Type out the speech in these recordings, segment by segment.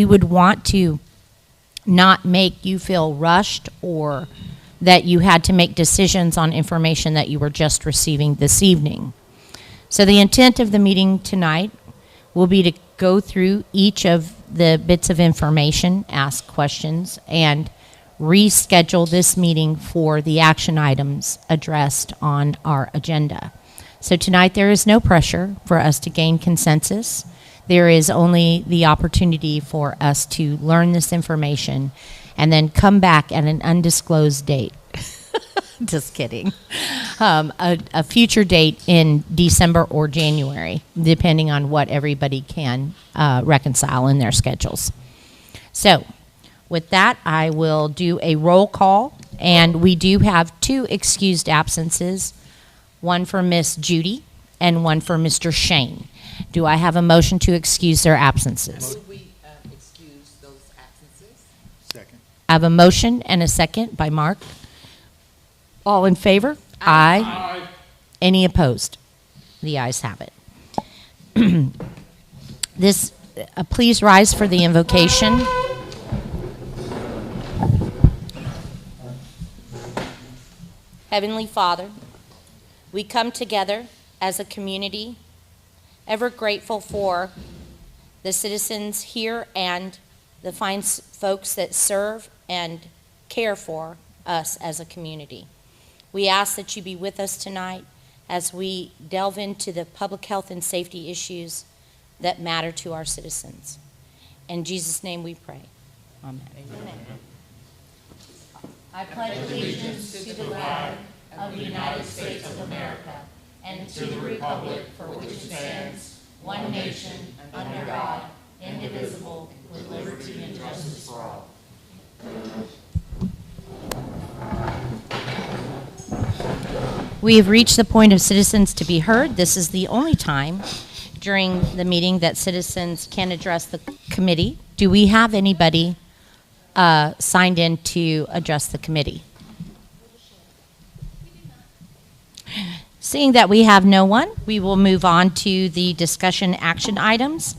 We would want to not make you feel rushed or that you had to make decisions on information that you were just receiving this evening. So the intent of the meeting tonight will be to go through each of the bits of information, ask questions, and reschedule this meeting for the action items addressed on our agenda. So tonight there is no pressure for us to gain consensus. There is only the opportunity for us to learn this information and then come back at an undisclosed date. Just kidding. A future date in December or January, depending on what everybody can reconcile in their schedules. So with that, I will do a roll call, and we do have 2 excused absences, one for Miss Judy and one for Mr. Shane. Do I have a motion to excuse their absences? Would we excuse those absences? Second. I have a motion and a second by Mark. All in favor? Aye. Aye. Any opposed? The ayes have it. Please rise for the invocation. Heavenly Father, we come together as a community, ever grateful for the citizens here and the fine folks that serve and care for us as a community. We ask that you be with us tonight as we delve into the public health and safety issues that matter to our citizens. In Jesus' name we pray. Amen. Amen. I pledge allegiance to the flag of the United States of America and to the republic for which it stands, one nation, under God, indivisible, with liberty and justice for all. We have reached the point of citizens to be heard. This is the only time during the meeting that citizens can address the committee. Do we have anybody signed in to address the committee? Seeing that we have no one, we will move on to the discussion action items.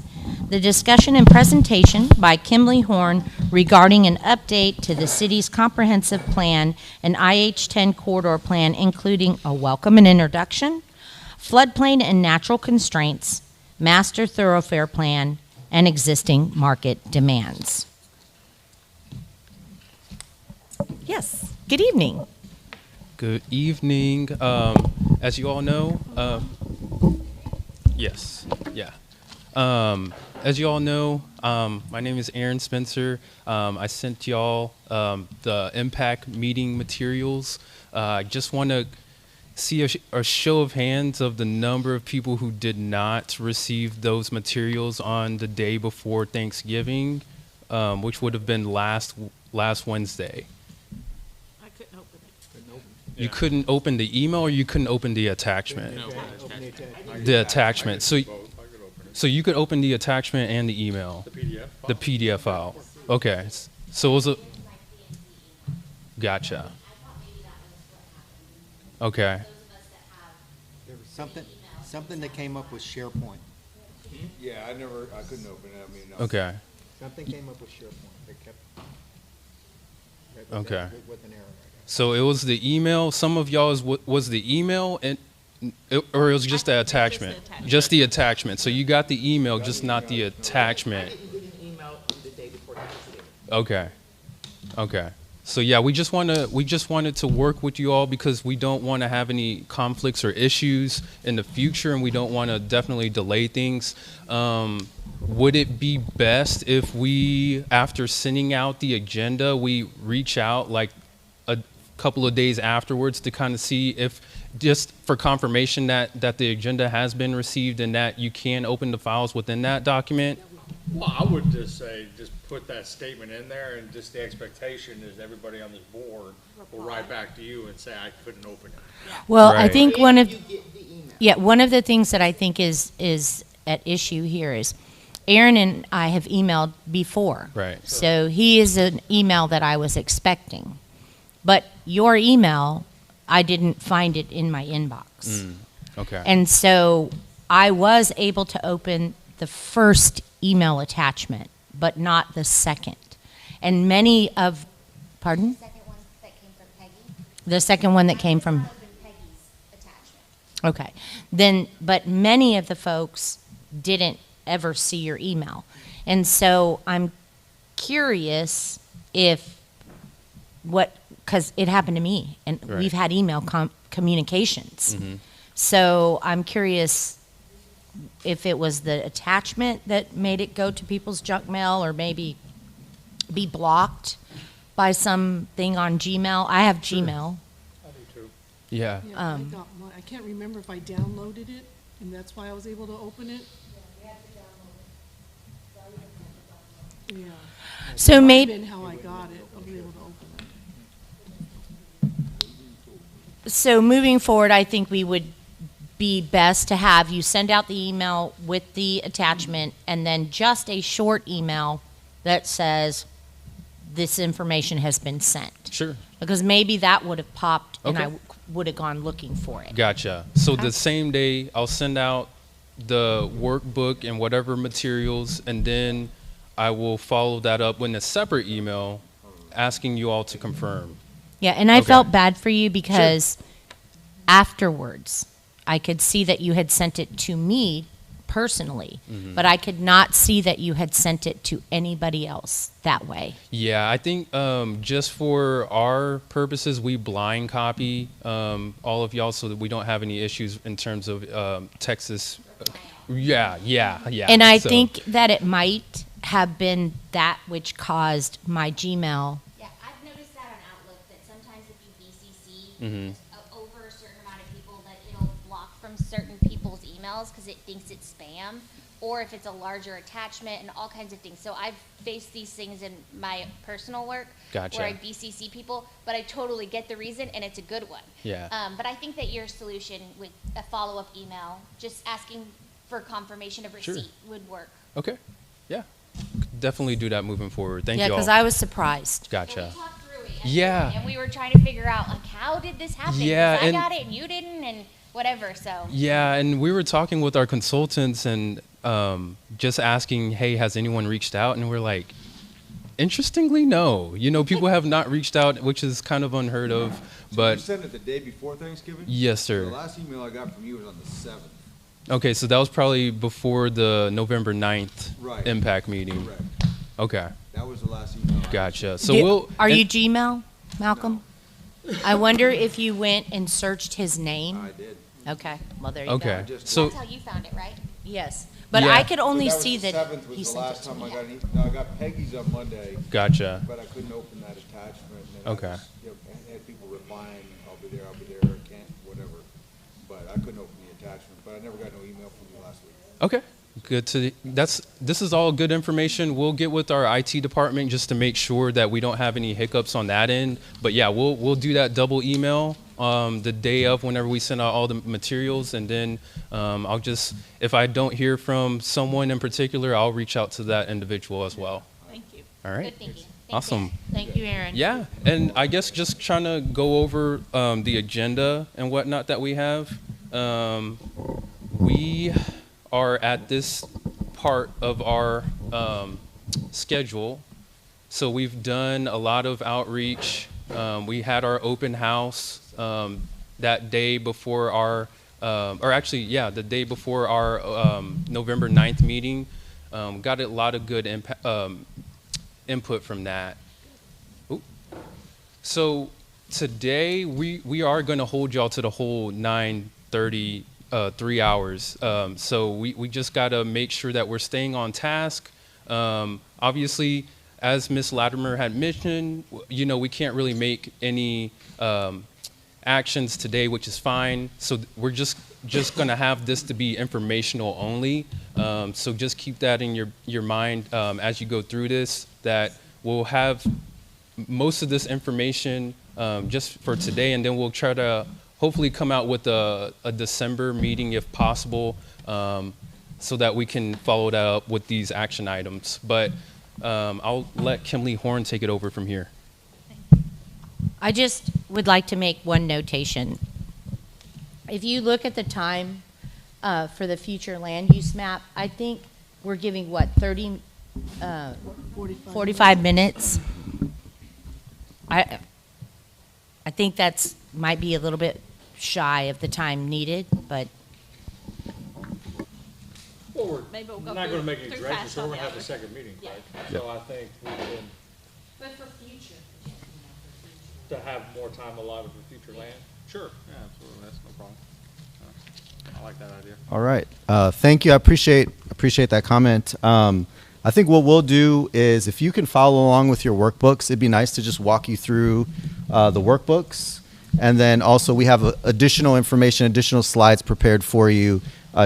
The discussion and presentation by Kimberly Horn regarding an update to the city's comprehensive plan and IH-10 corridor plan, including a welcome and introduction, floodplain and natural constraints, master thoroughfare plan, and existing market demands. Yes, good evening. Good evening. As you all know, as you all know, my name is Aaron Spencer. I sent y'all the MPAC meeting materials. I just want to see a show of hands of the number of people who did not receive those materials on the day before Thanksgiving, which would have been last Wednesday. You couldn't open the email, or you couldn't open the attachment? The attachment. So you could open the attachment and the email? The PDF file. Okay. So it was a... Gotcha. Okay. There was something that came up with SharePoint. Yeah, I couldn't open it. I mean, Okay. Something came up with SharePoint. They kept. Okay. With an error. So it was the email. Some of y'all's was the email, or it was just the attachment? Just the attachment. So you got the email, just not the attachment. I didn't get an email the day before Thanksgiving. Okay. Okay. So yeah, we just wanted to work with you all because we don't want to have any conflicts or issues in the future, and we don't want to definitely delay things. Would it be best if we, after sending out the agenda, we reach out like a couple of days afterwards to kind of see if, just for confirmation that the agenda has been received and that you can open the files within that document? Well, I would just say, just put that statement in there, and just the expectation is everybody on this board will write back to you and say, I couldn't open it. Well, I Right. think You get the email. one of the things that I think is at issue here is Aaron and I have emailed before. Right. So he is an email that I was expecting. But your email, I didn't find it in my inbox. Okay. And so I was able to open the first email attachment but not the second. And many of, pardon? Second one that came from Peggy. The second one that came I from, did not open Peggy's attachment. okay. Then, but many of the folks didn't ever see your email. And so I'm curious if because it happened to me, and Right. we've had email communications. Mm-hmm. So I'm curious if it was the attachment that made it go to people's junk mail, or maybe be blocked by something on Gmail. I have Gmail. I do too. Yeah. Yeah, I got one. I can't remember if I downloaded it, and that's why I was able to open it. Yeah. So Might have maybe, been how I got it. I was able to open it. so moving forward, I think we would be best to have you send out the email with the attachment, and then just a short email that says this information has been sent. Sure. Because maybe that would have popped and Okay. I would have gone looking for it. Gotcha. So the same day, I'll send out the workbook and whatever materials, and then I will follow that up with a separate email asking you all to confirm. Yeah, and I Okay. felt bad for you because afterwards, I could see that you had sent it to me personally, Mm-hmm. but I could not see that you had sent it to anybody else that way. Yeah, I think just for our purposes, we blind copy all of y'all so that we don't have any issues in terms of Texas. Yeah. And I So, think that it might have been that which caused my Gmail. Yeah, I've noticed that on Outlook, that sometimes if you BCC Mhm. over a certain amount of people, that it'll block from certain people's emails because it thinks it's spam, or if it's a larger attachment and all kinds of things. So I've faced these things in my personal work Gotcha. where I BCC people, but I totally get the reason, and it's a good one. Yeah. But I think that your solution with a follow-up email, just asking for confirmation of Sure. receipt would work. Okay. Yeah. Definitely do that moving forward. Thank Yeah, you all. because I was surprised. So Gotcha. we talked through it Yeah. yesterday, and we were trying to figure out, like, how did this happen? 'Cause Yeah, I and- got it and you didn't, and whatever, so. Yeah, and we were talking with our consultants and just asking, hey, has anyone reached out? And we're like, interestingly, no. You know, people have not reached out, which is kind of unheard of. You But sent it the day before Thanksgiving? yes, The sir. last email I got from you was on the 7th. Okay, so that was probably before the November 9th Right. MPAC meeting. Correct. Okay, That was the last email. I gotcha. So Are and- you Gmail, Malcolm? I wonder if you went and searched his name. I did. Okay, well, there you go. Okay, just- so That's how you found it, right? Yes, but Yeah. I could only But see was the that 7th was he the sent it last to time me. I got an no, I got Peggy's on Monday, gotcha. but I couldn't open that attachment. And I Okay. just, you know, I had people replying, I'll be there, I can't, whatever. But I couldn't open the attachment, but I never got no email from you last week. Okay, good to this is all good information. We'll get with our IT department just to make sure that we don't have any hiccups on that end. But yeah, we'll do that double email the day of whenever we send out all the materials, and then I'll just, if I don't hear from someone in particular, I'll reach out to that individual as well. Thank you. All right. Good thinking. Thanks, Awesome. Aaron. Thank you, Aaron. Yeah, and I guess just trying to go over the agenda and whatnot that we have. We are at this part of our schedule. So we've done a lot of outreach. We had our open house that day before our, or actually, yeah, the day before our November 9th meeting. Got a lot of good input from that. Oop. So today we are going to hold y'all to the whole 9:30, 3 hours. So we just got to make sure that we're staying on task. Obviously, as Ms. Latimer had mentioned, you know, we can't really make any actions today, which is fine. So we're just going to have this to be informational only. So just keep that in your mind as you go through this, that we'll have most of this information just for today, and then we'll try to hopefully come out with a December meeting if possible, so that we can follow that up with these action items. But I'll let Kimberly Horn take it over from here. I just would like to make one notation. If you look at the time for the future land use map, I think we're giving, what, 30 45 minutes. I think that's, might be a little bit shy of the time needed, but Well, we're Maybe we'll go not through- gonna make any through directions, fast so on we're the gonna have a others. second meeting, Yeah. right? So I think we can, But for future. to have more time allotted for future land. Sure, yeah, absolutely, that's no problem. I like that idea. All right. Thank you. I appreciate that comment. I think what we'll do is if you can follow along with your workbooks, it'd be nice to just walk you through the workbooks. And then also we have additional information, additional slides prepared for you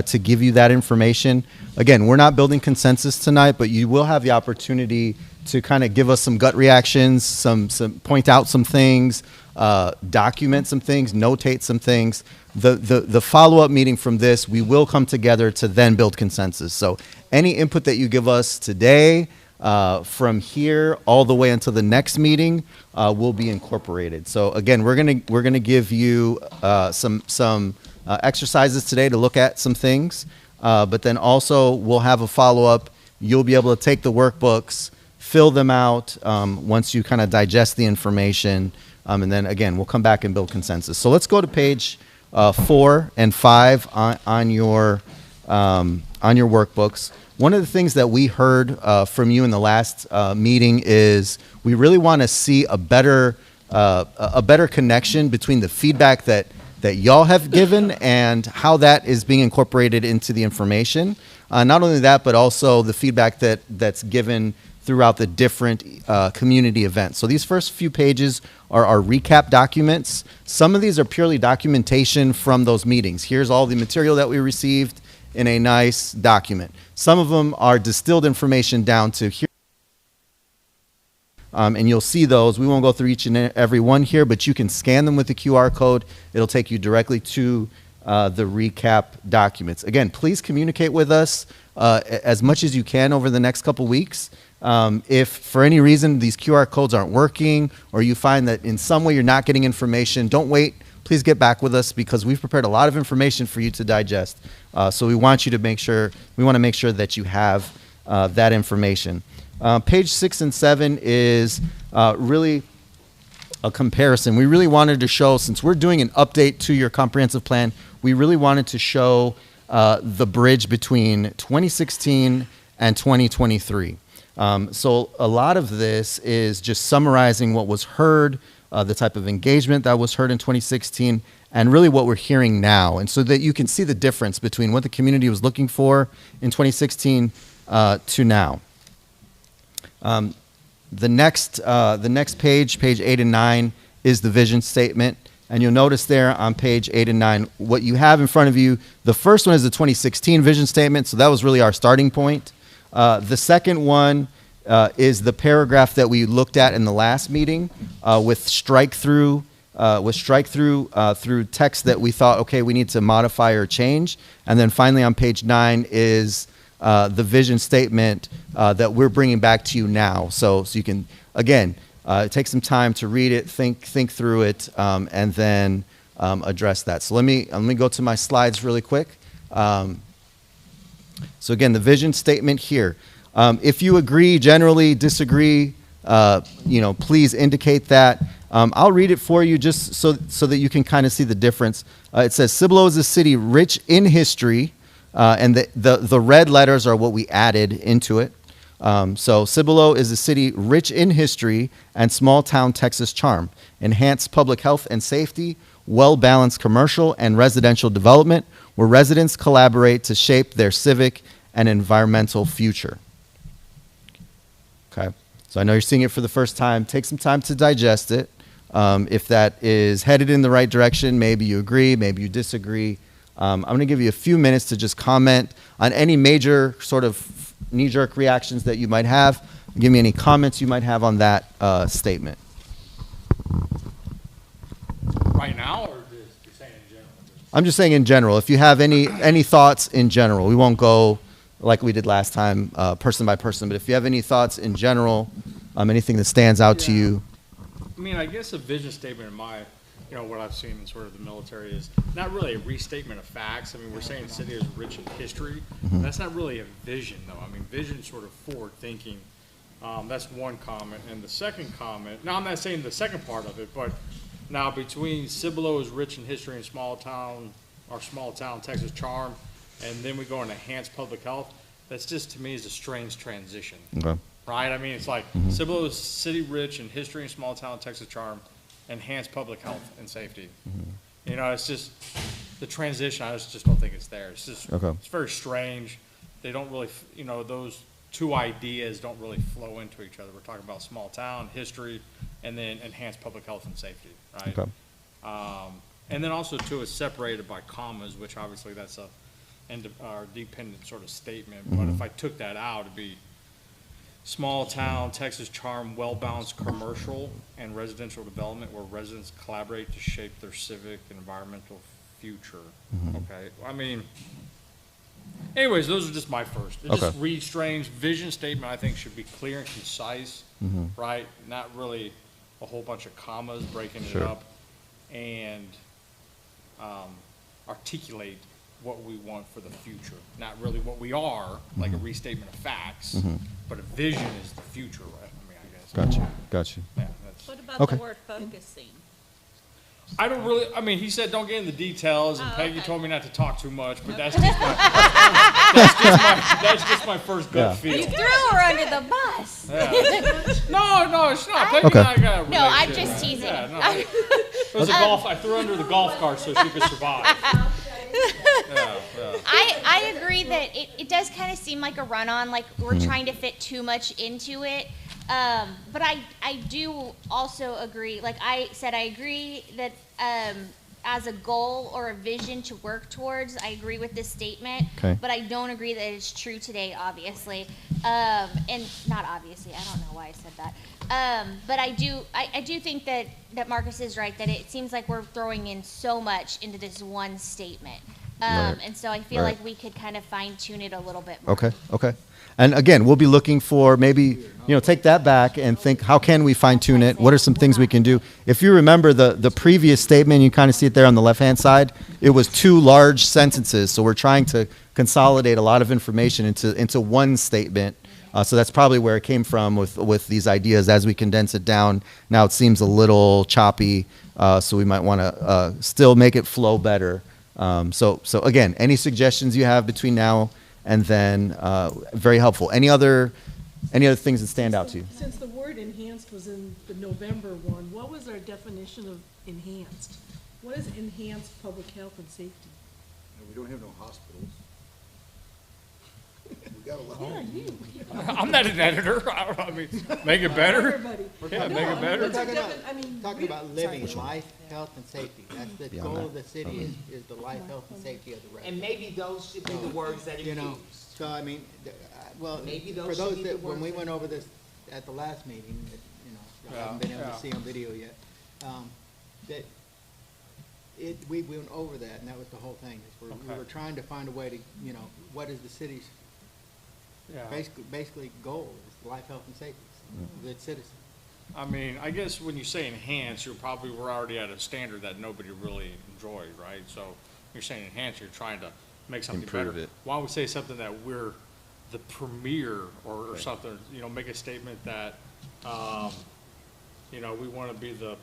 to give you that information. Again, we're not building consensus tonight, but you will have the opportunity to kind of give us some gut reactions, some point out some things, document some things, notate some things. The follow-up meeting from this, we will come together to then build consensus. So any input that you give us today, from here all the way until the next meeting, will be incorporated. So again, we're gonna give you some exercises today to look at some things, but then also we'll have a follow-up. You'll be able to take the workbooks, fill them out once you kind of digest the information, and then again we'll come back and build consensus. So let's go to page 4 and 5 on your workbooks. One of the things that we heard from you in the last meeting is we really want to see a better connection between the feedback that y'all have given and how that is being incorporated into the information. Not only that, but also the feedback that's given throughout the different community events. So these first few pages are our recap documents. Some of these are purely documentation from those meetings. Here's all the material that we received in a nice document. Some of them are distilled information down to here. And you'll see those. We won't go through each and every one here, but you can scan them with the QR code. It'll take you directly to the recap documents. Again, please communicate with us as much as you can over the next couple weeks. If for any reason these QR codes aren't working or you find that in some way you're not getting information, don't wait. Please get back with us because we've prepared a lot of information for you to digest. So we want to make sure that you have that information. Page 6 and 7 is really a comparison. We really wanted to show, since we're doing an update to your comprehensive plan, we really wanted to show the bridge between 2016 and 2023. So a lot of this is just summarizing what was heard, the type of engagement that was heard in 2016, and really what we're hearing now. And so that you can see the difference between what the community was looking for in 2016 to now. The next page, page 8 and 9, is the vision statement. And you'll notice there on page 8 and 9, what you have in front of you, the first one is the 2016 vision statement, so that was really our starting point. The second one is the paragraph that we looked at in the last meeting with strike through through text that we thought, okay, we need to modify or change. And then finally on page 9 is the vision statement that we're bringing back to you now. So you can, again, take some time to read it, think through it, and then address that. So let me go to my slides really quick. So again, the vision statement here. If you agree, generally disagree, please indicate that. I'll read it for you just so that you can kind of see the difference. It says, Cibolo is a city rich in history, and the red letters are what we added into it. So Cibolo is a city rich in history and small town Texas charm, enhanced public health and safety, well-balanced commercial and residential development, where residents collaborate to shape their civic and environmental future. Okay, so I know you're seeing it for the first time. Take some time to digest it. If that is headed in the right direction, maybe you agree, maybe you disagree. I'm going to give you a few minutes to just comment on any major sort of knee-jerk reactions that you might have. Give me any comments you might have on that statement. Right now, or just you're saying in general? I'm just saying in general. If you have any thoughts in general, we won't go like we did last time, person by person. But if you have any thoughts in general, anything that stands out to you. I mean, I guess a vision statement you know, what I've seen in sort of the military is not really a restatement of facts. I mean, we're saying the city is rich in history. That's not really a vision, though. I mean, vision's sort of forward thinking. That's one comment. And the second comment, now I'm not saying the second part of it, but now between Cibolo is rich in history and small town Texas charm, and then we go into enhanced public health, that's just, to me, is a strange transition. Okay. Right? I mean, it's like Cibolo is city rich in history and small town Texas charm, enhanced public health and safety. You know, it's just the transition. I just don't think it's there. It's just it's very strange. They don't really, you know, those two ideas don't really flow into each other. We're talking about small town history, and then enhanced public health and safety, right? Okay. And then also too, it's separated by commas, which obviously that's a dependent sort of statement. But if I took that out, it'd be small town, Texas charm, well-balanced commercial and residential development where residents collaborate to shape their civic and environmental future. Okay, I mean, anyways, those are just my first. It just reads strange. Vision statement, I think, should be clear and concise, right? Not really a whole bunch of commas breaking it up, and articulate what we want for the future, not really what we are, like a restatement of facts, but a vision is the future, right? I mean, I guess. Gotcha. Yeah, that's, What about Okay. the word focusing? I don't really, I mean, he said don't get into the details, and Peggy told me not to talk too much, but that's just my, that's just my first gut feel. You threw her under the bus. No, it's not. Peggy and I got a No, I'm relationship. just teasing. Yeah, no, it was a golf, I threw her under the golf cart so she could survive. I agree that it does kind of seem like a run-on, like we're trying to fit too much into it. But I do also agree, like I said, I agree that as a goal or a vision to work towards, I agree with this statement. Okay. But I don't agree that it's true today, obviously. And not obviously, I don't know why I said that. But I do think that Marcus is right, that it seems like we're throwing in so much into this one statement. Right. And so I feel Right. like we could kind of fine tune it a little bit more. Okay. And again, we'll be looking for maybe, take that back and think, how can we fine tune it? What are some things we can do? If you remember the previous statement, you kind of see it there on the left-hand side, it was 2 large sentences. So we're trying to consolidate a lot of information into one statement. So that's probably where it came from with these ideas. As we condense it down, now it seems a little choppy. So we might want to still make it flow better. So again, any suggestions you have between now and then, very helpful. Any other things that stand out to you? Since the word enhanced was in the November one, what was our definition of enhanced? What is enhanced public health and safety? We don't have no hospitals. We got a lot. Yeah, you. I'm not an editor. I mean, make it better. Everybody. Yeah, No, make I it mean, better. it's a Talking about, defi- I mean, talking we- about living, life, health, and safety. That's the Beyond goal that. of the city is the life, health, and safety of the And residents. maybe those should be the words that are You know, used. so I mean, well, Maybe those for should those be the that, when words we that- went over this at the last meeting, that, I haven't been able to see on video yet, that we went over that, and that was the whole thing. Is we were trying to find a way to, what is the city's basically goal, is life, health, and safety, good citizens. I mean, I guess when you say enhance, we're already at a standard that nobody really enjoys, right? So you're saying enhance, you're trying to make something Improve better. it. Why don't we say something that we're the premier or something, make a statement that, we want to be the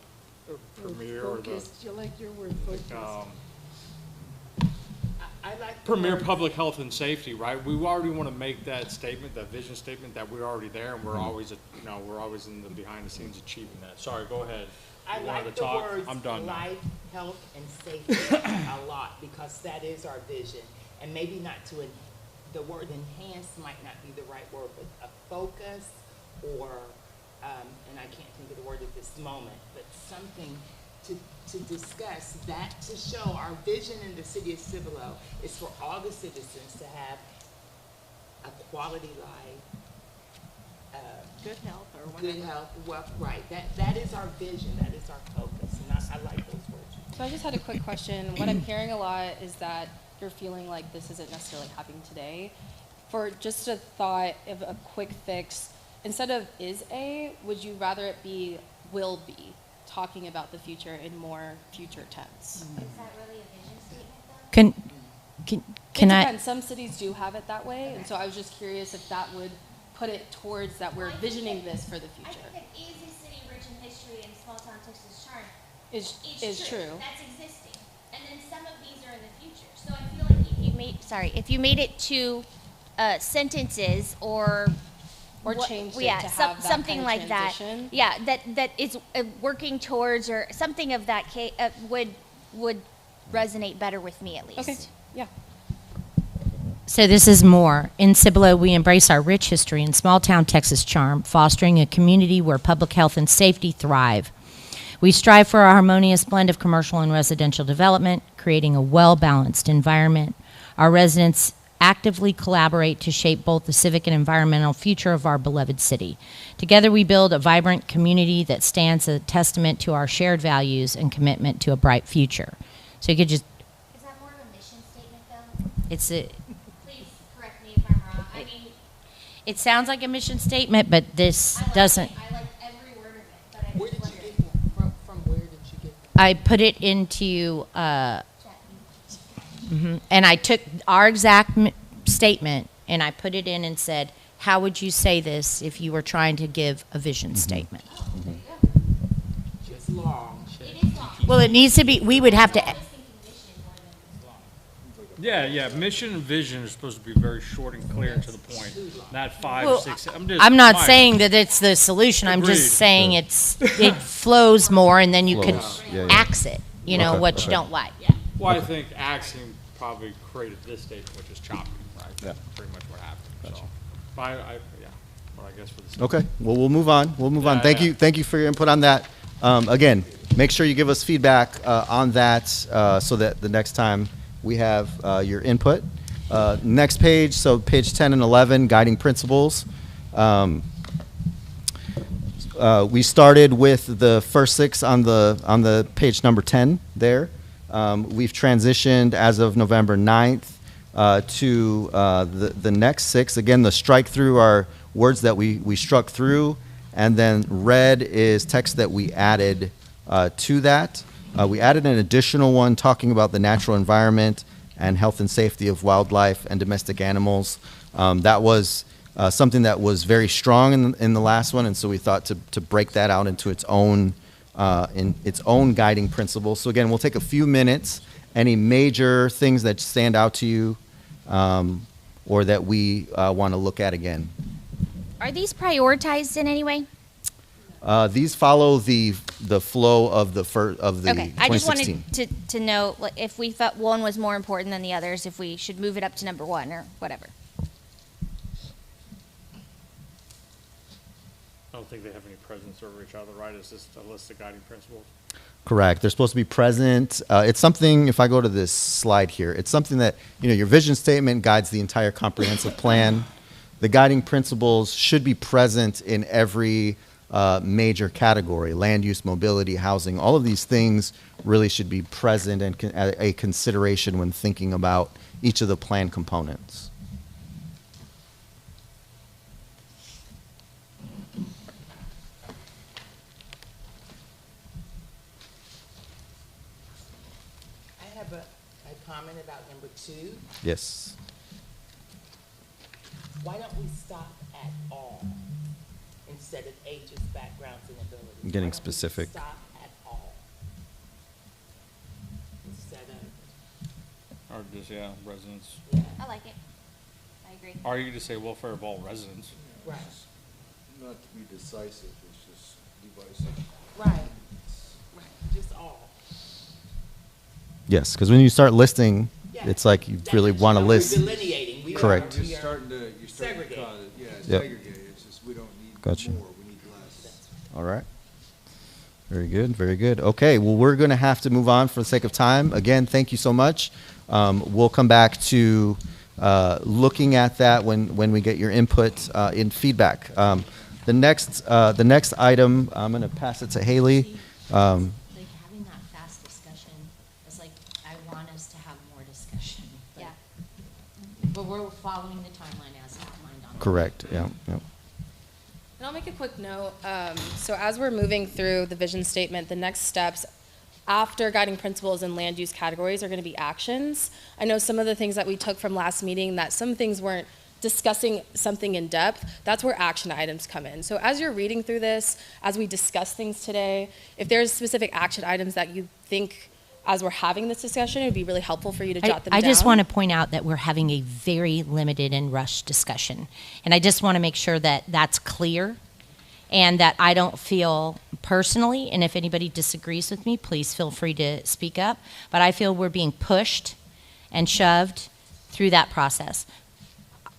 premier or the, Focused, you like your word focused. I like the premier words- public health and safety, right? We already want to make that statement, that vision statement, that we're already there and we're always, we're always in the behind the scenes achieving that. Sorry, go ahead. I You wanted like to the talk? words I'm done now. life, health, and safety a lot because that is our vision. And maybe not the word enhance might not be the right word, but a focus or, and I can't think of the word at this moment, but something to discuss that, to show our vision in the city of Cibolo is for all the citizens to have a quality life, Good health or good whatever. health, wealth, right. That is our vision, that is our focus, and I like those words. So I just had a quick question. What I'm hearing a lot is that you're feeling like this isn't necessarily happening today. For just a thought of a quick fix, instead of is a, would you rather it be will be? talking about the future in more future tense. Is that really a vision statement though? Can It I? depends. Some cities do have it that way, and so I was just curious if that would put it towards that we're visioning this for the I future. think that is a city rich in history and small town Texas charm. Is It's true. That's existing. And then some of these are in the future. So I feel like if you made it to sentences or Changed it yeah, to have that something kind of like transition. that. Yeah, that is working towards or something of that would resonate better with me at least. Okay. Yeah. So this is more. In Cibolo, we embrace our rich history and small-town Texas charm, fostering a community where public health and safety thrive. We strive for a harmonious blend of commercial and residential development, creating a well-balanced environment. Our residents actively collaborate to shape both the civic and environmental future of our beloved city. Together, we build a vibrant community that stands a testament to our shared values and commitment to a bright future. So you could just, Is that more of a mission statement though? it's a, Please correct me if I'm wrong. I mean, it sounds like a mission statement, but this I like doesn't. it. I like every word of it, but I Where just did you wondered. get that? From where did you get that? I put it into, and I took our exact statement and I put it in and said, how would you say this if you were trying to give a vision statement? Just long. It is long. Well, it needs to be, we would have to, I was thinking mission more than Yeah, mission and vision are supposed to be very short and clear and to the point, not five, Well, 6. I'm not my- saying that it's the solution, I'm Agreed. just saying it flows more and then you can Flows. Yeah, yeah. axe it, you know, Okay, what you okay. don't like. Well, I think axing probably created this statement, which is choppy, right? Yeah. That's pretty much what happened, so. But yeah, well, I guess for the. Okay, well, we'll move on. We'll move on. Yeah, Thank yeah. you. Thank you for your input on that. Again, make sure you give us feedback on that so that the next time we have your input. Next page, so page 10 and 11, guiding principles. We started with the first 6 on the page number 10 there. We've transitioned as of November 9th to the next 6. Again, the strike through are words that we struck through, and then red is text that we added to that. We added an additional one talking about the natural environment and health and safety of wildlife and domestic animals. That was something that was very strong in the last one, and so we thought to break that out into its own guiding principle. So again, we'll take a few minutes. Any major things that stand out to you, or that we want to look at again? Are these prioritized in any way? These follow the flow of the Okay, I just 2016. wanted to know like, if we thought one was more important than the others, if we should move it up to number 1 or whatever. I don't think they have any presence over each other, right? It's just a list of guiding principles. Correct. They're supposed to be present. It's something, if I go to this slide here, it's something that, your vision statement guides the entire comprehensive plan. The guiding principles should be present in every major category: land use, mobility, housing. All of these things really should be present and a consideration when thinking about each of the plan components. I have a comment about number 2. Yes. Why don't we stop at all instead of ages, backgrounds, and abilities? Getting Why don't we specific. Stop at all instead of, Or just, residents. I like it. I agree. Or you could just say welfare of all residents. right, Not to be decisive, it's just divisive. right, just all. Yes, because when you start listing, Yeah. it's like you really want to We're list. delineating. We are- Correct. we You're are starting to segregate. cause it, Yep. segregate, it's just, we don't need Gotcha. more, we need less. All right. Very good, very good. Okay, well, we're going to have to move on for the sake of time. Again, thank you so much. We'll come back to looking at that when we get your input in feedback. The next item, I'm going to pass it to Haley. Like having that fast discussion is like, I want us to have more discussion. Yeah. But we're following the timeline as outlined on. Correct, yeah. And I'll make a quick note. So as we're moving through the vision statement, the next steps after guiding principles and land use categories are going to be actions. I know some of the things that we took from last meeting, that some things weren't discussing something in depth. That's where action items come in. So as you're reading through this, as we discuss things today, if there's specific action items that you think as we're having this discussion, it would be really helpful for you to jot them down. I just want to point out that we're having a very limited and rushed discussion. And I just want to make sure that that's clear and that I don't feel personally, and if anybody disagrees with me, please feel free to speak up, but I feel we're being pushed and shoved through that process.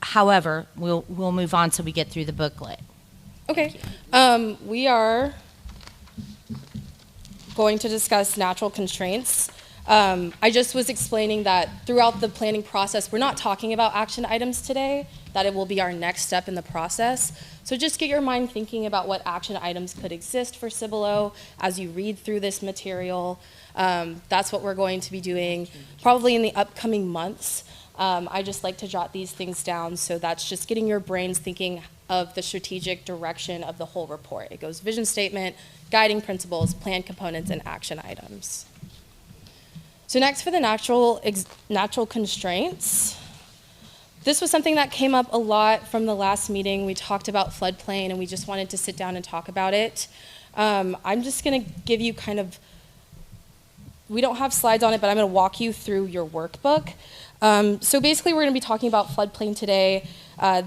However, we'll move on so we get through the booklet. Okay. We are going to discuss natural constraints. I just was explaining that throughout the planning process, we're not talking about action items today, that it will be our next step in the process. So just get your mind thinking about what action items could exist for Cibolo as you read through this material. That's what we're going to be doing probably in the upcoming months. I just like to jot these things down, so that's just getting your brains thinking of the strategic direction of the whole report. It goes vision statement, guiding principles, plan components, and action items. So next for the natural constraints. This was something that came up a lot from the last meeting. We talked about floodplain, and we just wanted to sit down and talk about it. I'm just going to give you kind of, we don't have slides on it, but I'm going to walk you through your workbook. So basically, we're going to be talking about floodplain today.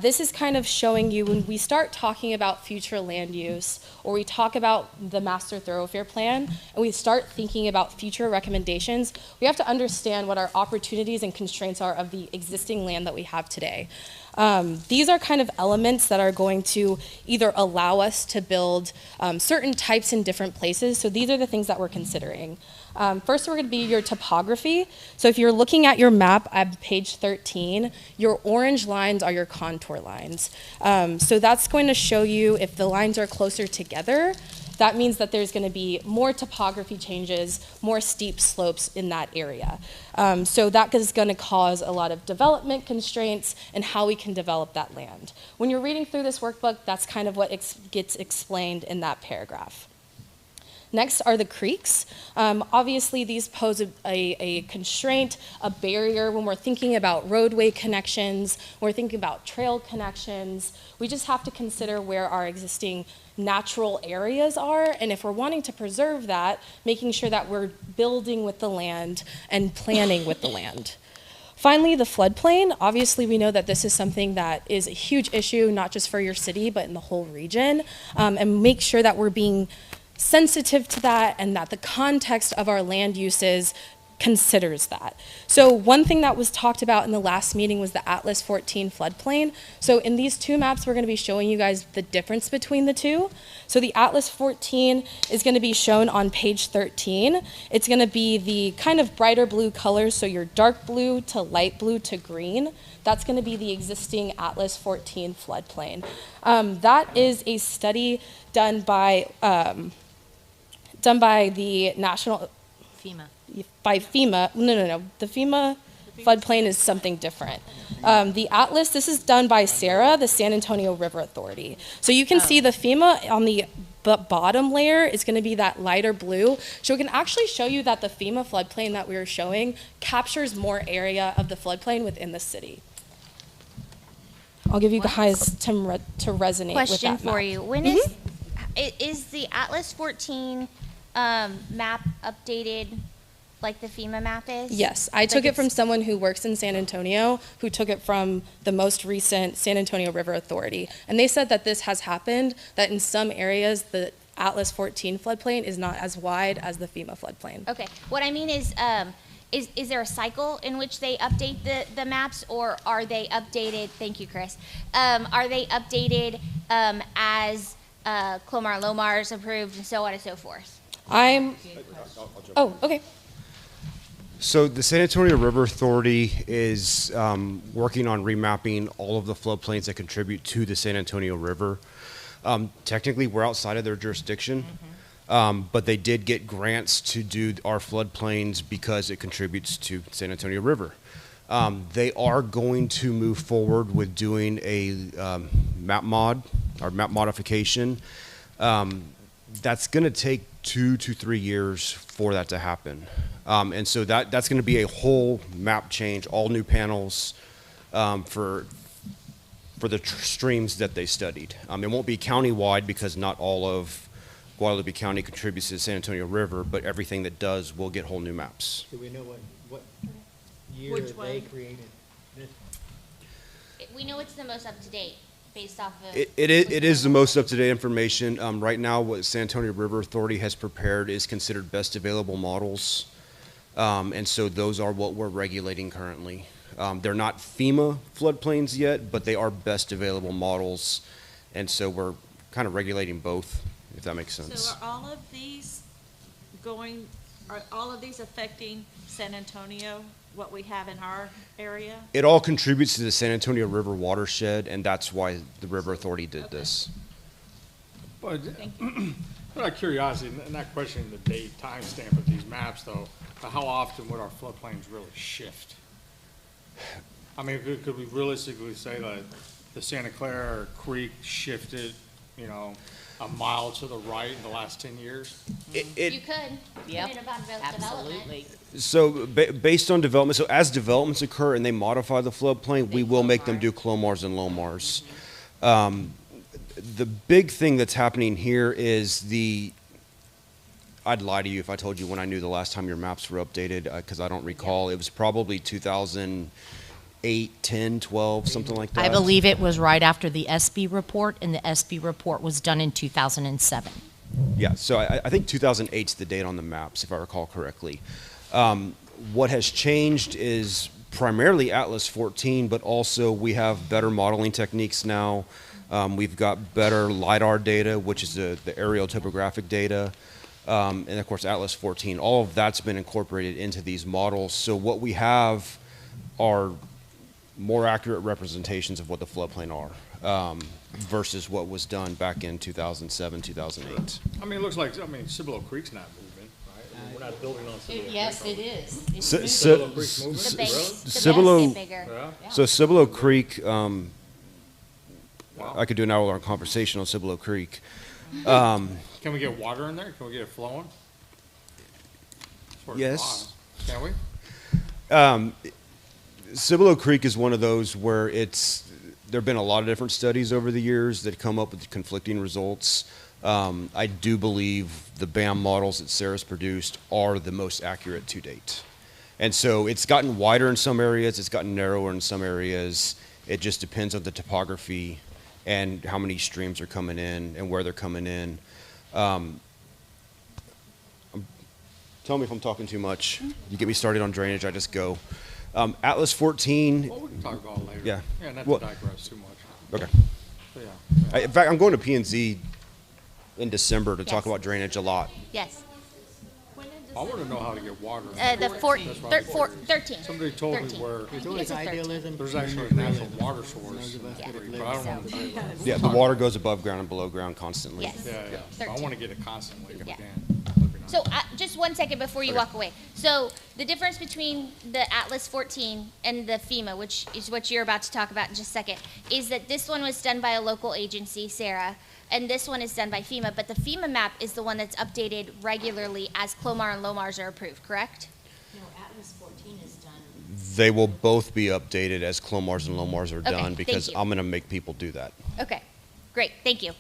This is kind of showing you when we start talking about future land use, or we talk about the master thoroughfare plan, and we start thinking about future recommendations, we have to understand what our opportunities and constraints are of the existing land that we have today. These are kind of elements that are going to either allow us to build certain types in different places. So these are the things that we're considering. First, we're going to be your topography. So if you're looking at your map at page 13, your orange lines are your contour lines. So that's going to show you if the lines are closer together, that means that there's going to be more topography changes, more steep slopes in that area. So that is going to cause a lot of development constraints and how we can develop that land. When you're reading through this workbook, that's kind of what gets explained in that paragraph. Next are the creeks. Obviously, these pose a constraint, a barrier when we're thinking about roadway connections, when we're thinking about trail connections. We just have to consider where our existing natural areas are, and if we're wanting to preserve that, making sure that we're building with the land and planning with the land. Finally, the floodplain. Obviously, we know that this is something that is a huge issue, not just for your city, but in the whole region, and make sure that we're being sensitive to that and that the context of our land uses considers that. So one thing that was talked about in the last meeting was the Atlas 14 floodplain. So in these two maps, we're going to be showing you guys the difference between the two. So the Atlas 14 is going to be shown on page 13. It's going to be the kind of brighter blue colors, so your dark blue to light blue to green. That's going to be the existing Atlas 14 floodplain. That is a study done by the National... FEMA. By FEMA. No. The FEMA floodplain is something different. The Atlas, this is done by SARA, the San Antonio River Authority. So you can see the FEMA on the bottom layer is going to be that lighter blue. So we can actually show you that the FEMA floodplain that we were showing captures more area of the floodplain within the city. I'll give you guys to resonate with that Question map. for you. When is the Atlas 14 map updated like the FEMA map is? Yes, I took it from someone who works in San Antonio, who took it from the most recent San Antonio River Authority. And they said that this has happened, that in some areas the Atlas 14 floodplain is not as wide as the FEMA floodplain. Okay. What I mean is there a cycle in which they update the maps, or are they updated, thank you, Chris, are they updated as Clomar Lomar is approved and so on and so forth? Oh, okay. So the San Antonio River Authority is working on remapping all of the floodplains that contribute to the San Antonio River. Technically, we're outside of their jurisdiction, but they did get grants to do our floodplains because it contributes to San Antonio River. They are going to move forward with doing a map mod our map modification. That's going to take 2 to 3 years for that to happen. And so that's going to be a whole map change, all new panels for the streams that they studied. It won't be county-wide because not all of Guadalupe County contributes to the San Antonio River, but everything that does will get whole new maps. Do we know what year Which they one? created this? We know it's the most up to date based off of. It is the most up-to-date information. Right now, what San Antonio River Authority has prepared is considered best available models. And so those are what we're regulating currently. They're not FEMA floodplains yet, but they are best available models. And so we're kind of regulating both, if that makes sense. So are all of these are all of these affecting San Antonio, what we have in our area? It all contributes to the San Antonio River watershed, and that's why the River Authority did this. But, out of curiosity, and not questioning the date, timestamp of these maps though, but how often would our floodplains really shift? I mean, could we realistically say that the Santa Clara Creek shifted, you know, a mile to the right in the last 10 years? You could. Yep, depending upon development. absolutely. So based on development, so as developments occur and they modify the floodplain, we will make them do Clomars and Lomars. The big thing that's happening here is I'd lie to you if I told you when I knew the last time your maps were updated, because I don't recall. It was probably 2008, 10, 12, something like that. I believe it was right after the SB report, and the SB report was done in 2007. Yeah, so I think 2008 is the date on the maps, if I recall correctly. What has changed is primarily Atlas 14, but also we have better modeling techniques now. We've got better LiDAR data, which is the aerial topographic data. And of course, Atlas 14, all of that's been incorporated into these models. So what we have are more accurate representations of what the floodplain are versus what was done back in 2007, 2008. I mean, it looks like, Cibolo Creek's not moving, right? I mean, we're not building on Cibolo Creek. Yes, it is. It's So- moving. so- Cibolo Creek's moving? The base, Really? the base Cibolo- get bigger. Yeah? So Cibolo Creek, Wow. I could do an hour-long conversation on Cibolo Creek. Can we get water in there? Can we get it flowing? That's where it Yes. lies. Can we? Cibolo Creek is one of those where there have been a lot of different studies over the years that come up with conflicting results. I do believe the BAM models that Sarah's produced are the most accurate to date. And so it's gotten wider in some areas, it's gotten narrower in some areas. It just depends on the topography and how many streams are coming in and where they're coming in. Tell me if I'm talking too much. You get me started on drainage, I just go. Atlas 14. Well, we can talk about it later. Yeah. Yeah, not Well- to digress too much. Okay. So, yeah. In fact, I'm going to P&Z in December to talk Yes. about drainage a lot. Yes. I want to know how to get water. The 13. Somebody told me 13. where I think Always it's a 13. idealism. there's actually a natural water source. Those of us that have But I don't know. lived. the- Yeah, the water goes above ground and below ground constantly. Yes. Yeah, yeah. So I 13. want to get it constantly if we Yeah. can. That'd be nice. So just 1 second before you walk away. So the difference between the Atlas 14 and the FEMA, which is what you're about to talk about in just a second, is that this one was done by a local agency, Sarah, and this one is done by FEMA. But the FEMA map is the one that's updated regularly as Clomar and Lomars are approved, correct? No, Atlas 14 is done. They will both be updated as Clomars and Lomars are Okay, done thank because you. I'm going to make people do that. Okay, great, thank you.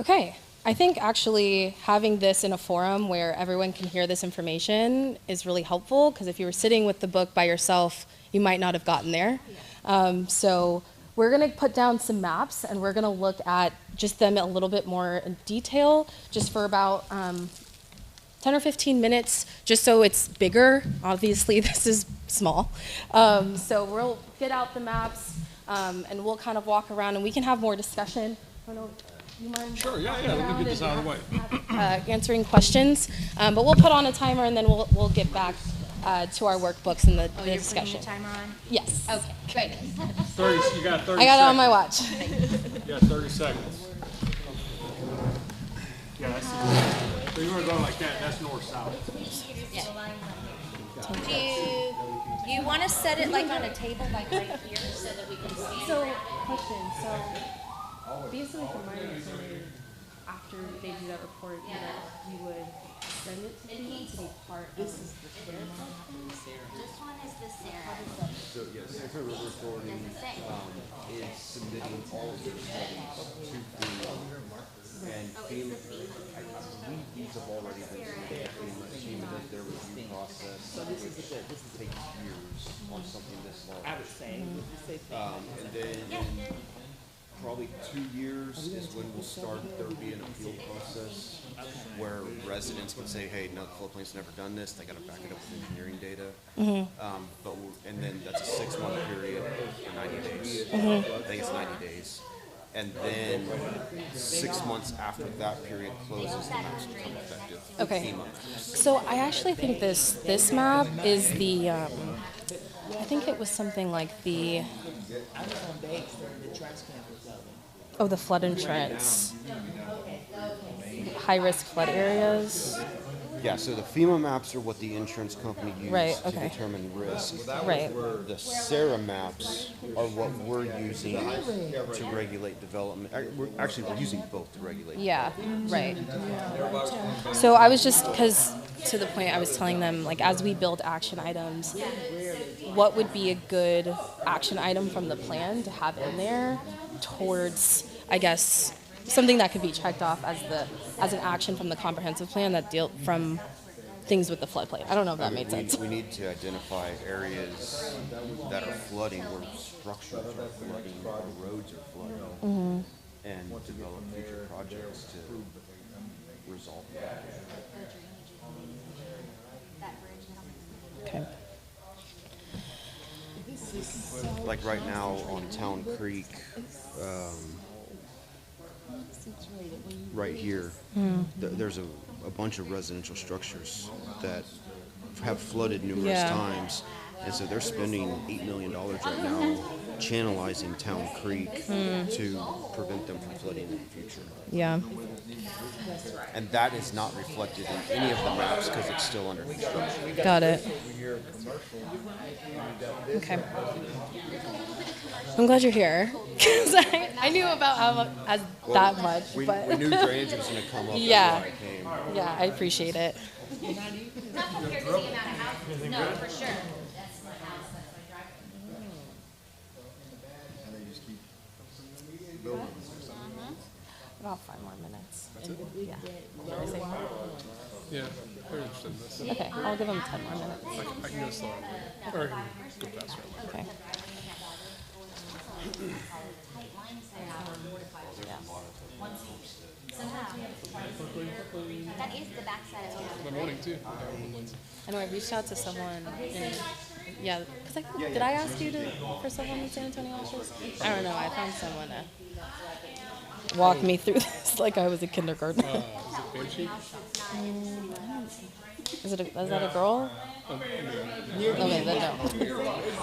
Okay, I think actually having this in a forum where everyone can hear this information is really helpful, because if you were sitting with the book by yourself, you might not have gotten there. So we're gonna put down some maps, and we're gonna look at just them a little bit more in detail, just for about 10 or 15 minutes, just so it's bigger. Obviously, this is small. So we'll get out the maps, and we'll kind of walk around, and we can have more discussion. I don't know, you mind? Sure, yeah, walking let me around get this and out of the way. answering questions. But we'll put on a timer, and then we'll get back to our workbooks and the discussion. timer on? Yes. Okay, great. 30, you got 30 seconds. I got it on my watch. You got 30 seconds. Yeah, that's, so you want to go like that, that's north-south. Do you want to set it like on a table, like right here, so that we can see? So, question, so basically from my understanding, after they do that report, you would send it to me to be part of. This one is the Sarah. So, yes, Sanitary River Authority is submitting all of their studies to FEMA. And FEMA, I believe these have already been submitted to FEMA. FEMA does their review process. So this takes years on something this large. I would say, would you say? And then probably 2 years is when we'll start there will be an appeal process where residents can say, hey, no, the floodplain's never done this. They got to back it up with engineering data. And then that's a 6-month period for 90 days. I think it's 90 days. And then 6 months after that period closes, the maps become effective. Okay. FEMA maps. So I actually think this map is the, I think it was something like the, I was on base in the trench campus of it. oh, the flood insurance. High-risk flood areas. Yeah, so the FEMA maps are what the insurance company uses Right, to okay. determine risk. Right. The SARA maps are what we're using to regulate development. We're using both to regulate. Yeah, right. So I was just, because to the point I was telling them, like, as we build action items, what would be a good action item from the plan to have in there towards, I guess, something that could be checked off as an action from the comprehensive plan that deal from things with the floodplain. I don't know if that made sense. We need to identify areas that are flooding, where structures are flooding, where roads are flooding, and develop future projects to resolve that. Okay. Like right now on Town Creek, right here, there's a bunch of residential structures that have flooded numerous times. And so they're spending $8 million right now channelizing Town Creek to prevent them from flooding in the future. Yeah. And that is not reflected in any of the maps because it's still under construction. Got it. Okay. I'm glad you're here. 'Cause I knew about that much, We but knew drainage was going to come up. Yeah. That's why I came. yeah, I appreciate it. Not compared to the amount of houses, no, for sure. That's my house, that's my driveway. About 5 more minutes. Yeah. Yeah, they're interested in this. Okay, I'll give them 10 more minutes. I can go slower, or I can go faster. Okay. That is the backside of it. My morning too. I know I reached out to someone in, yeah, because did I ask you for someone in San Antonio office? I don't know, I found someone to walk me through this like I was a kindergartner. Is it Banshee? Is that a girl? Okay, then no.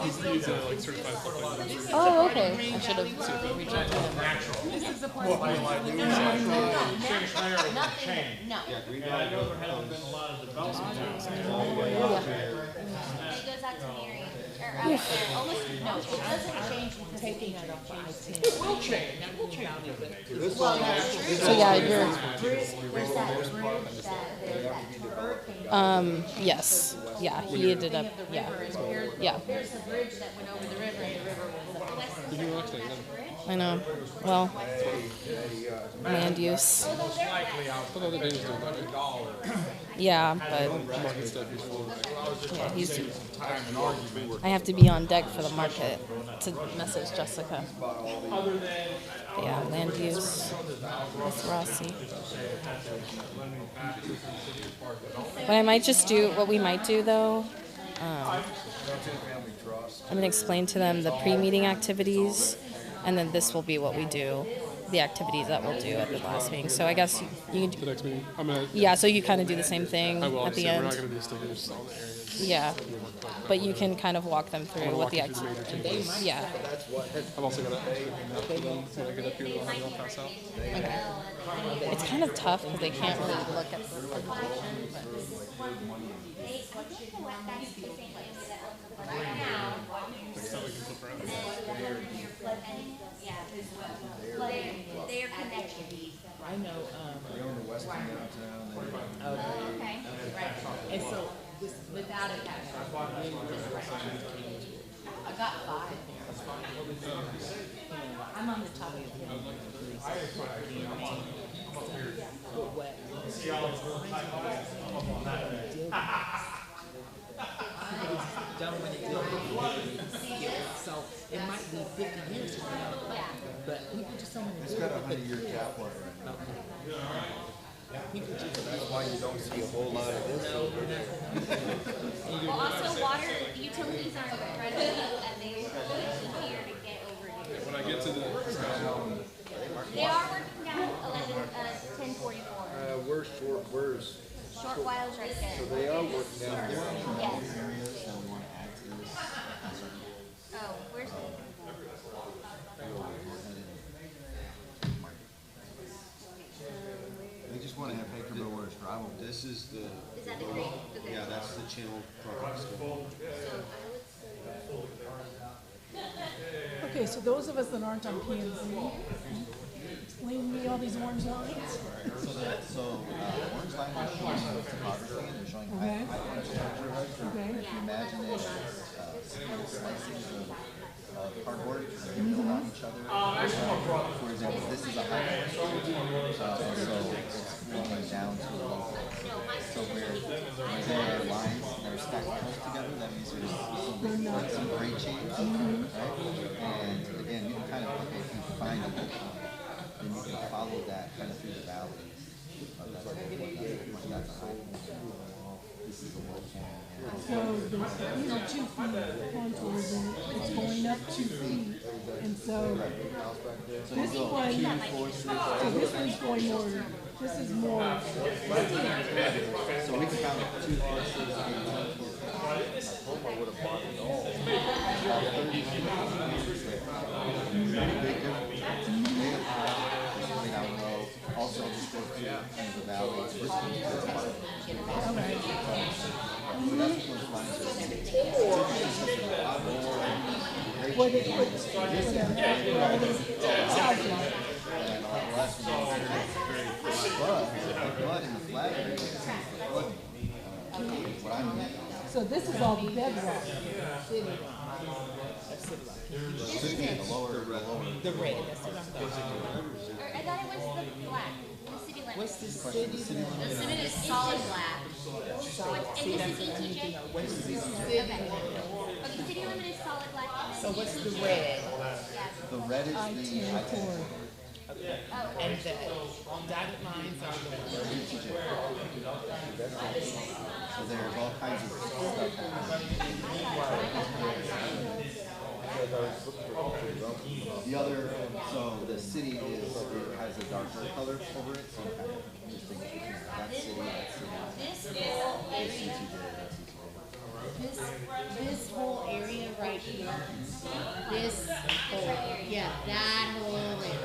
He's like certified floodplain. Oh, okay. I should have reached out to him. No. It goes out to Marion, or almost, no, it doesn't change because Taking it off I-10. So yeah, you're, there's that bridge that hurricane. yes, yeah, he ended up, yeah, yeah. There's a bridge that went over the river and the river was up. Did you actually? I know. Well, land use. What other days doing that? Yeah, but Market stuff is full. yeah, he's. I have to be on deck for the market to message Jessica. Yeah, land use. Miss Rossi. What I might just do, what we might do though, I'm gonna explain to them the pre-meeting activities, and then this will be what we do the activities that we'll do at the last meeting. So I guess you The can, next meeting, I'm gonna. yeah, so you kind of do the same thing I will, at the obviously, we're not end. gonna do stickers on the areas. Yeah, but you can kind of walk them I'm through gonna what walk the you through the major changes. yeah. I've also got a map for them when I get up here that I'll pass out. It's kind of tough because they can't really look at the presentation. They're connected. I know, okay, right, and so, this, without a catastrophe, I got 5. I'm on the top of the hill. Don't want to deal with it. So it might be 50 years from now, but people just don't want to deal with it. It's got a 100-year cap on it. That's why you don't see a whole lot of this over there. Well, also water utilities are incredibly easier to get over here. When I get to the, They are working down 1044. We're short, where's, Short whiles right there. so they are working down there. Yes. Oh, where's the? They just want to have paper where it's drivable. This is the. Is that the green? Okay. Yeah, that's the channel property. Okay, so those of us that aren't on P and Z, explain to me all these orange lines. Orange line is showing topography and they're showing Okay. high structure. Okay. If you imagine it slices of cardboard and they build on each other. For example, this is a high and so it's flowing down to a low point. So where there are lines that are stacked close together, that means there's some grade change, right? And again, you can kind of, okay, if you find a low point, then you can follow that kind of through the valleys. That's a high point. This is a low point. So these are 2 feet contours and it's going up 2 feet. And so this one, so this one's going more, this is more. So we can count 2 forces and 1 force. I would have bought it all. Also, just go through kind of the valley. So that's what those lines But in the flag area, what I mean. So this is all bedrock. The red, that's what I'm talking about. Or I thought it was the black, the city limit. What's the city? The city is solid black. And this is ETJ? What's the city? Okay, the city limit is solid black. And So then what's the red? The red is the And the dotted lines are the So there's all kinds of stuff The other, so the city is, it has a darker color over it, so you kind of distinguish between that city, This whole area right here, this whole, yeah, that whole area.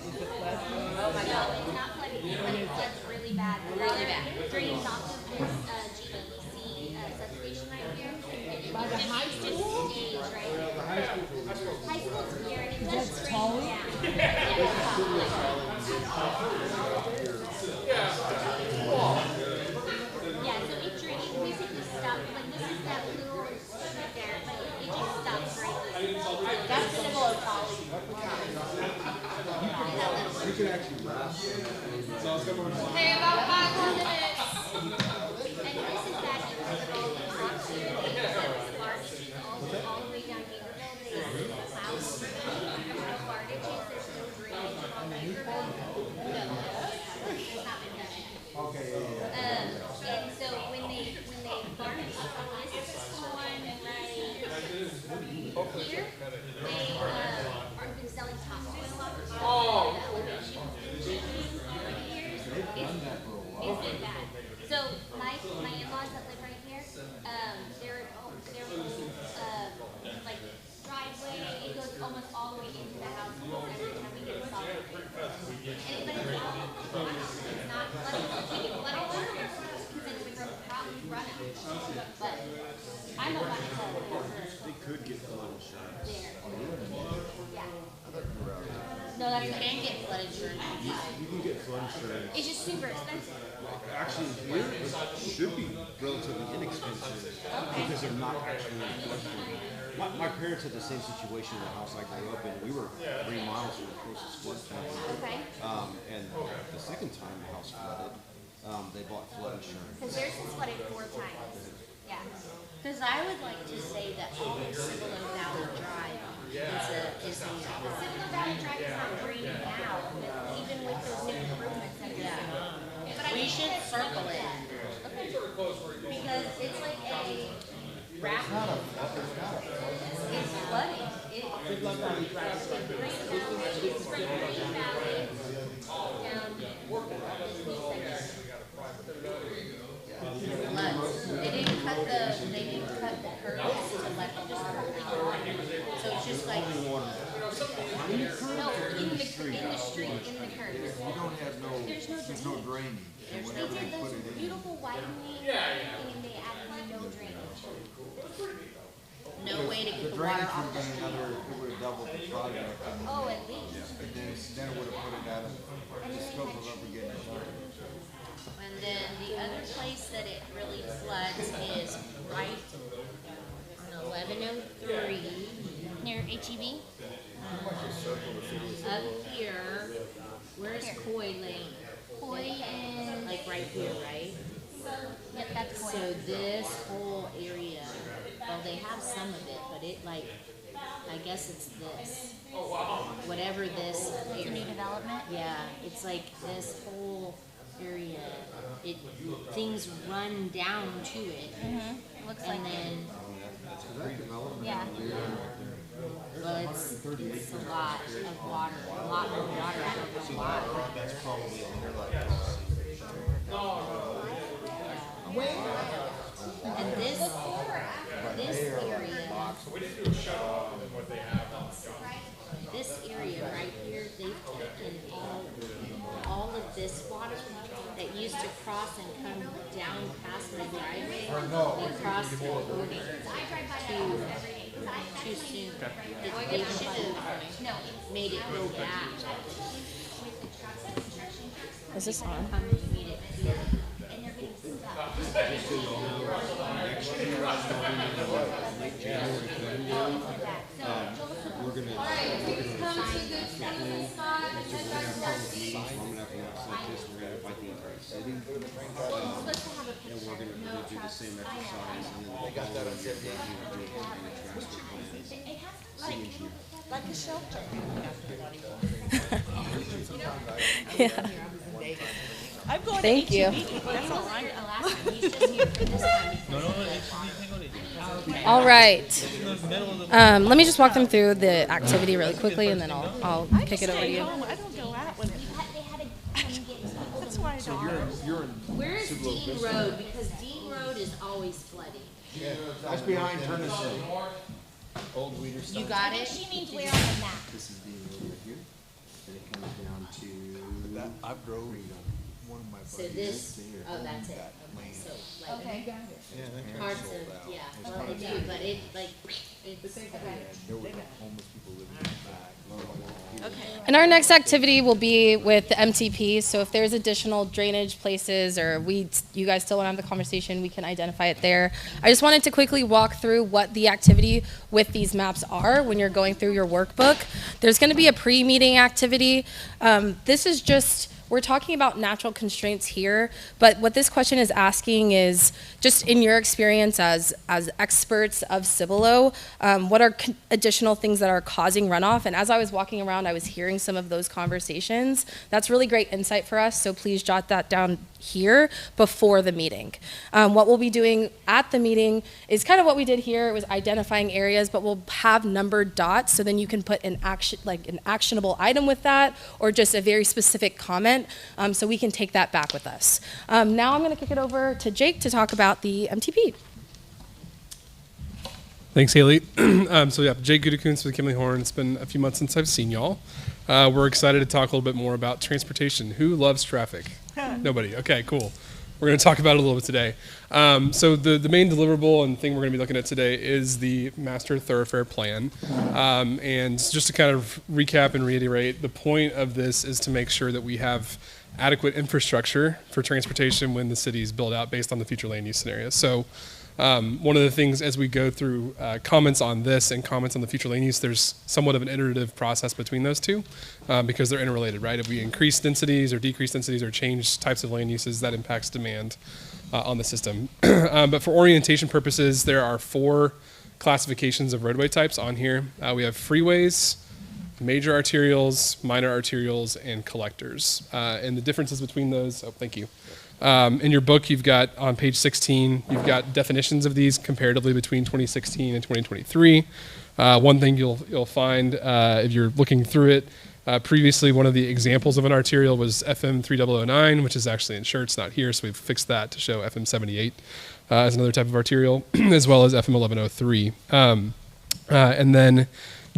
Oh my god, it's not flooding. It floods really bad. Really bad. Drains off of this GEC substation right here. By the high school? Stage right here. High school's here and it does That's drain Tully? down. Yeah, so it drains, basically stops, like this is that little strip there, but it just stops right there. That's Cibolo College. You can actually wrap. Okay, about 5 more minutes. And this is that Cibolo College. The bar ditches all the way down Naperville. They plow the bar ditches. There's no drainage on Naperville. No, it's not been done yet. And so when they bar ditch, this is the one right here. They are been selling topsoil. But I'm about to tell you. They could get flood insurance. Yeah. No, that's You okay. can get flood insurance. You can get flood insurance. It's just super expensive. Actually, here, it should be relatively inexpensive because they're not actually floodplain. My parents had the same situation in the house I grew up in. We were 3 miles from the closest floodplain. Okay. And the second time the house flooded, they bought flood insurance. Because theirs has flooded 4 times. Yeah. Because I would like to say that all of Cibolo Valley Drive is a Cibolo Valley Drive is not draining now, even with those new improvements that you're doing. But I we think should that- circle it. Because it's like a wrap. It's flooding. It's Green Valley, it's from Green Valley down They didn't cut the curves to let them just come out. So it's just like, No, in the street, in the curves. You don't have no, there's no drainage. And They whenever they did put those it in, beautiful widening, and they added no drainage. no way to the get the water drainage off would the have been another, it would have doubled the project. And Oh, at least. then it would have put it out of the scope of ever getting it done. And then the other place that it really floods is right on 1103. Near HEB? Up here, where's Coy Lane? Coy and, Like right here, right? yep, that's Coy. So this whole area, well, they have some of it, but it like, I guess it's this. Whatever this It's a new area. development? Yeah, it's like this whole area. It, things run down to it. It looks like And it. then, Yeah. well, it's a lot of water, a lot more water. I don't know why. That's probably in there like. And this area right here, they've taken all of this water that used to cross and come down past my driveway and cross and over too soon. They should have made it go back. Is this on? Come and meet it here. And they're getting stuck. Like a shelter. Yeah. I'm going Thank to you. HEB. That's all right. He's just here for this time. All right. Let me just walk them through the activity really quickly, and then I'll kick it over to you. I don't go out when They had to come and get stuff. that's why I don't. You're in Where is Dean Road? Because Dean Road is always flooding. That's behind Turnison. Old Weeder You got it? She means where on the map. This is the over here, and it comes down to. That, I've drove one of my So buddies. this, to here. oh, that's it. Okay, so like Okay. parts of, yeah, well, they do, but it like, it's, And there were homeless people living in the back. And our next activity will be with the MTP. So if there's additional drainage places or you guys still want to have the conversation, we can identify it there. I just wanted to quickly walk through what the activity with these maps are when you're going through your workbook. There's going to be a pre-meeting activity. This is just, we're talking about natural constraints here, but what this question is asking is, just in your experience as experts of Cibolo, what are additional things that are causing runoff? And as I was walking around, I was hearing some of those conversations. That's really great insight for us, so please jot that down here before the meeting. What we'll be doing at the meeting is kind of what we did here. It was identifying areas, but we'll have numbered dots, so then you can put an action, like an actionable item with that, or just a very specific comment, so we can take that back with us. Now I'm going to kick it over to Jake to talk about the MTP. Thanks, Haley. So yeah, Jake Gudekunst with Kimley Horn. It's been a few months since I've seen y'all. We're excited to talk a little bit more about transportation. Who loves traffic? Nobody. Okay, cool. we're going to talk about it a little bit today. So the main deliverable and thing we're going to be looking at today is the master thoroughfare plan. And just to kind of recap and reiterate, the point of this is to make sure that we have adequate infrastructure for transportation when the cities build out based on the future land use scenarios. So one of the things as we go through comments on this and comments on the future land use, there's somewhat of an iterative process between those two because they're interrelated, right? If we increase densities or decrease densities or change types of land uses, that impacts demand on the system. But for orientation purposes, there are 4 classifications of roadway types on here. We have freeways, major arterials, minor arterials, and collectors. And the differences between those, oh, thank you. In your book, you've got on page 16, you've got definitions of these comparatively between 2016 and 2023. One thing you'll find if you're looking through it, previously one of the examples of an arterial was FM 3009, which is actually insured, it's not here, so we've fixed that to show FM 78 as another type of arterial, as well as FM 1103. And then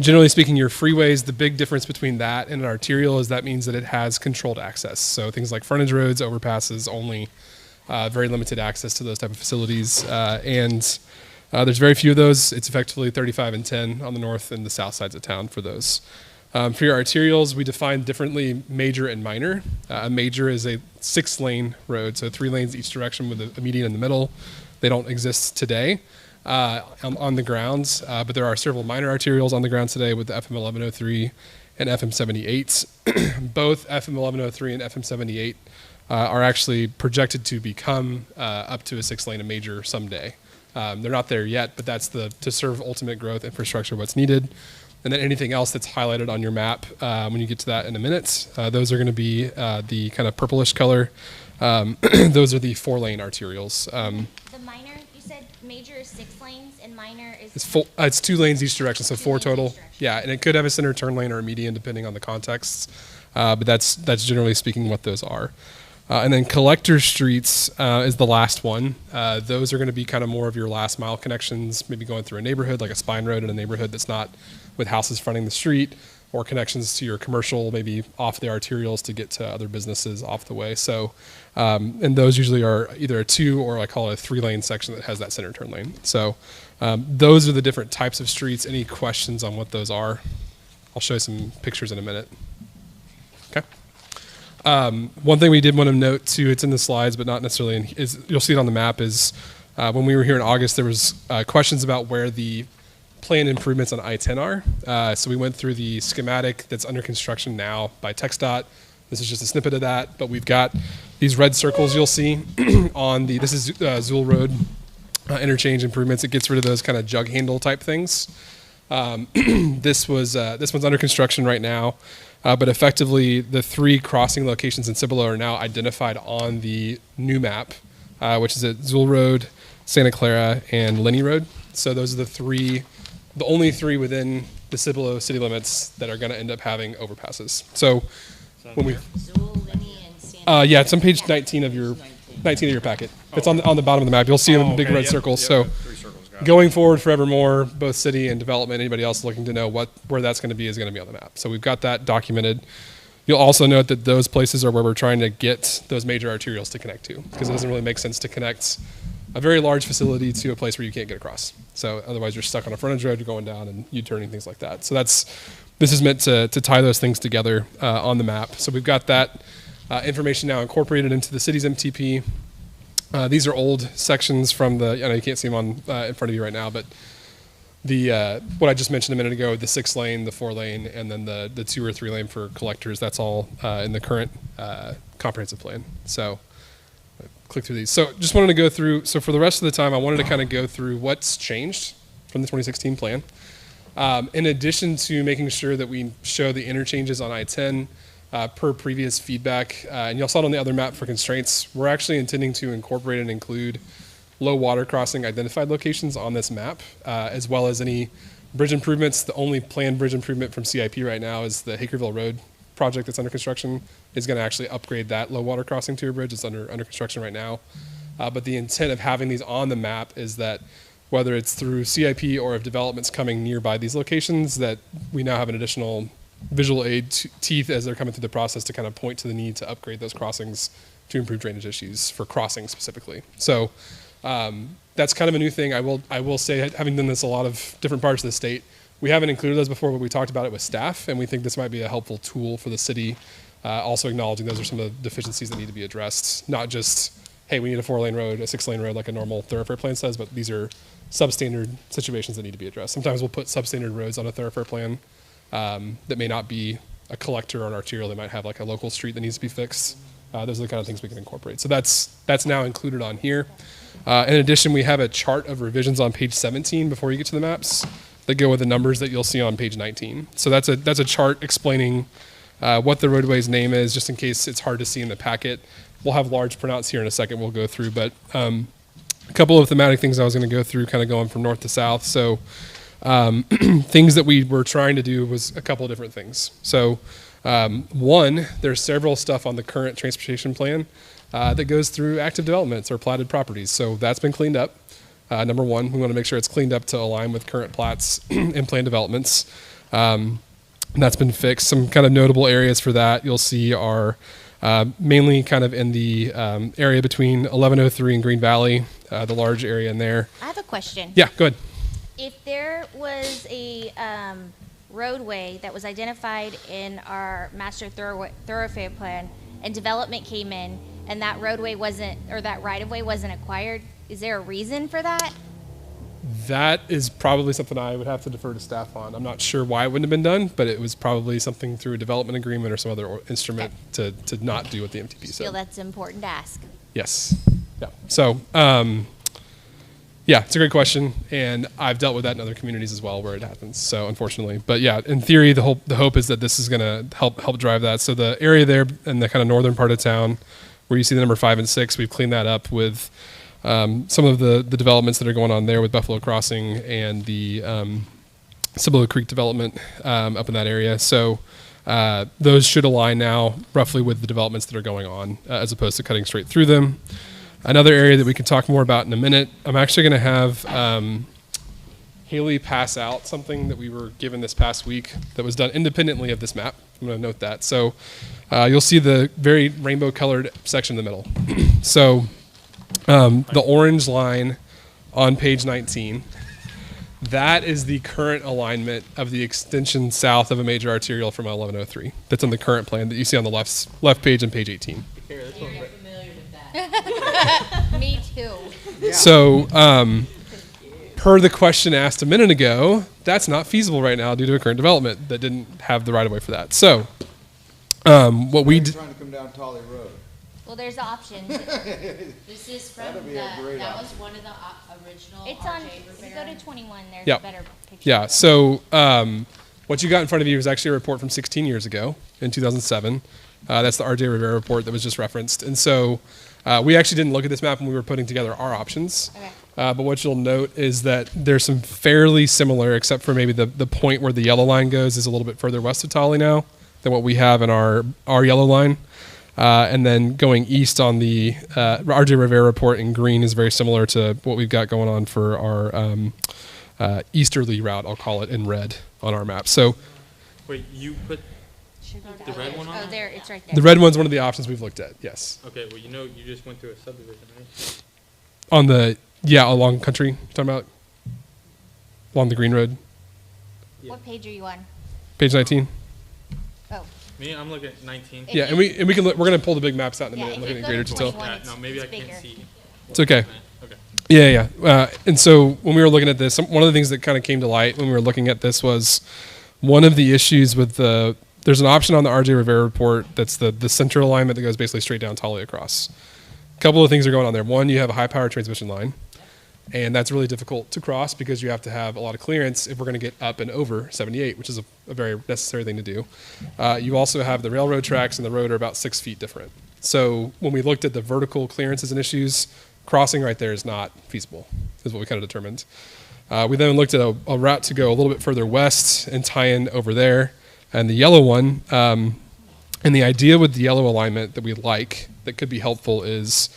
generally speaking, your freeways, the big difference between that and an arterial is that means that it has controlled access. So things like frontage roads, overpasses, only very limited access to those type of facilities. And there's very few of those. It's effectively 35 and 10 on the north and the south sides of town for those. For your arterials, we define differently major and minor. A major is a 6-lane road, so 3 lanes each direction with a median in the middle. They don't exist today. On the grounds, but there are several minor arterials on the ground today with the FM 1103 and FM 78. Both FM 1103 and FM 78 are actually projected to become up to a 6-lane and major someday. They're not there yet, but that's to serve ultimate growth infrastructure what's needed. And then anything else that's highlighted on your map, when you get to that in a minute, those are going to be the kind of purplish color. Those are the 4-lane arterials. The minor, you said major is 6 lanes and minor is? It's 2 lanes each direction, so 4 total. Yeah, and it could have a center turn lane or a median depending on the contexts. But that's generally speaking what those are. And then collector streets is the last one. Those are going to be kind of more of your last mile connections, maybe going through a neighborhood, like a spine road in a neighborhood that's not with houses fronting the street, or connections to your commercial, maybe off the arterials to get to other businesses off the way. So, and those usually are either a 2 or I call it a 3-lane section that has that center turn lane. So those are the different types of streets. Any questions on what those are? I'll show you some pictures in a minute. Okay. One thing we did want to note too, it's in the slides, but not necessarily is you'll see it on the map, is when we were here in August, there was questions about where the planned improvements on I-10 are. So we went through the schematic that's under construction now by TxDOT. This is just a snippet of that, but we've got these red circles you'll see on this is Zool Road interchange improvements. It gets rid of those kind of jug handle type things. This one's under construction right now, but effectively the 3 crossing locations in Cibolo are now identified on the new map, which is at Zool Road, Santa Clara, and Lenny Road. So those are the only 3 within the Cibolo city limits that are going to end up having overpasses. So when we, yeah, it's on page 19 of your packet. It's on the bottom of the map. You'll see them in big red circles. So going forward forevermore, both city and development, anybody else looking to know where that's going to be is going to be on the map. So we've got that documented. You'll also note that those places are where we're trying to get those major arterials to connect to, because it doesn't really make sense to connect a very large facility to a place where you can't get across. So otherwise you're stuck on a frontage road, you're going down and U-turning, things like that. So this is meant to tie those things together on the map. So we've got that information now incorporated into the city's MTP. These are old sections from I know you can't see them on in front of you right now, but what I just mentioned a minute ago, the 6-lane, the 4-lane, and then the 2 or 3-lane for collectors, that's all in the current comprehensive plan. So click through these. So just wanted to go through, so for the rest of the time, I wanted to kind of go through what's changed from the 2016 plan. In addition to making sure that we show the interchanges on I-10 per previous feedback, and you'll saw it on the other map for constraints, we're actually intending to incorporate and include low water crossing identified locations on this map, as well as any bridge improvements. The only planned bridge improvement from CIP right now is the Hakerville Road project that's under construction is going to actually upgrade that low water crossing to a bridge. It's under construction right now. But the intent of having these on the map is that whether it's through CIP or if development's coming nearby these locations, that we now have an additional visual aid teeth as they're coming through the process to kind of point to the need to upgrade those crossings to improve drainage issues for crossing specifically. So that's kind of a new thing. I will say, having done this a lot of different parts of the state, we haven't included those before, but we talked about it with staff, and we think this might be a helpful tool for the city. Also acknowledging those are some of the deficiencies that need to be addressed. Not just, hey, we need a 4-lane road, a 6-lane road like a normal thoroughfare plan says, but these are substandard situations that need to be addressed. Sometimes we'll put substandard roads on a thoroughfare plan that may not be a collector or an arterial. They might have like a local street that needs to be fixed. Those are the kind of things we can incorporate. So that's now included on here. In addition, we have a chart of revisions on page 17 before you get to the maps that go with the numbers that you'll see on page 19. So that's a chart explaining what the roadway's name is, just in case it's hard to see in the packet. We'll have large printouts here in a second we'll go through, but a couple of thematic things I was going to go through, kind of going from north to south. So things that we were trying to do was a couple of different things. So one, there's several stuff on the current transportation plan that goes through active developments or platted properties. So that's been cleaned up. Number one, we want to make sure it's cleaned up to align with current plats and plan developments. That's been fixed. Some kind of notable areas for that you'll see are mainly kind of in the area between 1103 and Green Valley, the large area in there. I have a question. Yeah, go ahead. If there was a roadway that was identified in our master thoroughfare plan and development came in and that roadway wasn't, or that right-of-way wasn't acquired, is there a reason for that? That is probably something I would have to defer to staff on. I'm not sure why it wouldn't have been done, but it was probably something through a development agreement or some other instrument to not do what the MTP I said. feel that's important to ask. Yes. Yeah. So, yeah, it's a great question, and I've dealt with that in other communities as well where it happens. So, unfortunately, but yeah, in theory, the hope is that this is going to help drive that. So, the area there in the kind of northern part of town, where you see the number 5 and 6, we've cleaned that up with some of the developments that are going on there with Buffalo Crossing and the Cibolo Creek development up in that area. So those should align now roughly with the developments that are going on as opposed to cutting straight through them. Another area that we can talk more about in a minute, I'm actually going to have Haley pass out something that we were given this past week that was done independently of this map. I'm going to note that. So you'll see the very rainbow colored section in the middle. So the orange line on page 19, that is the current alignment of the extension south of a major arterial from 1103. That's on the current plan that you see on the left page and page 18. Very familiar with that. Me too. Yeah. So, per the question asked a minute ago, that's not feasible right now due to a current development that didn't have the right of way for that. So, what we Trying to come down Tolly Road. Well, there's options. This is from That'd be a great that was option. one of the original It's on, RJ if you Rivera. go to 21, there's Yep. a better picture. Yeah. So what you got in front of you is actually a report from 16 years ago in 2007. That's the RJ Rivera report that was just referenced. And so we actually didn't look at this map when we were putting together our options. Okay. But what you'll note is that there's some fairly similar, except for maybe the point where the yellow line goes is a little bit further west of Tolly now than what we have in our yellow line. And then going east on the RJ Rivera report in green is very similar to what we've got going on for our easterly route, I'll call it, in red on our map. So Wait, you put the red one on Oh, there? there, it's right there. the red one's one of the options we've looked at, yes. Okay, well, you just went through a subdivision, right? On along country, you're talking about? Along the green road, What page are you on? page 19? Oh. Me, I'm looking at 19. If Yeah, and we can look, we're going to pull the big maps out in a Yeah, minute and if look you at go greater to detail. 21, Yeah, it's- no, maybe I it's can't bigger. see. It's okay. Okay. Yeah. And so when we were looking at this, one of the things that kind of came to light when we were looking at this was one of the issues with there's an option on the RJ Rivera report that's the center alignment that goes basically straight down Tolly across. A couple of things are going on there. One, you have a high power transmission line, and that's really difficult to cross because you have to have a lot of clearance if we're going to get up and over 78, which is a very necessary thing to do. You also have the railroad tracks and the road are about 6 feet different. So when we looked at the vertical clearances and issues, crossing right there is not feasible, is what we kind of determined. We then looked at a route to go a little bit further west and tie in over there. And the yellow one, and the idea with the yellow alignment that we like, that could be helpful, is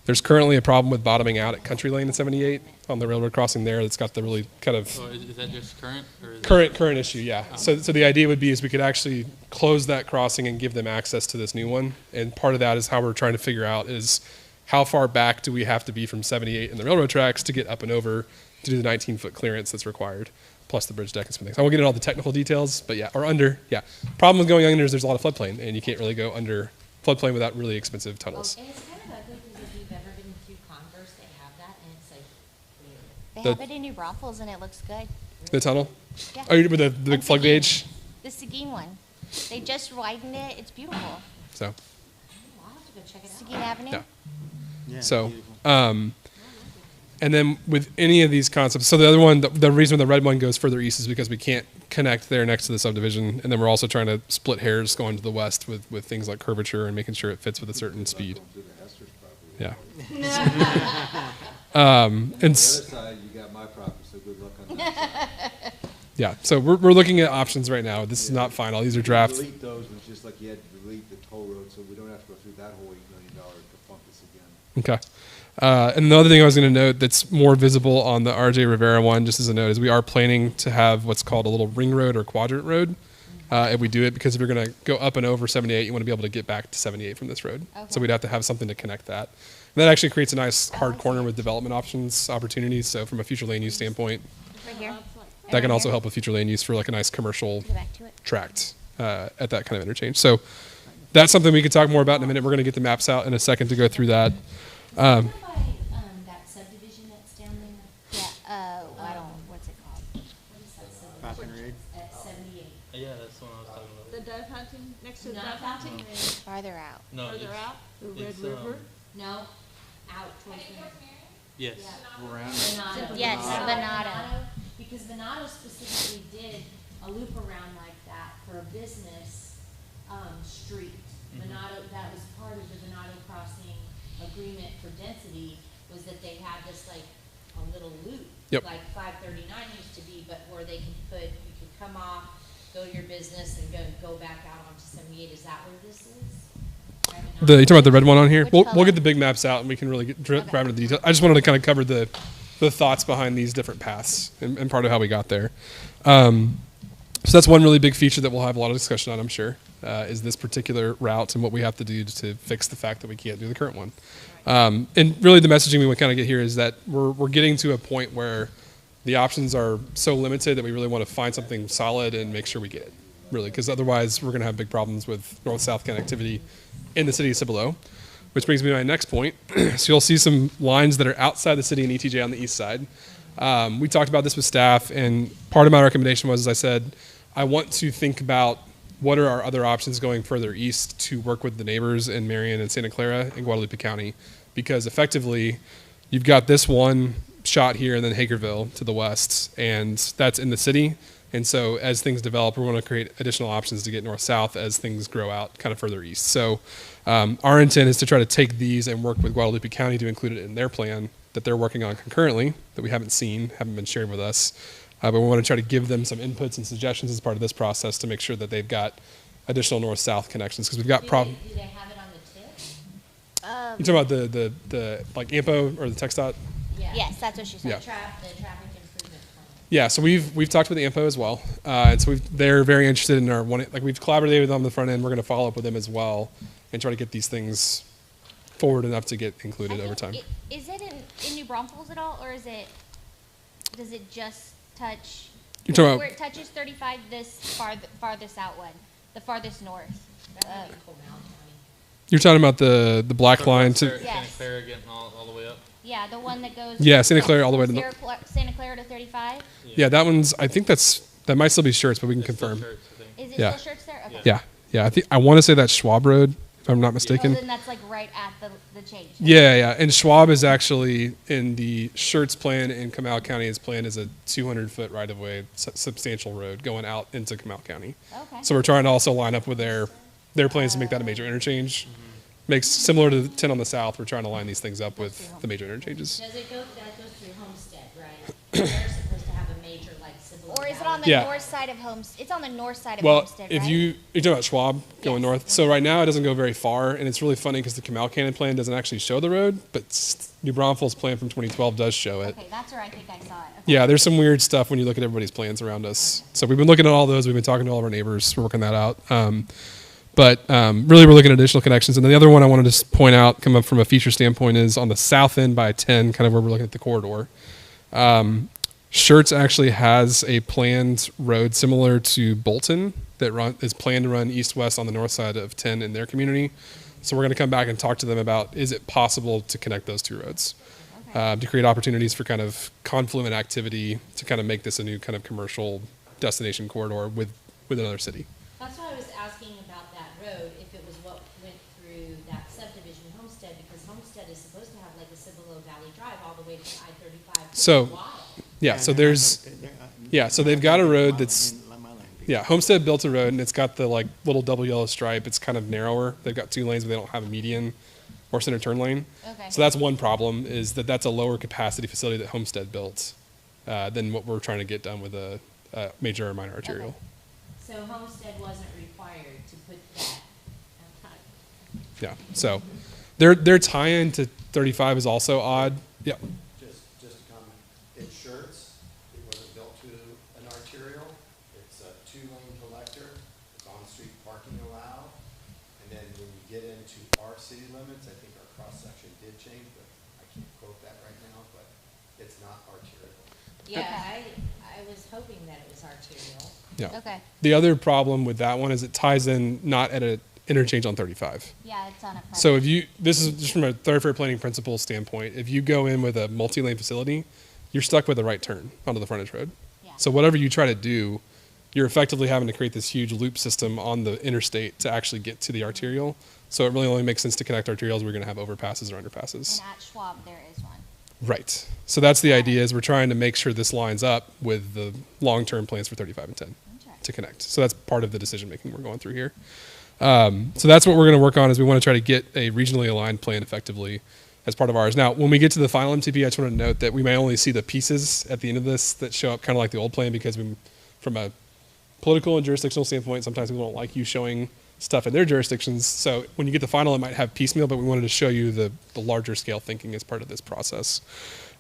There's currently a problem with bottoming out at Country Lane and 78 on the railroad crossing there. That's got the really kind of Oh, is that just current? Or is current issue, yeah. So the idea would be is we could actually close that crossing and give them access to this new one. And part of that is how we're trying to figure out is how far back do we have to be from 78 and the railroad tracks to get up and over to do the 19-foot clearance that's required, plus the bridge deck and some things. I won't get into all the technical details, but yeah, or under, yeah. Problem with going under is there's a lot of floodplain, and you can't really go under floodplain without really expensive tunnels. And it's kind of ugly because if you've ever been through Converse, they have that, and it's like, They The- have it in New Braunfels and it looks good. The tunnel? Yeah. Oh, you with the big flood gauge? The Seguin one. They just widened it. It's beautiful. So, I'll have to go check it out. Seguin Avenue. yeah. Yeah, So, beautiful. and then with any of these concepts, so the other one, the reason the red one goes further east is because we can't connect there next to the subdivision, and then we're also trying to split hairs going to the west with things like curvature and making sure it fits with a certain speed. Yeah. And On the other side, you got my property, so good luck on that side. yeah, so we're looking at options right now. This is not final. These are drafts. Delete those, it's just like you had to delete the toll road, so we don't have to go through that whole $8 million to fund this again. Okay. And the other thing I was going to note that's more visible on the RJ Rivera one, just as a note, is we are planning to have what's called a little ring road or quadrant road if we do it, because if you're going to go up and over 78, you want to be able to get back to 78 from this road. Okay. So we'd have to have something to connect that. And that actually creates a nice hard corner with development options, opportunities. So from a future land use standpoint, Right here. that can also help with future land use for like a nice commercial Go back to it. tract at that kind of interchange. So that's something we could talk more about in a minute. We're going to get the maps out in a second to go through that. By, that subdivision that's down there, Yeah. I don't. What's it called? what is that subdivision? Falcon Ridge. At 78. Yeah, that's the one I was talking about. The dove hunting, next to the Not dove hunting, Falcon Ridge, Farther out. No, further it's- out, the Red it's, River. no, out towards the. Yes. Venado. Yes, Venado. Because Venado specifically did a loop around like that for a business, street. Venado, that was part of the Venado Crossing agreement for density, was that they had this like, a little loop. Yep. Like 539 used to be, but where they could put, you could come off, go to your business and go back out onto 78, is that where this is? Right, You talking about the red one on here? Which We'll color? get the big maps out and we can really grab into the detail. I just wanted to kind of cover the thoughts behind these different paths and part of how we got there. So that's one really big feature that we'll have a lot of discussion on, I'm sure, is this particular route and what we have to do to fix the fact that we can't do the current one. And really the messaging we want to kind of get here is that we're getting to a point where the options are so limited that we really want to find something solid and make sure we get it, really, because otherwise we're going to have big problems with north-south connectivity in the city of Cibolo, which brings me to my next point. So you'll see some lines that are outside the city and ETJ on the east side. We talked about this with staff, and part of my recommendation was, as I said, I want to think about what are our other options going further east to work with the neighbors in Marion and Santa Clara and Guadalupe County, because effectively you've got this one shot here and then Hagerville to the west, and that's in the city. And so as things develop, we want to create additional options to get north-south as things grow out kind of further east. So our intent is to try to take these and work with Guadalupe County to include it in their plan that they're working on concurrently that we haven't seen, haven't been shared with us. But we want to try to give them some inputs and suggestions as part of this process to make sure that they've got additional north-south connections, because we've got Do they have it on the tip? You talking about the like AMPO or the TxDOT? Yeah. Yes, that's what she said. Yeah. The traffic improvement plan. Yeah, so we've talked with the AMPO as well, and so they're very interested in our one. Like we've collaborated with them on the front end. We're going to follow up with them as well and try to get these things forward enough to get included over time. Is it in New Braunfels at all, or does it just touch? You're talking about- where it touches 35, this farthest out one, the farthest north. You're talking about the black line to Yes. Santa Clara getting all the way up. Yeah, the one that goes. Yeah, Santa Clara all the way to Santa Clara to 35. yeah. That one's I think that might still be Shirts, but we can confirm. Shirts, I think. Is it Yeah. still Shirts there? Okay. Yeah. I want to say that's Schwab Road, if I'm not Oh, mistaken. then that's like right at the change. Yeah. And Schwab is actually in the Shirts plan in Comal County. His plan is a 200-foot right-of-way, substantial road going out into Comal County. Okay. So we're trying to also line up with their plans to make that a major interchange. Makes similar to the 10 on the south. We're trying to line these things up with the major interchanges. Does it go, that goes through Homestead, right? They're supposed to have a major like civil. Or Or is it on the Yeah. north side of Homestead? It's on the north side of Well, Homestead, if right? you're talking about Schwab going Yes. north. So right now it doesn't go very far, and it's really funny because the Canal Canyon plan doesn't actually show the road, but New Braunfels plan from 2012 does show it. Okay, that's where I think I saw it. Okay. Yeah, there's some weird stuff when you look at everybody's plans around us. So we've been looking at all those. We've been talking to all of our neighbors. We're working that out. But really, we're looking at additional connections. And then the other one I wanted to point out, come up from a feature standpoint, is on the south end by 10, kind of where we're looking at the corridor. Schertz actually has a planned road similar to Bolton that is planned to run east-west on the north side of 10 in their community. So we're going to come back and talk to them about, is it possible to connect those two roads? To create opportunities for kind of confluent activity to kind of make this a new kind of commercial destination corridor with another city. That's why I was asking about that road, if it was what went through that subdivision Homestead, because Homestead is supposed to have like a Cibolo Valley Drive all the way to I-35. So, yeah, so so they've got a road that's, Homestead built a road and it's got the like little double yellow stripe. It's kind of narrower. They've got 2 lanes, but they don't have a median or center turn lane. Okay. So that's one problem, is that's a lower capacity facility that Homestead built than what we're trying to get done with a major or minor arterial. So Homestead wasn't required to put that. Yeah, so their tie-in to 35 is also odd. Yeah. Just a comment. In Schertz, it wasn't built to an arterial. It's a 2-lane collector. It's on-street parking allowed. And then when you get into our city limits, I think our cross-section did change, but I can't quote that right now, but it's not arterial. Yeah, I was hoping that it was arterial. Yeah. Okay. The other problem with that one is it ties in not at an interchange on 35. Yeah, it's on a. So this is just from a thoroughfare planning principle standpoint, if you go in with a multi-lane facility, you're stuck with a right turn onto the frontage road. Yeah. So whatever you try to do, you're effectively having to create this huge loop system on the interstate to actually get to the arterial. So it really only makes sense to connect arterials where you're going to have overpasses or underpasses. And at Schwab, there is one. Right. So that's the idea, is we're trying to make sure this lines up with the long-term plans for 35 and 10 to connect. So that's part of the decision-making we're going through here. So that's what we're going to work on, is we want to try to get a regionally aligned plan effectively as part of ours. Now, when we get to the final MTP, I just want to note that we may only see the pieces at the end of this that show up kind of like the old plan, because from a political and jurisdictional standpoint, sometimes we don't like you showing stuff in their jurisdictions. So when you get the final, it might have piecemeal, but we wanted to show you the larger scale thinking as part of this process.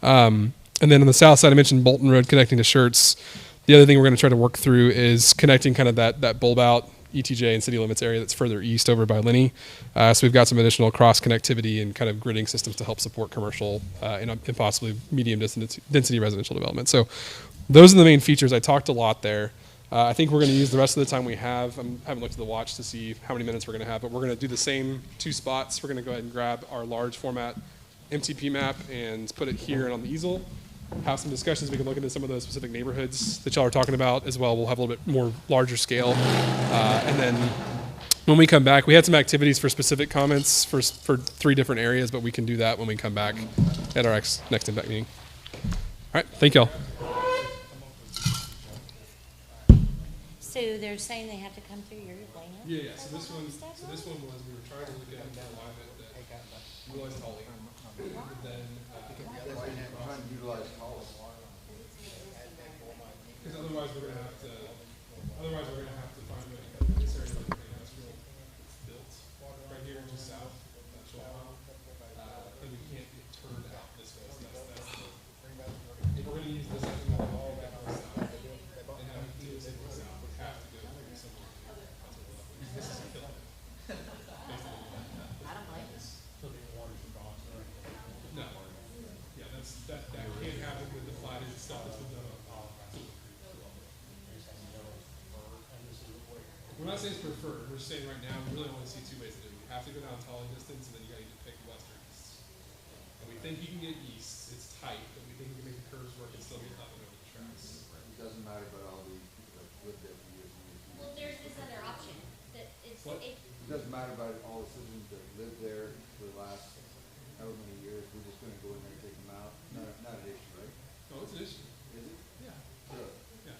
And then on the south side, I mentioned Bolton Road connecting to Schertz. The other thing we're going to try to work through is connecting kind of that bulb out ETJ and city limits area that's further east over by Linney. So we've got some additional cross connectivity and kind of gridding systems to help support commercial and possibly medium density residential development. So those are the main features. I talked a lot there. I think we're going to use the rest of the time we have. I haven't looked at the watch to see how many minutes we're going to have, but we're going to do the same 2 spots. We're going to go ahead and grab our large format MTP map and put it here and on the easel. Have some discussions. We can look into some of those specific neighborhoods that y'all are talking about as well. We'll have a little bit more larger scale. And then when we come back, we had some activities for specific comments for 3 different areas, but we can do that when we come back at our next MPAC meeting. All right, thank y'all. So they're saying they have to come through your land? Yeah. So this one was, we were trying to look at alignment that utilized Holly. But then Trying to utilize Holly. because otherwise we're gonna have to find this area like the industrial built right here just south of that Chihuahua. And we can't get turned out this way. So that's if we're gonna use this as a wall that goes south and have it do this go south, we have to go through somewhere. This is a hill. I don't like this. No. Yeah, that can't happen with the platted stuff that's been done on We're not saying it's preferred. We're just saying right now we really only see 2 ways to do it. You have to go down Tolly distance, and then you got to pick west or east. And we think you can get east. It's tight, but we think we can make the curves work and still get up and over the tracks. It doesn't matter about all the people that lived there for years and years. Well, there's this other option that is. What? It, It doesn't matter about all the citizens that lived there for the last however many years. We're just gonna go in there and take them out. Not an issue, right? No, it's an issue. Is it? Yeah. Good. Yeah.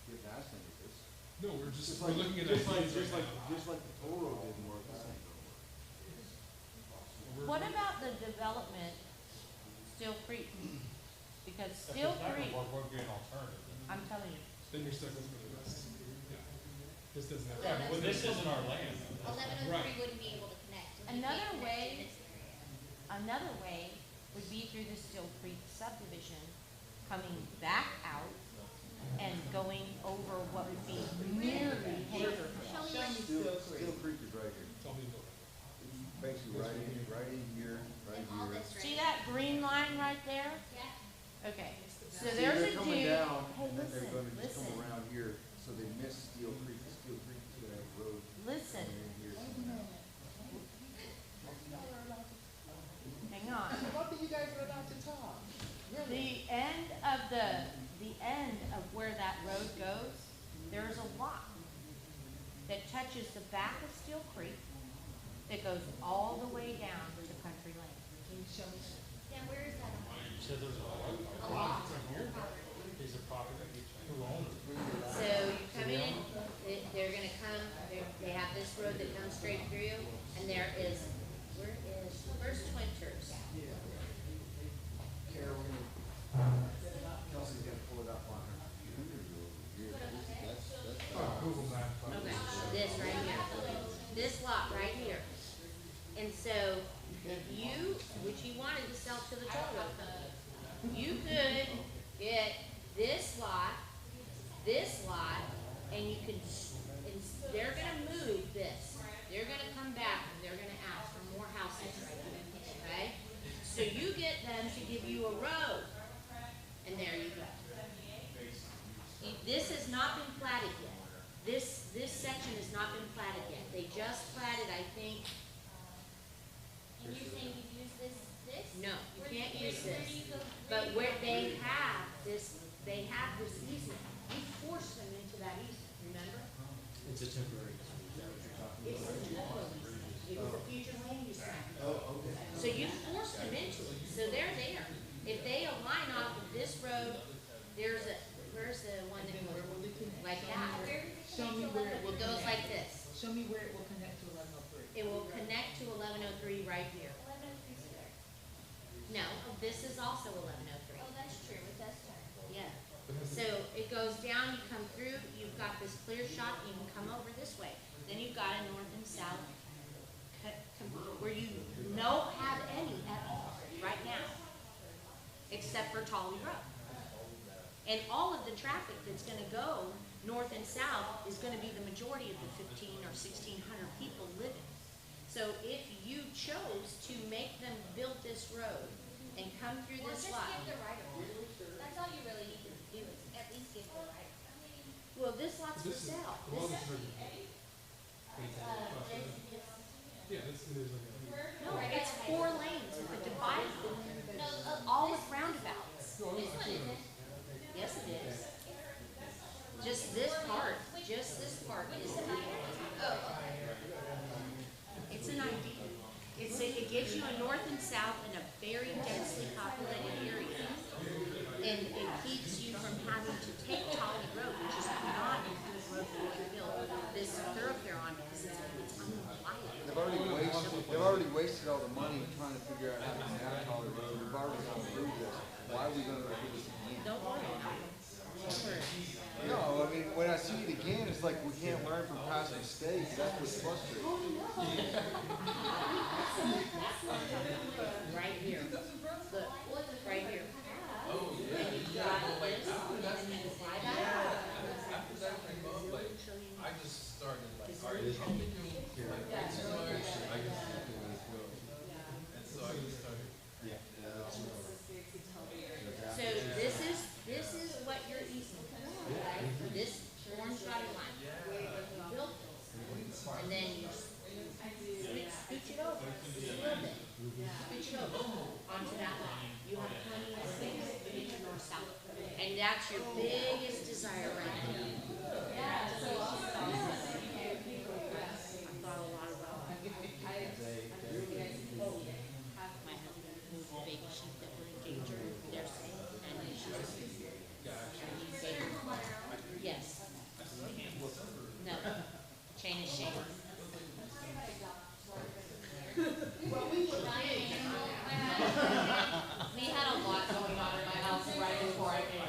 You haven't asked any of this. No, we're looking at ideas right now. Just like the toll road didn't work. What about the development, Still Creek? Because Still Creek, I'm telling you. Then you're stuck with the rest. Yeah. This doesn't have. Yeah, well, this isn't our land. 1103 wouldn't be able to connect. It would be Another connected way, in this area. another way would be through the Still Creek subdivision, coming back out and going over what would be nearly Hager. Steel Creek is right here. Basically right in here, right here. See that green line right there? Yeah. Okay, so See, there's they're a coming dude, down, hey, and they're listen, gonna just come listen, around here, so they miss Steel Creek. Steel Creek is gonna have a road. listen, in here. hang on. Why do you guys run out to talk? The end of where that road goes, there's a lot that touches the back of Steel Creek that goes all the way down to Country Lane. Can you show me? Yeah, where is that? You said there's a lot from here. Piece of property. Who owns it? So you come in, they're gonna come, they have this road that comes straight through, and there is, where is, where's Twinters? Kelsey's gonna pull it up on her. Okay, this right here, this lot right here. And so, if you, which you wanted to sell to the toll road company, you could get this lot, and you can, and they're gonna move this. They're gonna come back and they're gonna ask for more houses right here, okay? So you get them to give you a road, and there you go. This has not been platted yet. This section has not been platted yet. They just platted, I think, And you're saying you use this? no, you can't use Where do this. you go? But where they have this easement, you force them into that easement, remember? It's a temporary. It's a temporary easement. It was a future land use map. So you force them into it, so they're there. If they align off of this road, where's the one that, like that? Show me where it will It goes connect. like this. Show me where it will connect to 1103. It will connect to 1103 right here. 1103 is there. No, this is also 1103. Oh, that's true, it does turn. Yeah. So it goes down, you come through, you've got this clear shot, you can come over this way. Then you've got a north and south where you don't have any at all right now, except for Tolly Road. And all of the traffic that's gonna go north and south is gonna be the majority of the 15 or 1,600 people living. So if you chose to make them build this road and come through Or this just lot. give the right of way. That's all you really need to do is at least give the right of way. Well, this lot's for sale. Yeah, this is like No, it's 4 lanes with a divider, No, all with roundabouts. this one isn't. Yes, it is. Just this part is illegal. It's an idea. It gives you a north and south in a very densely populated area. And it keeps you from having to take Tolly Road, which is not a good road to build this thoroughfare on because it's unreliable. They've already wasted all the money trying to figure out how to connect Holly Road. We've already gone through this. Why are we gonna go through this again? Don't worry about it. Don't worry. No, I mean, when I see it again, it's like we can't learn from past mistakes. That's what's frustrating. Right here. Look, right here. And you've got this, and you divide that. I just started like arguing. And so I just started. So this is what you're easing, okay? This orange dotted line. You built this, and then you scooch it over just a little bit. Scooch it over onto that line. You have plenty of space to get your north south. And that's your biggest desire right now. I thought a lot about it. My husband moved a baby sheep that were endangered. They're safe, and she's yes. No. Chain is shame. We had a lot going on in my house right before I came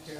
here.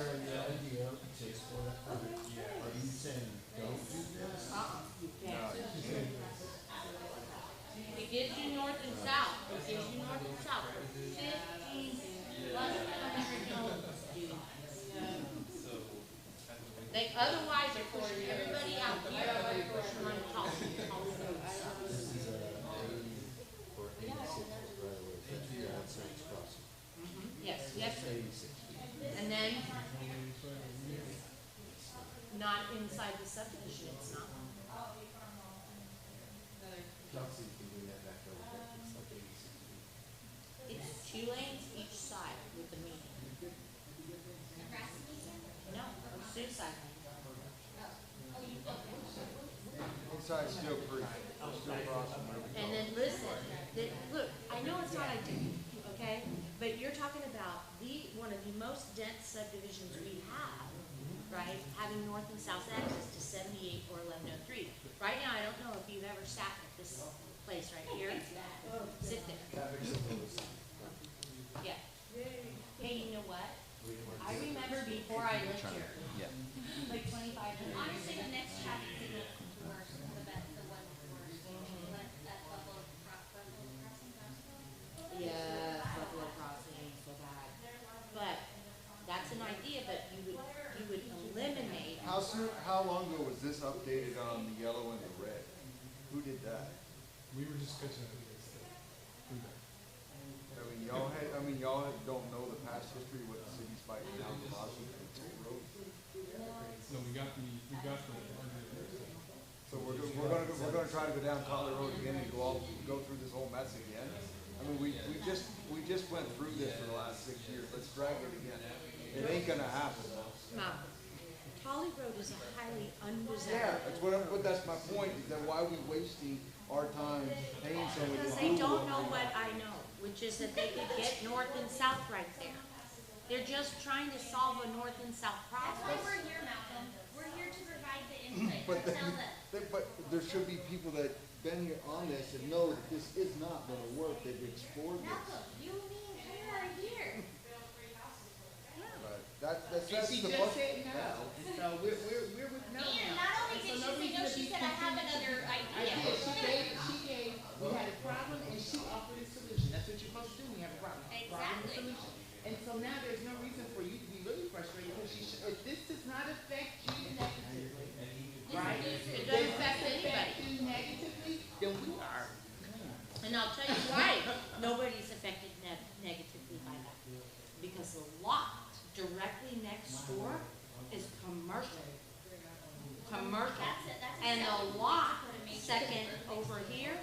north side's still free. It's still crossing. And then listen, look, I know it's not ideal, okay? But you're talking about one of the most dense subdivisions we have, right? Having north and south access to 78 or 1103. Right now, I don't know if you've ever sat at this place right here. Sit there. Yeah. Hey, you know what? I remember before I lived here, like 25 years. Honestly, the next traffic signal worse, the best, the one worse. That Buffalo Crossing. Yeah, Buffalo Crossing, so bad. But that's an idea, but you would eliminate. How long ago was this updated on the yellow and the red? Who did that? We were just pitching it. Y'all don't know the past history, what the city's fighting down the lawsuit for the toll road. No, we got the. So we're gonna try to go down Collie Road again and go through this whole mess again. I mean, we just went through this for the last 6 years. Let's drag it again. It ain't gonna happen. Mom, Holly Road is a highly Yeah, undesirable. but that's my point, is that why are we wasting our time paying somebody to Because do they the don't work? know what I know, which is that they could get north and south right there. They're just trying to solve a north and south That's problem. why we're here, Malcolm. We're here to provide the insight, But to tell them. but there should be people that been here on this and know that this is not gonna work, they've explored this. Malcolm, you mean you are here. But that's And she the just part. said no, so we're with no And now. not only did And she so no say reason no, to she be said I have confused. another I idea. did, she gave, we had a problem and she offered a solution, that's what you're supposed to do when you have a problem. Problem and Exactly. solution. And so now there's no reason for you to be really frustrated, because if this does not affect you negatively, right? If it doesn't affect you negatively, then we are. And I'll tell you why nobody's affected negatively by that. Because the lot directly next door is commercial. Commercial. And the lot second over here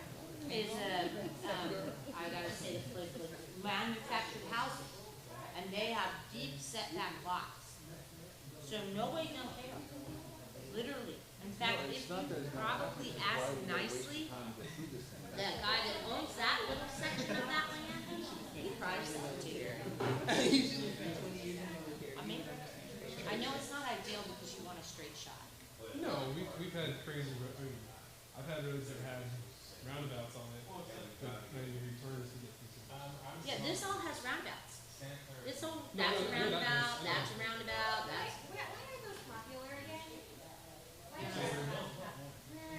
is I gotta say it politically, manufactured housing. And they have deep setback lots. So nobody don't care, literally. In fact, if you probably ask nicely, the guy that owns that little section of that land, he probably said too. I mean, I know it's not ideal because you want a straight shot. No, we've had crazy. I've had roads that had roundabouts on it, but many returns to get through. Yeah, this all has roundabouts. This whole, that's a roundabout, that's a roundabout, that's. Why are those popular again?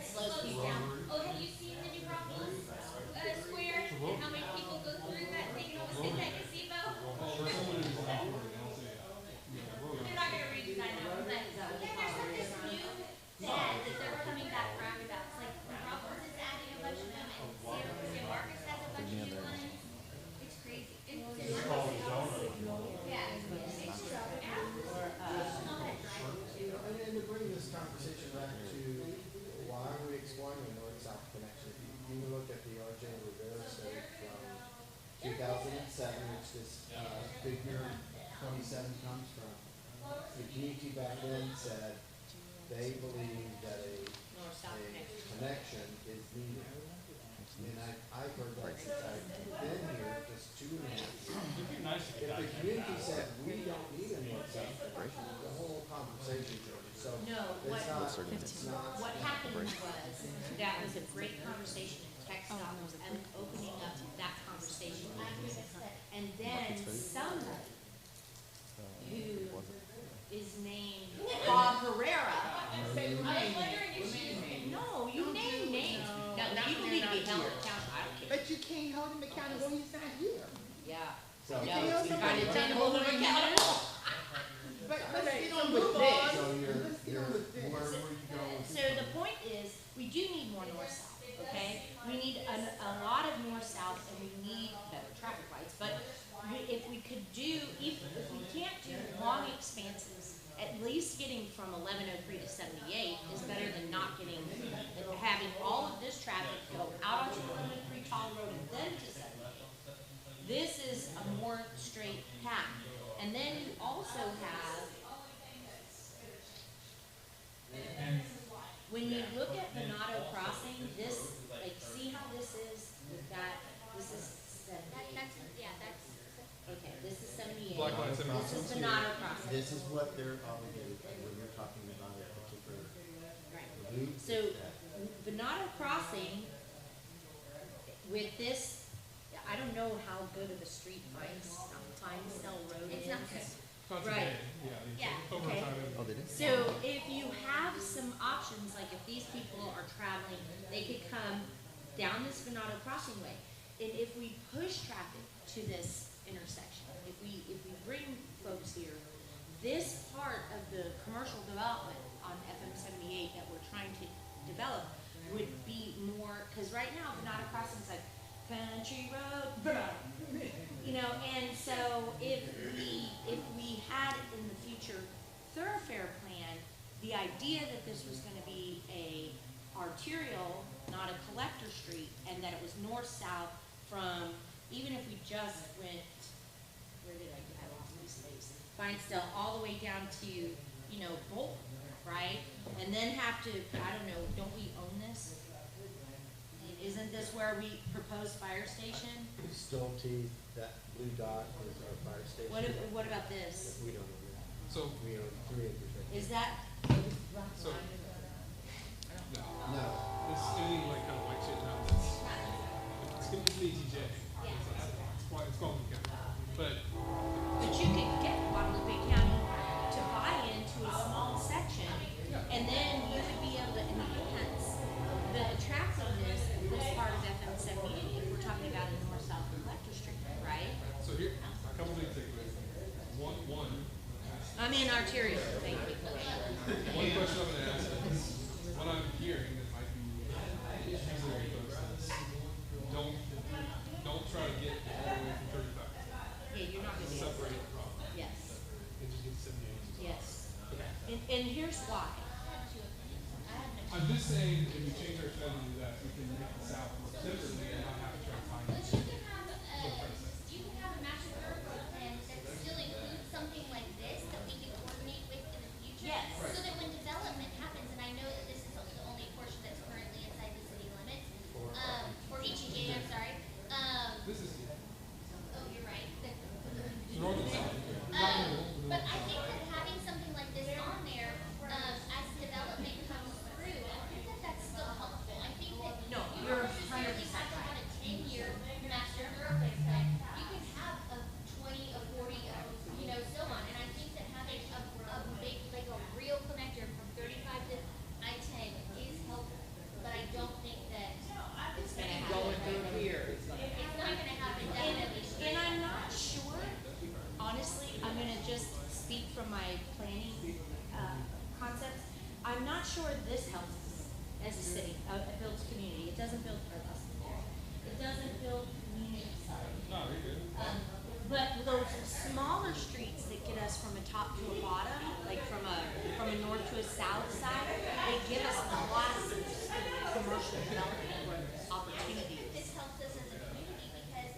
Slows people down. Oh, have you seen the new Broncos square and how many people go through that thing in that gazebo? They're not gonna redesign that one, but yeah, there's like this new set that they're coming back roundabouts. Like Broncos is adding a bunch of them, and San Marcos has a bunch of new ones. It's crazy. Yeah. And then to bring this conversation back to why are we exploring the north-south connection? You look at the R.J. Rivera study from 2007, which this figure 27 comes from. The community back then said they believe that a connection is needed. And I've heard that since I've been here, just 2.5 years. If the community said we don't need a north-south connection, the whole conversation changes. So No, it's not. what happened was, that was a great conversation in Texas, and opening up that conversation. And then somebody who is named Bob Herrera. I was wondering if she. No, you name names. Now, people need to be held accountable, I don't care. But you can't hold him accountable, he's not here. Yeah. So- No, You can't hold you somebody gotta hold them accountable. But let's get on move with on. this. So Let's get on with this. where you going with So the point is, we do need more north-south, okay? We need a lot of north-south, and we need better traffic lights, but if we could do, if we can't do long expanses, at least getting from 1103 to 78 is better than not getting, having all of this traffic go out onto 1103 Tall Road and then to 78. This is a more straight path. And then you also have, when you you look at Venado Crossing, this, like, see how this is? We've got, this is 78. That's, Okay, this is 78. Black line This 72. is Venado Crossing. This is what they're obligated, when you're talking about a particular. Right. So Venado Crossing, with this, I don't know how good of a street Finestell Road is. it's not good. Right. Yeah. Okay. Oh, they did? So if you have some options, like if these people are traveling, they could come down this Venado Crossing way. And if we push traffic to this intersection, if we bring folks here, this part of the commercial development on FM 78 that we're trying to develop would be more, because right now Venado Crossing's like country road, you know, and so if we had in the future thoroughfare plan, the idea that this was gonna be a arterial, not a collector street, and that it was north-south from, even if we just went, where did I lost my space? Finestell all the way down to, you know, Bolton, right? And then have to, I don't know, don't we own this? Isn't this where we proposed fire station? Stolte, that blue dot is our fire station. What about this? We don't own that. So, We own 3 acres right Is that? So- No. it's anything like kind of white shit now, it's an ETJ. It's called the county. But But you could get Guadalupe County to buy into a small section, and then you would be able to enhance the attractiveness of this part of FM 78 if we're talking about a north-south collector street, right? so here, a couple things to take away. One, I mean arterial, thank you. one question I'm gonna ask is, what I'm hearing that might be easily folks is, don't try to get all the way from 35. Yeah, you're not gonna be able to. Separate the problem. Yes, It just gets 78. yes. And here's why. I'm just saying, if we change our strategy, that we can make the South work differently and not have to try to find it. You can have a master thoroughfare plan that still includes something like this that we can coordinate with in the future. Yes. So that when development happens, and I know that this is the only portion that's currently inside the city limits, or ETJ, I'm sorry. This is, Oh, you're right. north and south. But I think that having something like this on there, as development comes through, I think that that's still helpful. I think that No, you you're don't necessarily 100% have to have right. a 10-year master thoroughfare plan. You can have a 20, a 40, you know, so on. And I think that having a big, like a real connector from 35 to I-10 is helpful. But I don't think that it's gonna happen. Going through here. It's not gonna happen definitely. And I'm not sure, honestly, I'm gonna just speak from my planning, concepts. I'm not sure this helps us as a city, it builds community, it doesn't build us. It doesn't build community, sorry. No, you're good. But those smaller streets that get us from a top to a bottom, like from a north to a south side, they give us lots of commercial development opportunities. This helps us as a community because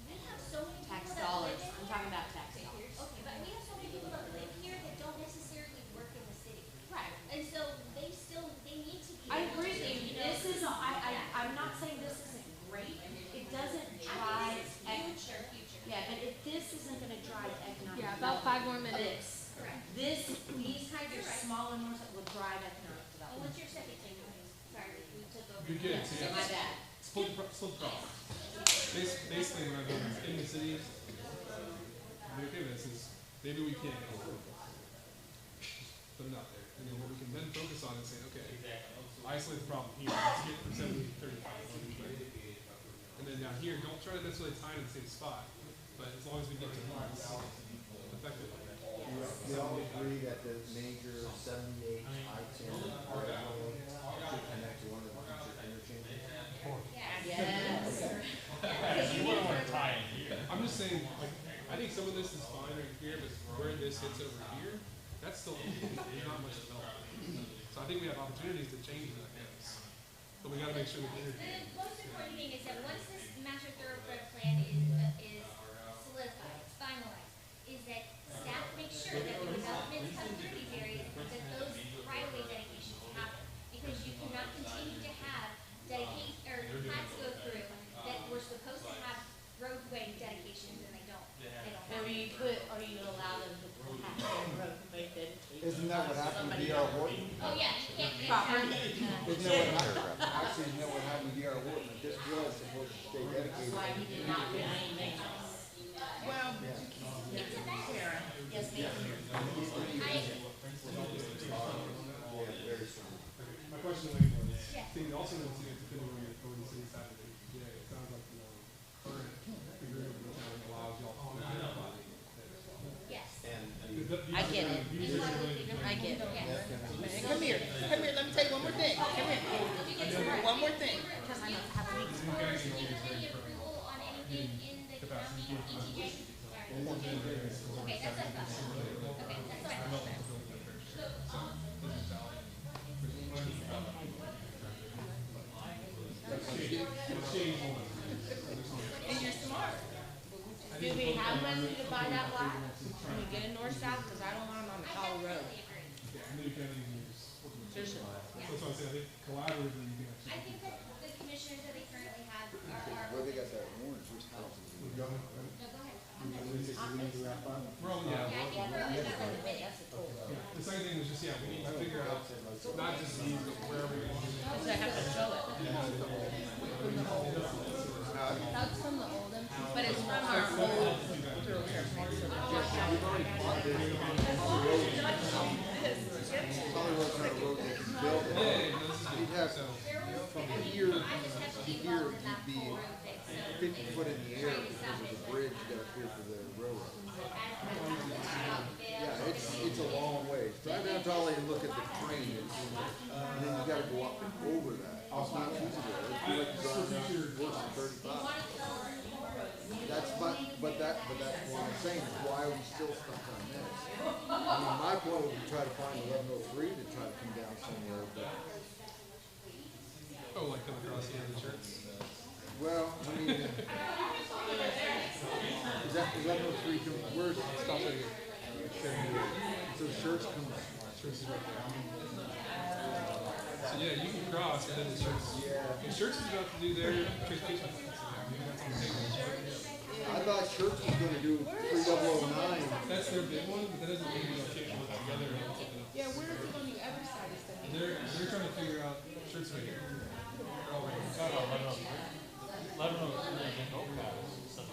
we have so many Tax people that dollars, live in I'm talking here. about tax dollars. Okay, but we have so many people that live here that don't necessarily work in the city. Right. And so they need to be. I able agree to, with you, know, this is, I'm not saying this isn't great, it doesn't drive. Future. Yeah, but if this isn't gonna drive economic. Yeah, about 5 more development, minutes. these kinds of smaller north will drive economic And development. what's your second thing? Sorry, we took over. Good, good. So, yeah. My bad. Split the problem. Basically, what I'm doing is in the city, the okay with this is maybe we can't go over it. Just put it out there. And then what we can then focus on is saying, okay, isolate the problem here. Let's get from 70 to 35. And then down here, don't try to necessarily tie it in the same spot. But as long as we get to one, it's effectively. We all agree that the major 78 I-10 corridor should connect to one of the future interchanges. Yes. I'm just saying, like, I think some of this is fine right here, but where this hits over here, that's still not much development. So I think we have opportunities to change that, yes. But we gotta make sure that The most important thing is that once this master thoroughfare plan is solidified, it's finalized, is that staff makes sure that when developments come through these areas, that those right-of-way dedications happen. Because you Actually, you know what happened to D.R. Wharton, that this was supposed to stay dedicated. Well, Karen, yes, My question was, see, also notes it's depending on your authority city staff at the EPA. It sounds like, current agreement with the town allows y'all to identify that as well. Yes. I get it. I get it. Come here, let me tell you one more thing, come here, one more thing. Because I don't have a leak score. Any approval on anything in the county ETJ? Okay, that's what I thought. Okay, that's what I thought. And you're smart. Do we have money to buy that lot? Can we get it north-south, because I don't want them on the Hollow Road. Seriously. That's what I'm saying. I think collaboratively you can I actually. think that the commissioners that they currently have are. Well, they got that orange, which houses? No, go ahead. Well, yeah. The second thing was just, we need to figure out, not just these, but where we want to. I have to show it. That's from the old one, but it's from our old. Hollywood kind of road they can build. You'd have, from here to here, you'd be 50 foot in the air because of the bridge you got up here for the railroad. Yeah, it's a long way. Drive down Dolly and look at the train, and then you gotta go up and over that. It's not feasible. It'd be like driving worse than 35. But that's what I'm saying, is why are we still stuck on this? I mean, my point would be try to find 1103 to try to come down somewhere, but, Oh, like come across the end of the church. well, I mean, is that 1103, where's, Stop right here. so church comes, Church is right there. So yeah, you can cross, but then the church. Yeah. The church is about to do their transportation. Maybe that's on the table. I thought church was gonna do 3009. That's their big one, but that doesn't mean they'll change it together and something else. Yeah, where is it on the other side of the? They're trying to figure out church right here. They're all right here.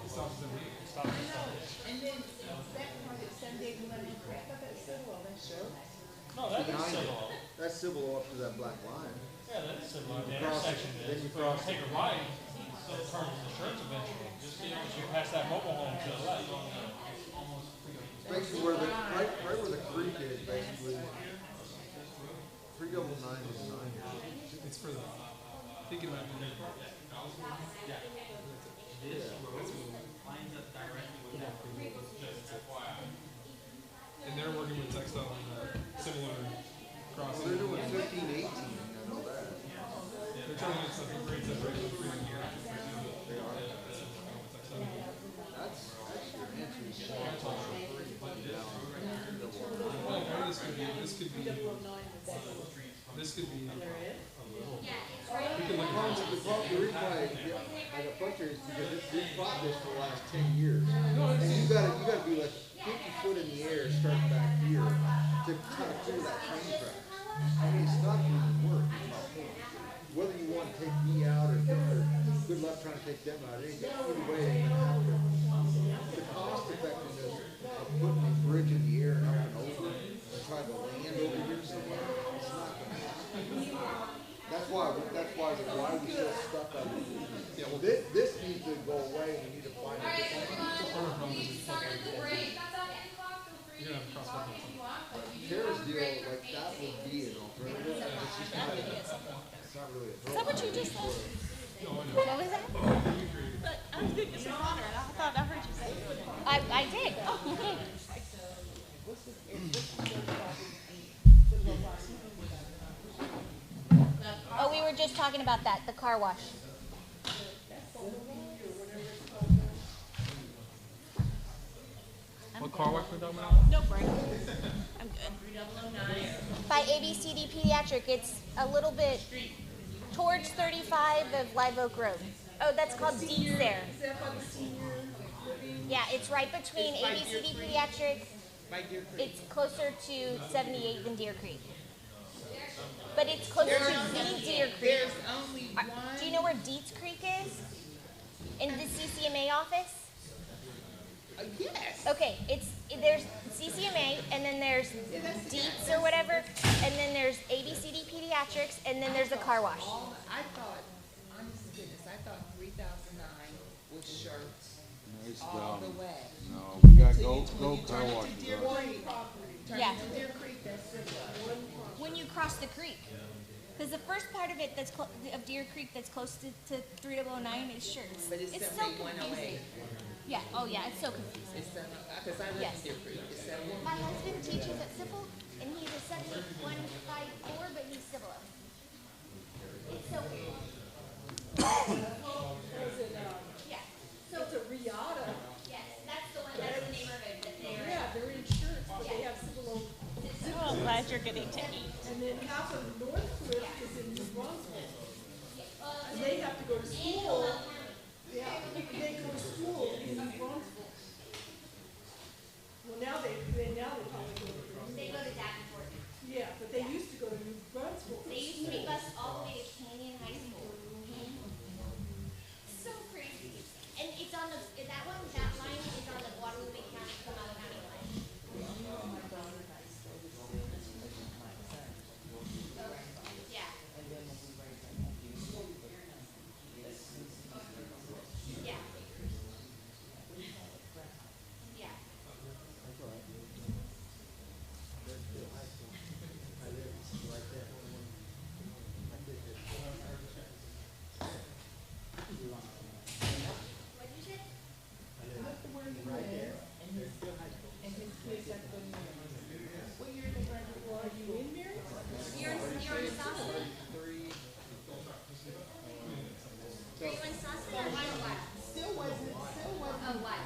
Stops them here. And then that part at Sunday, when I thought that's Cibolo, that's show. Behind it. That's Cibolo up to that black line. Yeah, that's similar. The Cross it, intersection then is, you before cross you take a right, so it turns to the church eventually. Just, as you pass that mobile home to the left. Basically where the, right where the creek is, basically. 399 is 9. It's for the thinking about the and they're working with textile on similar crossing. They're doing 1518, I know that. They're trying to get something great separation between here. They are. That's your answer. Well, part of this could be, we can look at The reason why I got frustrated is because we fought this for the last 10 years. And you gotta be like 50 foot in the air, starting back here, to kind of clear that train track. I mean, it's not gonna work, is my point. Whether you want to take me out or good luck trying to take them out, it ain't either way, it ain't gonna happen. The cost effectiveness of putting a bridge in the air and up and over, and trying to land over here somewhere, it's not gonna happen. That's why we still stuck on it. Yeah, well, This needs to go away, we need to find a different. you're gonna have to cross that one. Kara's deal, like, that would be an alternative, it's just not, it's not really a. Is that what you just said? What was that? I was thinking some water, and I thought I heard you say it. I did. Oh, we were just talking about that, the car wash. What car wash we're talking about? No break. I'm good. By ABCD Pediatric, it's a little bit towards 35 of Live Oak Road. Oh, that's called Deets there. Yeah, it's right between ABCD Pediatric. It's closer to 78 than Deer Creek. But it's close to the Deer Creek. There's only Are- one. Do you know where Dietz Creek is? In the CCMA office? Yes. Okay, there's CCMA, and then there's Dietz or whatever, and then there's ABCD Pediatrics, and then there's a car wash. I thought, honest to goodness, I thought 3009 was shirts It's all dumb. the way. No, we got So go when you car turn wash. into Deer Creek, turn Yeah. into Deer Creek, that's Cibolo. When you cross the creek. Because the first part of it of Deer Creek that's close to 3009 is shirts. But it's so 7108. confusing. Yeah, oh yeah, it's so confusing. It's because I live Yes. in Deer Creek. It's 7108. My husband teaches at Cibolo, and he's a 7154, but he's Cibolo. It's so weird. Yeah. So It's a Riata. yes, that's the one. That's the neighborhood that they're. Yeah, they're insurance, but they have Cibolo. Oh, I'm glad you're getting to eat. And then half of North Cliff is in New Brunswick. And they have to go to school. Yeah, they go to school in New Brunswick. Well, now they probably go to Brunswick. They go to Davenport. Yeah, but they used to go to New Brunswick. They used to be bused all the way to Canyon High School. So crazy. And it's on that line is on the Guadalupe County, Comal County line. Yeah. Yeah. Yeah. What'd you say? And his kids have been there. What year they graduated? Well, are you in there? You're on the south side? Are you in south side or what? Still wasn't. Oh, what?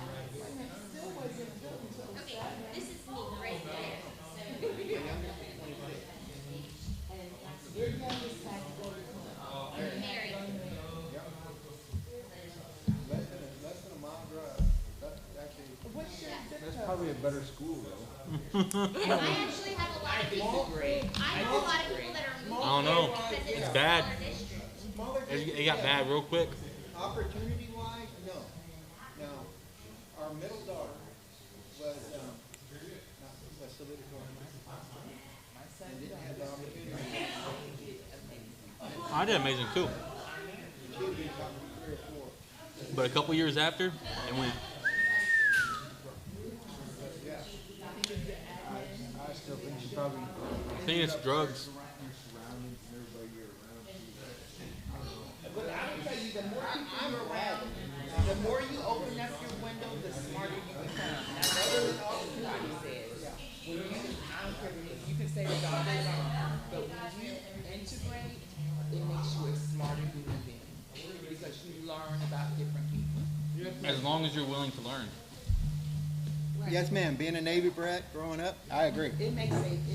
Still wasn't built until Okay, this is me right there. your youngest had to go to college. I'm married. Less than a mile drive. That's actually, What's your zip that's code? probably a better school though. And I actually have a lot of people. I know a lot of people that are moving. I don't know. Because it's It's a bad. smaller district. Smaller It got bad real quick. Opportunity wise, no. Now, our middle daughter was, salutatorian. And didn't have the opportunity. I did amazing too. She had been talking to 3 or 4. But a couple years after, it went. Yeah. I still think she probably. I think it's drugs. Your surroundings and everybody you're around. But I will tell you, the more people you're around, the more you open up your window, the smarter you become. And I know that's what everybody says. When you, I don't care if you can say it all day long, but when you integrate, it makes you a smarter human being. Because you learn about different people. As long as you're willing to learn. Yes, ma'am. Being a Navy brat growing up, I agree. It makes a huge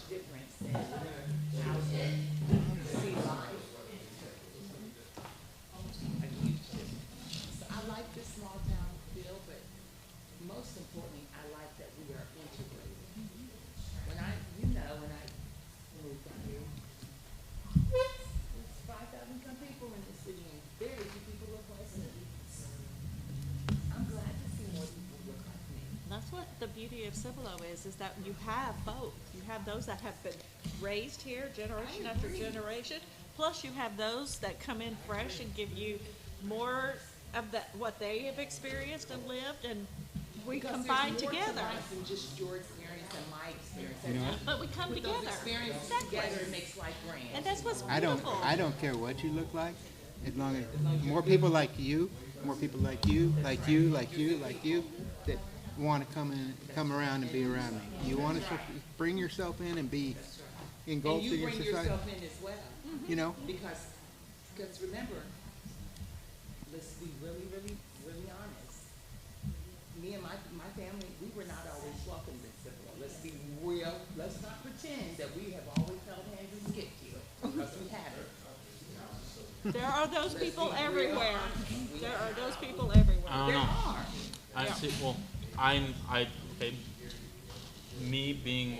difference in how you see life. A huge difference. So I like this small town feel, but most importantly, I like that we are integrated. When I moved down here, there's 5,000 some people in the city, and very few people look like me. I'm glad to see more people look like me. That's what the beauty of Cibolo is that you have both. You have those that have been raised here generation after generation, plus you have those that come in fresh and give you more of that, what they have experienced and lived, and we Because combine there's more to together. life than just your experience and my experience. But we come Put those together. experiences Exactly. together, it makes life grand. And that's what's I don't, beautiful. I don't care what you look like, as long as more people like you, more people like you, like you, like you, like you, that want to come around and be around me. You want to bring yourself in and be And engulfed you in your bring society. yourself in as well. You know, Because remember, let's be really, really, really honest. Me and my family, we were not always welcomed in Cibolo. Let's be real, let's not pretend that we have always held hands and skipped you, because we haven't. There are those Let's people be real everywhere. honest. There are those people everywhere. I don't There know. are. I see. Well, okay, me being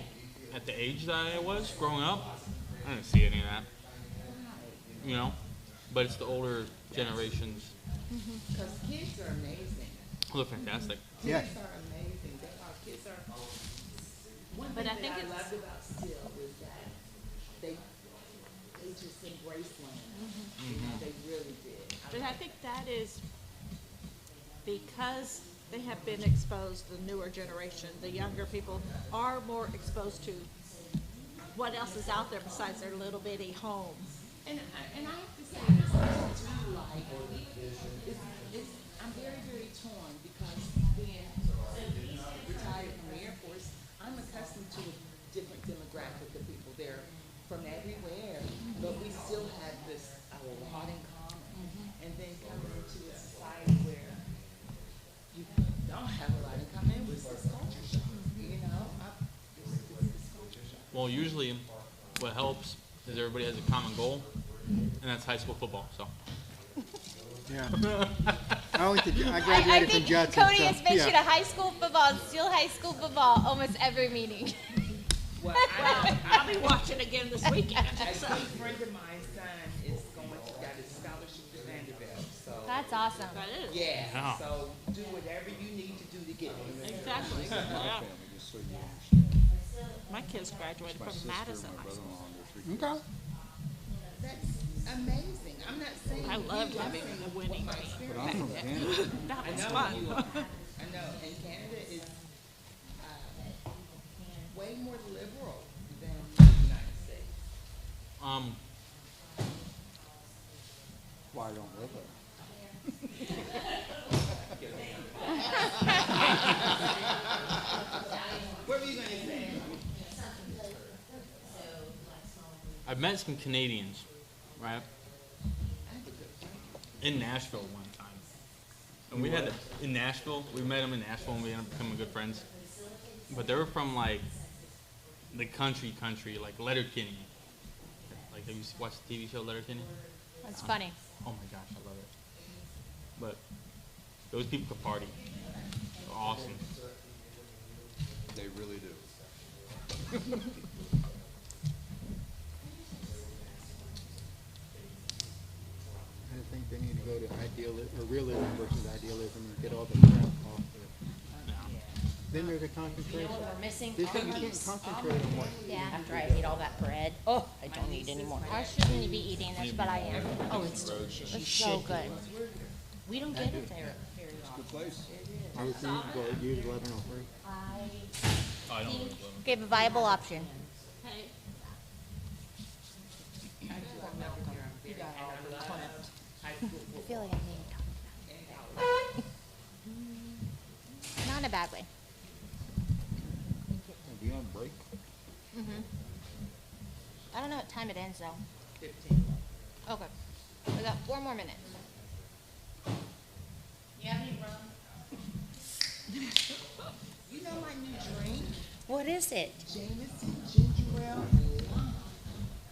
at the age that I was growing up, I didn't see any of that. You know, but it's the older generations Because kids are amazing. who look fantastic. Yeah. Kids are amazing. They are, kids are, one But thing I think that I it's- loved about Still is that they just embraced land. You know, they really did. But I think that is because they have been exposed, the newer generation, the younger people are more exposed to what else is out there besides their little bitty home. And I have to say this, I do like, I'm very, very torn because being retired from the Air Force, I'm accustomed to a different demographic of people. They're from everywhere, but we still have this a lot in common. And then coming into a society where you don't have a lot in common, it was this culture shock, you know? It's this culture shock. Well, usually what helps is everybody has a common goal, and that's high school football. So. Yeah. I I graduated from think Judson. Cody so, has mentioned yeah. a high school football, still high school football, almost every meeting. Well, I'll be watching again this weekend. a So. good friend of mine's son is got his scholarship to Vanderbilt, so. That's awesome. That is. Yeah, Yeah. so do whatever you need to do to get there. Exactly. Yeah. My kids graduated from Madison High School. Okay. That's amazing. I'm not saying. I loved you, I'm having saying a winning my team. experience. I'm from Canada. That I was know. fun. I know, and Canada is way more liberal than the United States. Why I don't live there? What were you gonna say? I've met some Canadians, right? In Nashville one time. And we had in Nashville, we met them in Nashville and we ended up becoming good friends. But they were from like the country, like Letterkenny. Like, have you watched the TV show Letterkenny? That's funny. Oh my gosh, I love it. But those people could party. They're awesome. They really do. I think they need to go to realism versus idealism and get all the crap off there. Then there's a concentration. We're missing You can't concentrate on what. Yeah. after I ate all that bread. Oh, I don't need any more. I shouldn't be eating this, but I am. Oh, it's delicious. You It's so should good. We don't get it there very often. Good place. I was going to go use 1103. I don't know. Give a viable option. I feel like I'm being talked about. Not in a bad way. Are we on break? I don't know what time it ends though. 15. Okay. We got 4 more minutes. You have any rum? You know my new drink? What is it? Jameson ginger ale. Is it good?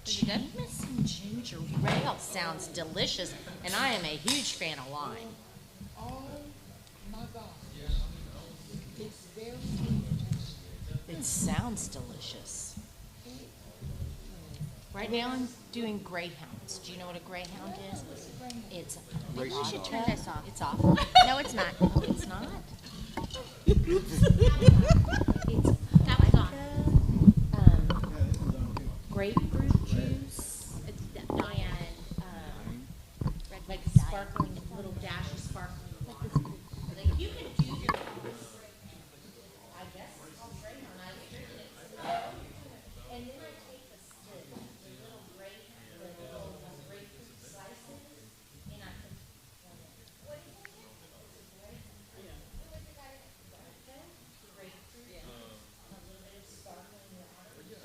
Jameson ginger ale sounds delicious, and I am a huge fan of lime. Oh my gosh. It's very sweet. It sounds delicious. Right now I'm doing greyhounds. Do you know what a greyhound is? It's Maybe we should turn this off. It's off. No, it's not. Oh, it's not. That was on. Grapefruit juice. It's and Like sparkling, little dash of sparkling water. Like you can do your. I guess it's greyhound. I was drinking it. And then I take the little grapefruit slices and I put. What do you think? Grapefruit. A little bit of sparkling water and a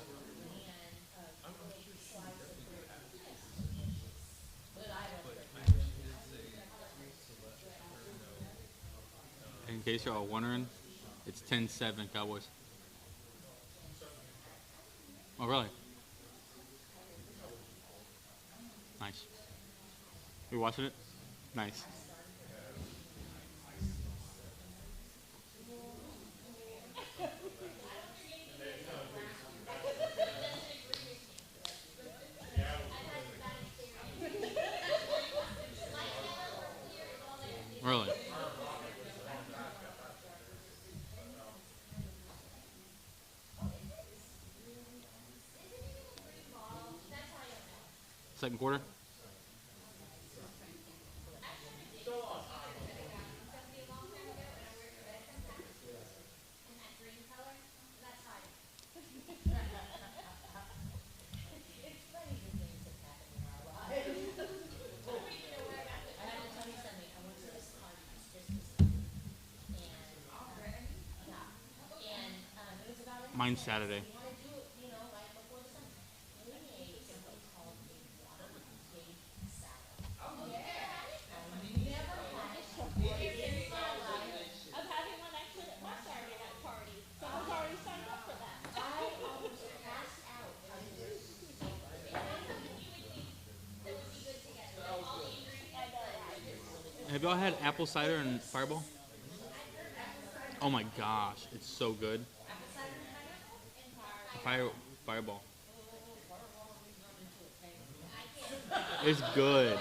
slice of grapefruit. But I love grapefruit. In case you're all wondering, it's 10-7 Cowboys. Oh, really? Nice. You watching it? Nice. second quarter? Mine's Saturday. I'm having one actually at my Saturday night party. Someone's already signed up for that. Have y'all had apple cider and Fireball? Oh my gosh, it's so good. Fireball. It's good.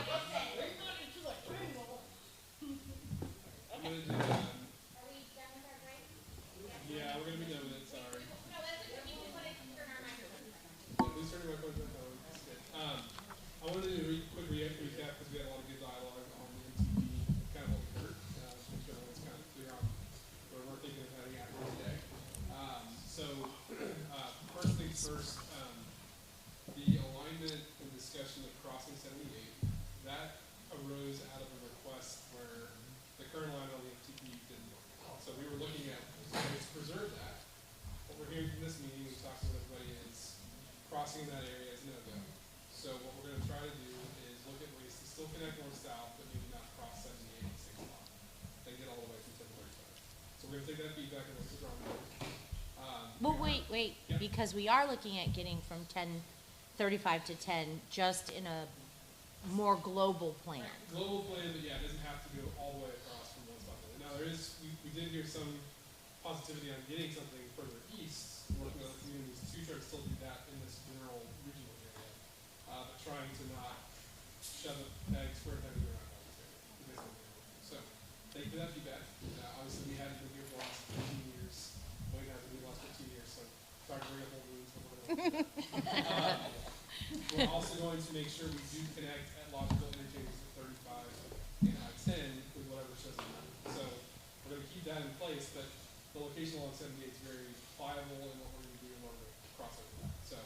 Yeah, we're gonna be done with it, sorry. Please turn your microphone on. That's good. I wanted to do a quick recap because we had a lot of good dialogue on the MTV, kind of what we heard. So make sure everyone's kind of clear on where we're thinking of heading after today. First things first, the alignment and discussion of crossing 78, that arose out of a request where the current line on the MTP didn't work. So we were looking at ways to preserve that. What we're hearing from this meeting, we talked with everybody, is crossing that area is no-go. So what we're going to try to do is look at ways to still connect north-south, but maybe not cross 78 at the same spot and get all the way from 1035. So we're going to take that feedback and look at the drawing board. Well, wait, because we are looking at getting from 1035 to 10 just in a more global plan. Global plan, but yeah, it doesn't have to go all the way across from one spot to the other. Now, there is, we did hear some positivity on getting something further east, working with other communities to try to still do that in this general regional area, but trying to not shove a peg square peg in the round all this area. So, thank you for that feedback. Obviously, we hadn't been here for the last 15 years. Well, we haven't been here the last 15 years, so sorry to bring up old wounds, but we're going to we're also going to make sure we do connect at logical interchanges at 35 and I-10 with whatever shows up. So we're going to keep that in place, but the location along 78 is very pliable in what we're going to do in order to cross over that. So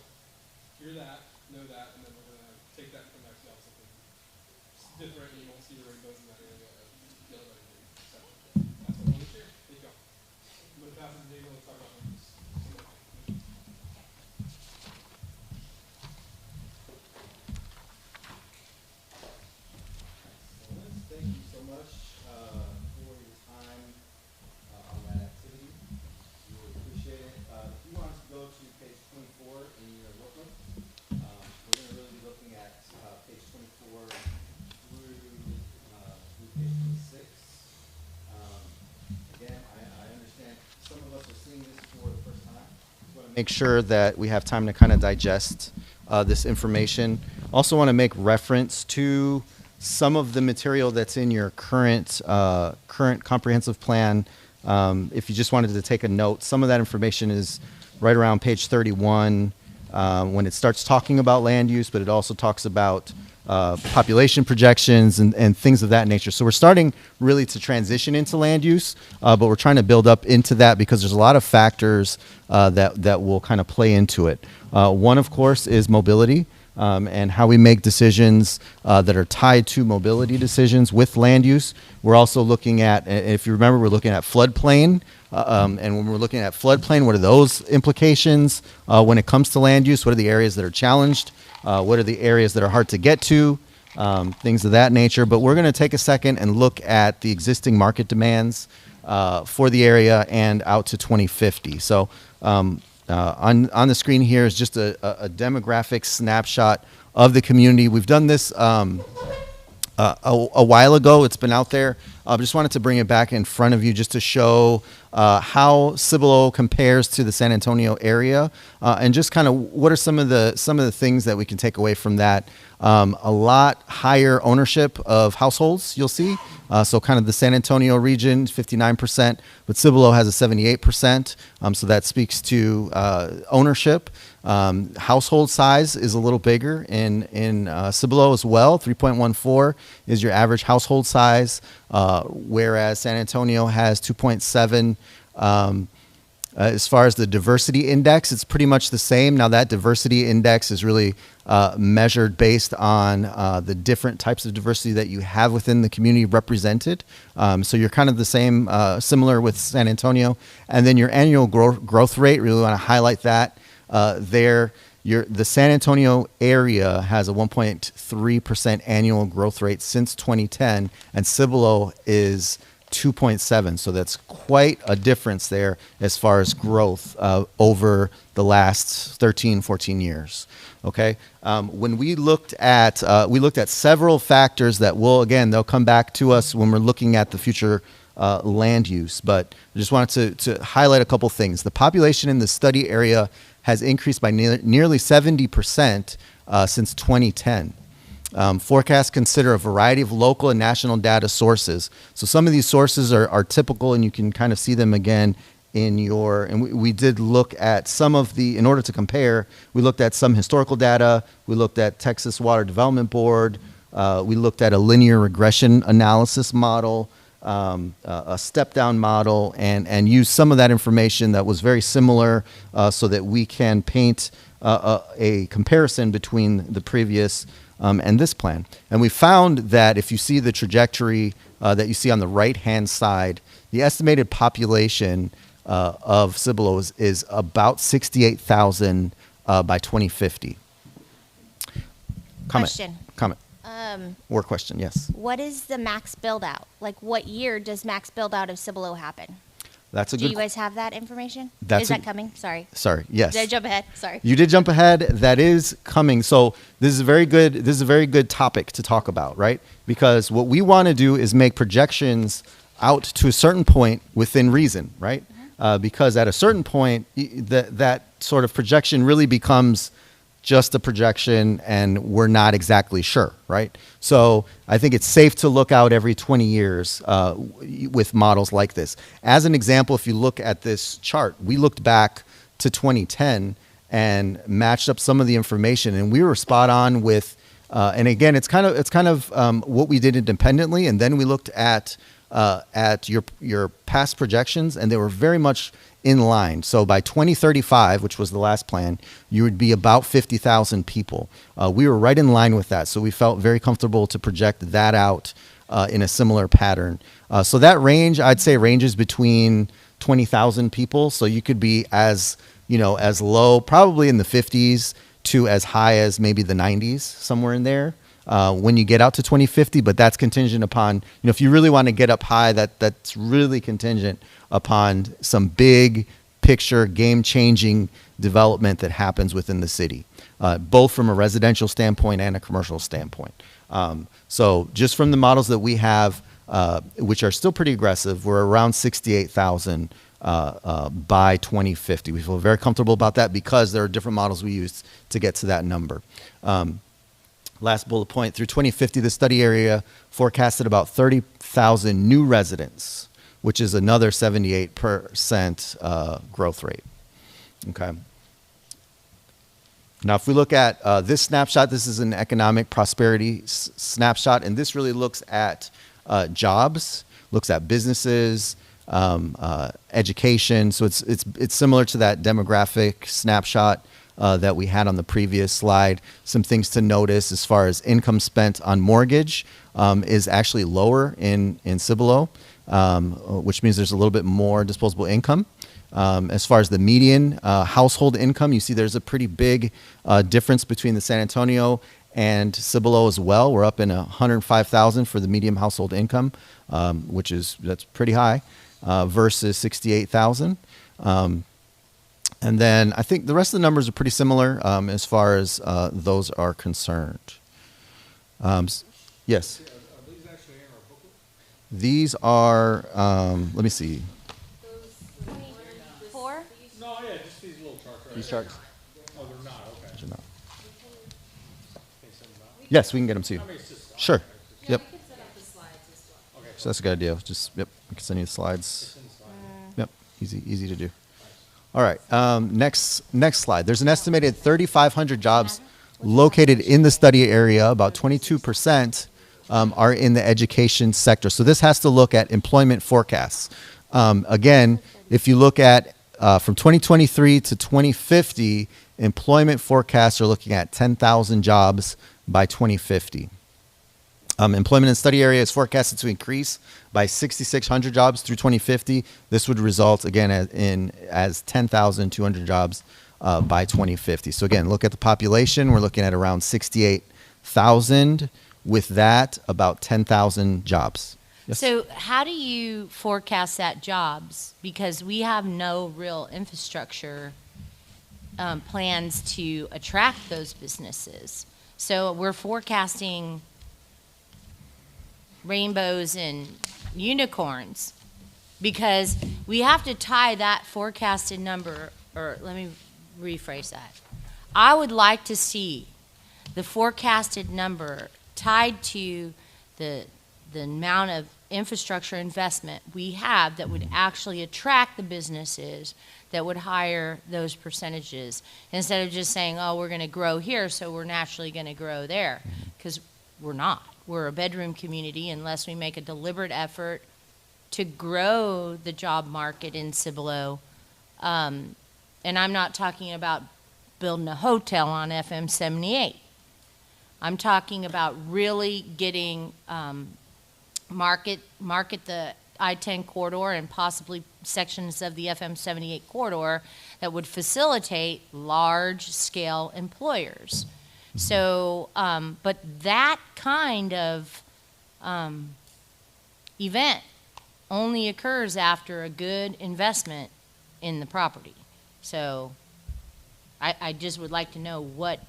hear that, know that, and then we're going to take that and come back to y'all with something different, and you won't see the rainbows in that area of the other area. So that's what I want to share. Thank y'all. I'm going to pass it to Daniel to talk about this. Thank you so much for your time on that activity. We really appreciate it. If you want us to go to page 24 in your workbook, we're going to really be looking at page 24 through page 26. Again, I understand some of us are seeing this for the first time. Just want to make sure that we have time to kind of digest this information. Also want to make reference to some of the material that's in your current comprehensive plan. If you just wanted to take a note, some of that information is right around page 31 when it starts talking about land use, but it also talks about population projections and things of that nature. So we're starting really to transition into land use, but we're trying to build up into that because there's a lot of factors that will kind of play into it. One, of course, is mobility. And how we make decisions that are tied to mobility decisions with land use. We're also looking at, if you remember, we're looking at floodplain. And when we're looking at floodplain, what are those implications when it comes to land use? What are the areas that are challenged? What are the areas that are hard to get to? Things of that nature. But we're going to take a second and look at the existing market demands for the area and out to 2050. So on the screen here is just a demographic snapshot of the community. We've done this a while ago. It's been out there. I just wanted to bring it back in front of you just to show how Cibolo compares to the San Antonio area, and just kind of what are some of the things that we can take away from that. A lot higher ownership of households, you'll see. So kind of the San Antonio region, 59%, but Cibolo has a 78%. So that speaks to ownership. Household size is a little bigger in Cibolo as well. 3.14 is your average household size, whereas San Antonio has 2.7. As far as the diversity index, it's pretty much the same. Now that diversity index is really measured based on the different types of diversity that you have within the community represented. So you're kind of the same, similar with San Antonio. And then your annual growth rate, really want to highlight that. The San Antonio area has a 1.3% annual growth rate since 2010, and Cibolo is 2.7. So that's quite a difference there as far as growth over the last 13, 14 years. Okay. When we looked at several factors that they'll come back to us when we're looking at the future land use, but I just wanted to highlight a couple things. The population in the study area has increased by nearly 70% since 2010. Forecasts consider a variety of local and national data sources. So some of these sources are typical, and you can kind of see them again in we did look at some of in order to compare, we looked at some historical data, we looked at Texas Water Development Board, we looked at a linear regression analysis model, a step-down model, and used some of that information that was very similar so that we can paint a comparison between the previous and this plan. And we found that if you see the trajectory that you see on the right-hand side, the estimated population of Cibolo is about 68,000 by 2050. Question. Comment. Or question, yes. What is the max build out? Like, what year does max build out of Cibolo happen? That's a Do good. you guys have that information? That's Is that coming? Sorry. Sorry. Yes. Did I jump ahead? Sorry. You did jump ahead. That is coming. So this is a very good topic to talk about, right? Because what we want to do is make projections out to a certain point within reason, right? Because at a certain point, that sort of projection really becomes just a projection, and we're not exactly sure, right? So I think it's safe to look out every 20 years with models like this. As an example, if you look at this chart, we looked back to 2010 and matched up some of the information, and we were spot on with. And again, it's kind of what we did independently, and then we looked at your past projections, and they were very much in line. So by 2035, which was the last plan, you would be about 50,000 people. We were right in line with that, so we felt very comfortable to project that out in a similar pattern. So that range, I'd say, ranges between 20,000 people. So you could be as low, probably in the 50s, to as high as maybe the 90s, somewhere in there. When you get out to 2050, but that's contingent upon, if you really want to get up high, that's really contingent upon some big picture, game-changing development that happens within the city, both from a residential standpoint and a commercial standpoint. So just from the models that we have, which are still pretty aggressive, we're around 68,000 by 2050. We feel very comfortable about that because there are different models we use to get to that number. Last bullet point, through 2050, the study area forecasted about 30,000 new residents, which is another 78% growth rate. Okay. Now, if we look at this snapshot, this is an economic prosperity snapshot, and this really looks at jobs, looks at businesses, education. So it's similar to that demographic snapshot that we had on the previous slide. Some things to notice as far as income spent on mortgage is actually lower in Cibolo, which means there's a little bit more disposable income. As far as the median household income, you see there's a pretty big difference between the San Antonio and Cibolo as well. We're up in 105,000 for the median household income, that's pretty high, versus 68,000. And then I think the rest of the numbers are pretty similar as far as those are concerned. Yes? Are these actually in our booklet? These are, let me see. Four? No, yeah, just these little charts. Right? These charts? Oh, they're not, okay. They're not. Can you send them out? Yes, we can get them to you. I mean, it's just- Sure. Yep. Okay, So that's a good idea. Just, yep, I can send you the slides. Yep, easy to do. All right, next slide. There's an estimated 3,500 jobs located in the study area. About 22% are in the education sector. So this has to look at employment forecasts. Again, if you look at from 2023 to 2050, employment forecasts are looking at 10,000 jobs by 2050. Employment in study area is forecasted to increase by 6,600 jobs through 2050. This would result, again, as 10,200 jobs by 2050. So again, look at the population. We're looking at around 68,000. With that, about 10,000 jobs. Yes? So how do you forecast that jobs? Because we have no real infrastructure plans to attract those businesses. So we're forecasting rainbows and unicorns because we have to tie that forecasted number, or let me rephrase that. I would like to see the forecasted number tied to the amount of infrastructure investment we have that would actually attract the businesses that would hire those percentages, instead of just saying, oh, we're going to grow here, so we're naturally going to grow there, because we're not. We're a bedroom community unless we make a deliberate effort to grow the job market in Cibolo. And I'm not talking about building a hotel on FM 78. I'm talking about really getting market the I-10 corridor and possibly sections of the FM 78 corridor that would facilitate large-scale employers. So, but that kind of event only occurs after a good investment in the property. So I just would like to know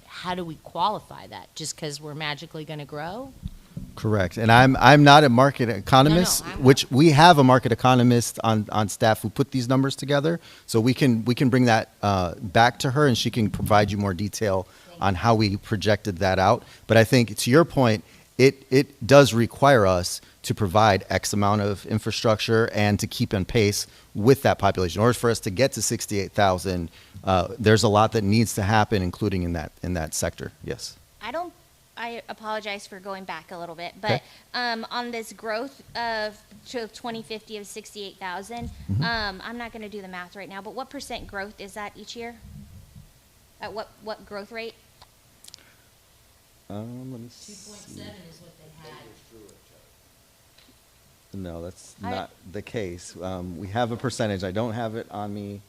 how do we qualify that? Just because we're magically going to grow? Correct. And I'm not a market economist, which we have a market economist on staff who put these numbers together. So we can bring that back to her and she can provide you more detail on how we projected that out. But I think to your point, it does require us to provide X amount of infrastructure and to keep in pace with that population. In order for us to get to 68,000, there's a lot that needs to happen, including in that sector. Yes. I apologize for going back a little bit, but on this growth of to 2050 of 68,000, I'm not going to do the math right now, but what % growth is that each year? At what growth rate? Let me see. 2.7 is what they had. No, that's not the case. We have a percentage. I don't have it on me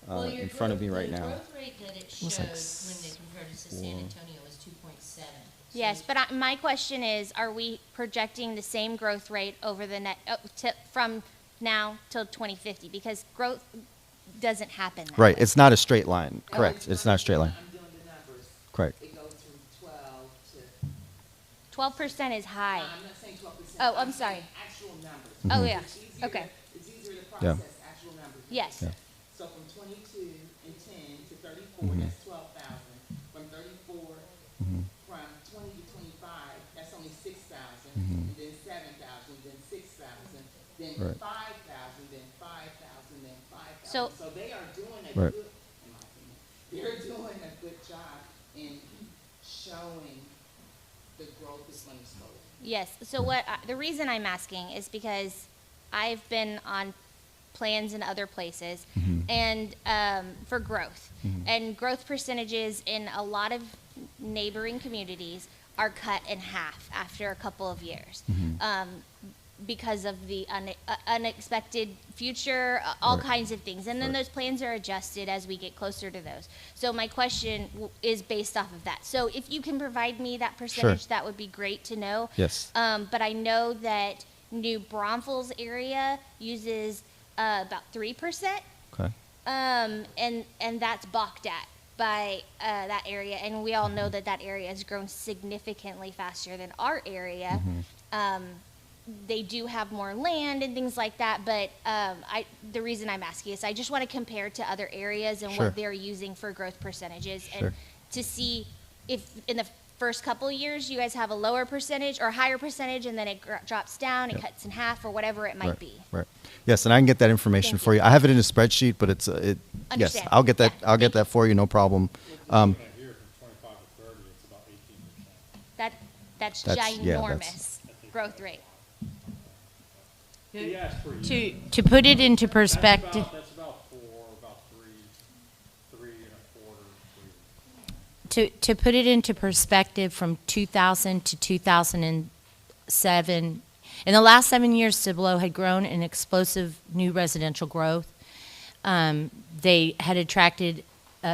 in front of me right now. The growth rate that it showed when they compared it to San Antonio was 2.7. Yes, but my question is, are we projecting the same growth rate over the from now till 2050? Because growth doesn't happen that Right. way. It's not a straight line. Correct. It's not a straight line. I'm doing the numbers. Correct. It goes from 12 to. 12% is high. No, I'm not saying 12%. Oh, I'm sorry. saying actual numbers. Oh, yeah. It's easier Okay. It's easier to Yeah. process actual numbers. Yes. Yeah. So from 22 and 10 to 34, that's 12,000. From 34, from 20 to 25, that's only 6,000. And then 7,000, then 6,000, then Right. 5,000, then 5,000, then 5,000. So- So they are doing a Right. good, in my opinion, they're doing a good job in showing the growth is going to slow. Yes. So the reason I'm asking is because I've been on plans in other places and for growth. And growth percentages in a lot of neighboring communities are cut in half after a couple of years because of the unexpected future, all kinds of things. And then those plans are adjusted as we get closer to those. So my question is based off of that. So if you can provide me that percentage, that would be great to know. Yes. But I know that New Braunfels area uses about 3%. Okay. And that's balked at by that area. And we all know that area has grown significantly faster than our area. They do have more land and things like that, but the reason I'm asking is I just want to compare to other areas and Sure. what they're using for growth percentages Sure. and to see if in the first couple years, you guys have a lower percentage or higher percentage, and then it drops down, it cuts in half, or whatever it might Right, be. right. Yes, and I can get that information for you. I have it in a spreadsheet, but yes, Understand. I'll get that, Yeah, I'll get that for you, no problem. Um, That's That's- yeah, ginormous growth rate. To put it into perspective, That's about 4, about 3 and a quarter. to put it into perspective, from 2000 to 2007, in the last 7 years, Cibolo had grown in explosive new residential growth. They had attracted,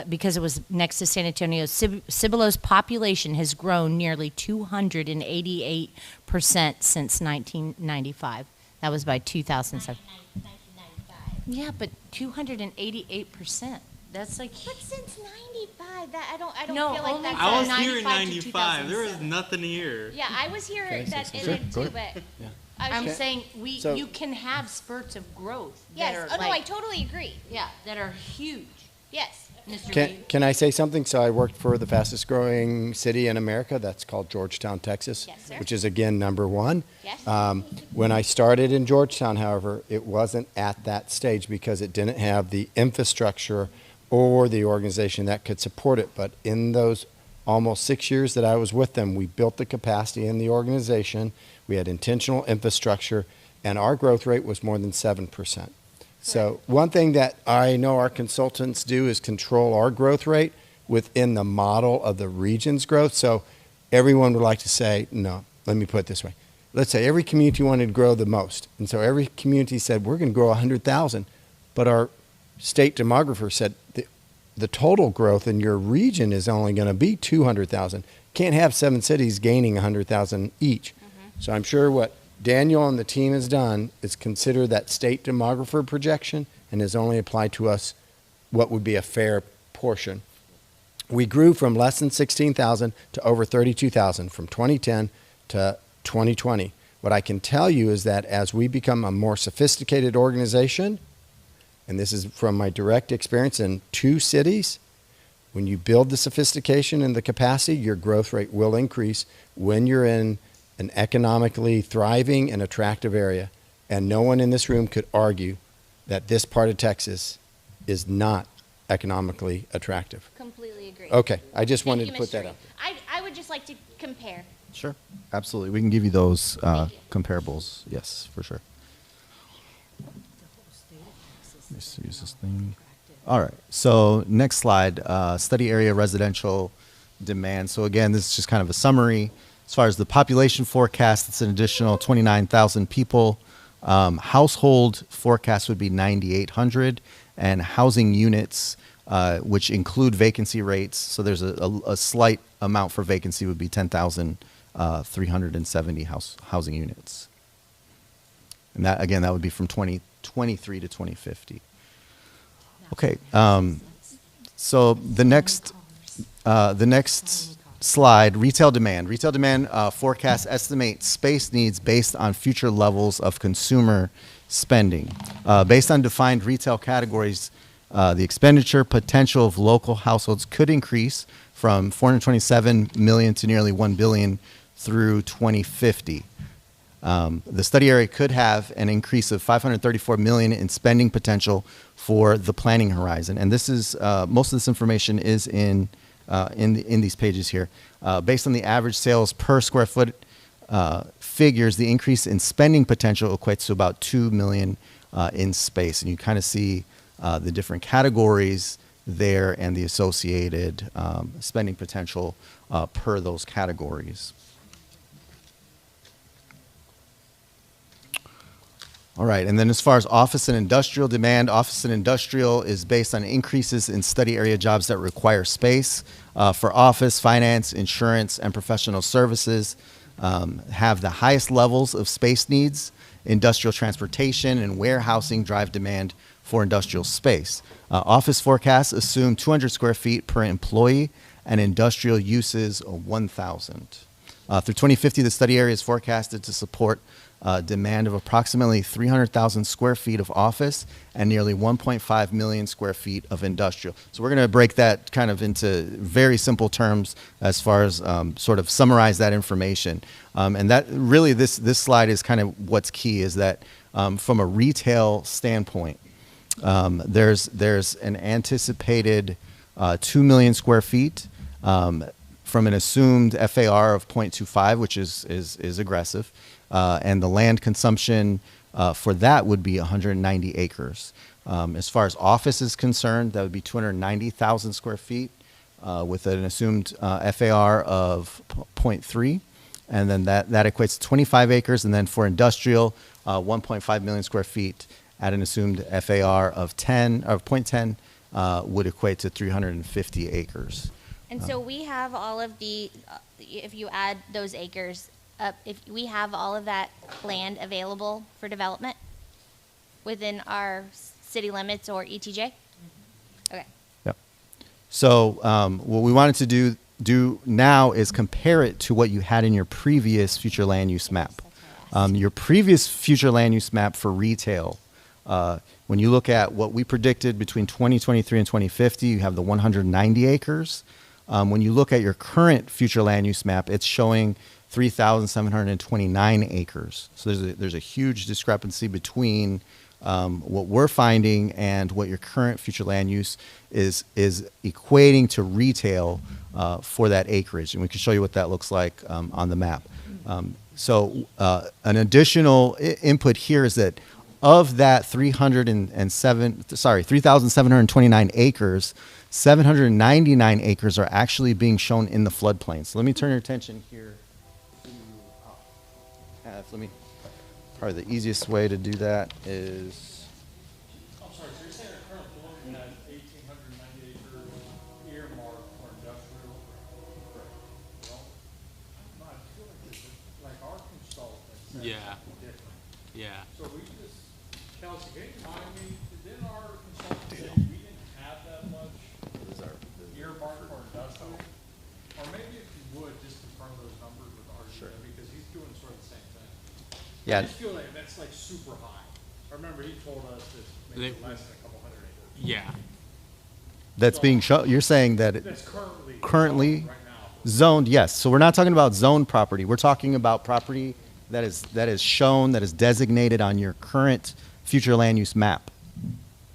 because it was next to San Antonio, Cibolo's population has grown nearly 288% since 1995. That was by 2007. 1995. Yeah, but 288%. That's like. But since 95, that I don't No, feel like only that's. I was from here in 95 to '95. There was 2007. nothing here. Yeah, I was here Okay, that so- in Sure, it go too, ahead. but. Yeah. I was I'm just- saying So- you can have spurts of growth. Yes, That are oh no, I like, totally agree. yeah, that are huge. Yes. Mr. Can, Reed. can I say something? So I worked for the fastest growing city in America. That's called Georgetown, Texas, Yes, sir. which is again #1. Yes. When I started in Georgetown, however, it wasn't at that stage because it didn't have the infrastructure or the organization that could support it. But in those almost 6 years that I was with them, we built the capacity in the organization. We had intentional infrastructure, and our growth rate was more than 7%. So one thing that I know our consultants do is control our growth rate within the model of the region's growth. So everyone would like to say, no, let me put it this way. Let's say every community wanted to grow the most. And so every community said, we're going to grow 100,000. But our state demographer said, the total growth in your region is only going to be 200,000. Can't have 7 cities gaining 100,000 each. So I'm sure what Daniel and the team has done is consider that state demographer projection and has only applied to us what would be a fair portion. We grew from less than 16,000 to over 32,000 from 2010 to 2020. What I can tell you is that as we become a more sophisticated organization, and this is from my direct experience in 2 cities, when you build the sophistication and the capacity, your growth rate will increase when you're in an economically thriving and attractive area. And no one in this room could argue that this part of Texas is not economically attractive. Completely agree. Okay, I just Thank wanted you, to put Mr. that Reed. up. I would just like to compare. Sure. Absolutely. We can give you those Thank you. comparables. Yes, for sure. Let's use this thing. All right. So next slide, study area residential demand. So again, this is just kind of a summary. As far as the population forecast, it's an additional 29,000 people. Household forecast would be 9,800, and housing units, which include vacancy rates. So there's a slight amount for vacancy would be 10,370 housing units. And that, again, that would be from 2023 to 2050. Okay. So the next slide, retail demand. Retail demand forecasts estimate space needs based on future levels of consumer spending. Based on defined retail categories, the expenditure potential of local households could increase from 427 million to nearly 1 billion through 2050. The study area could have an increase of 534 million in spending potential for the planning horizon. And this is, most of this information is in these pages here. Based on the average sales per square foot figures, the increase in spending potential equates to about 2 million in space. And you kind of see the different categories there and the associated spending potential per those categories. All right, and then as far as office and industrial demand, office and industrial is based on increases in study area jobs that require space. For office, finance, insurance, and professional services have the highest levels of space needs. Industrial transportation and warehousing drive demand for industrial space. Office forecasts assume 200 square feet per employee and industrial uses of 1,000. Through 2050, the study area is forecasted to support demand of approximately 300,000 square feet of office and nearly 1.5 million square feet of industrial. So we're going to break that kind of into very simple terms as far as sort of summarize that information. And that really, this slide is kind of what's key, is that from a retail standpoint, there's an anticipated 2 million square feet from an assumed FAR of 0.25, which is aggressive. And the land consumption for that would be 190 acres. As far as office is concerned, that would be 290,000 square feet with an assumed FAR of 0.3. And then that equates to 25 acres. And then for industrial, 1.5 million square feet at an assumed FAR of 0.10 would equate to 350 acres. And so we have all of the, if you add those acres up, if we have all of that land available for development within our city limits or ETJ? Okay. Yep. So what we wanted to do now is compare it to what you had in your previous future land use map. Your previous future land use map for retail, when you look at what we predicted between 2023 and 2050, you have the 190 acres. When you look at your current future land use map, it's showing 3,729 acres. So there's a huge discrepancy between what we're finding and what your current future land use is equating to retail for that acreage. And we can show you what that looks like on the map. So an additional input here is that of that 3,729 acres, 799 acres are actually being shown in the floodplain. So let me turn your attention here to, probably the easiest way to do that is, I'm sorry, so you're saying our current flow has 1,890 acres earmarked for industrial? Correct. Well, I feel like our consultant said Yeah. something different. Yeah. So we just, Kelsey, can you remind me, didn't our consultant say we didn't have that much earmarked for industrial? Or maybe if you would, just confirm those numbers with RJ, because he's doing sort of the same thing. Yeah. I just feel like that's like super high. I remember he told us it's maybe less than a couple hundred acres. Yeah. that's being shown. You're saying that it That's currently right now. zoned, yes. So we're not talking about zoned property. We're talking about property that is shown, that is designated on your current future land use map.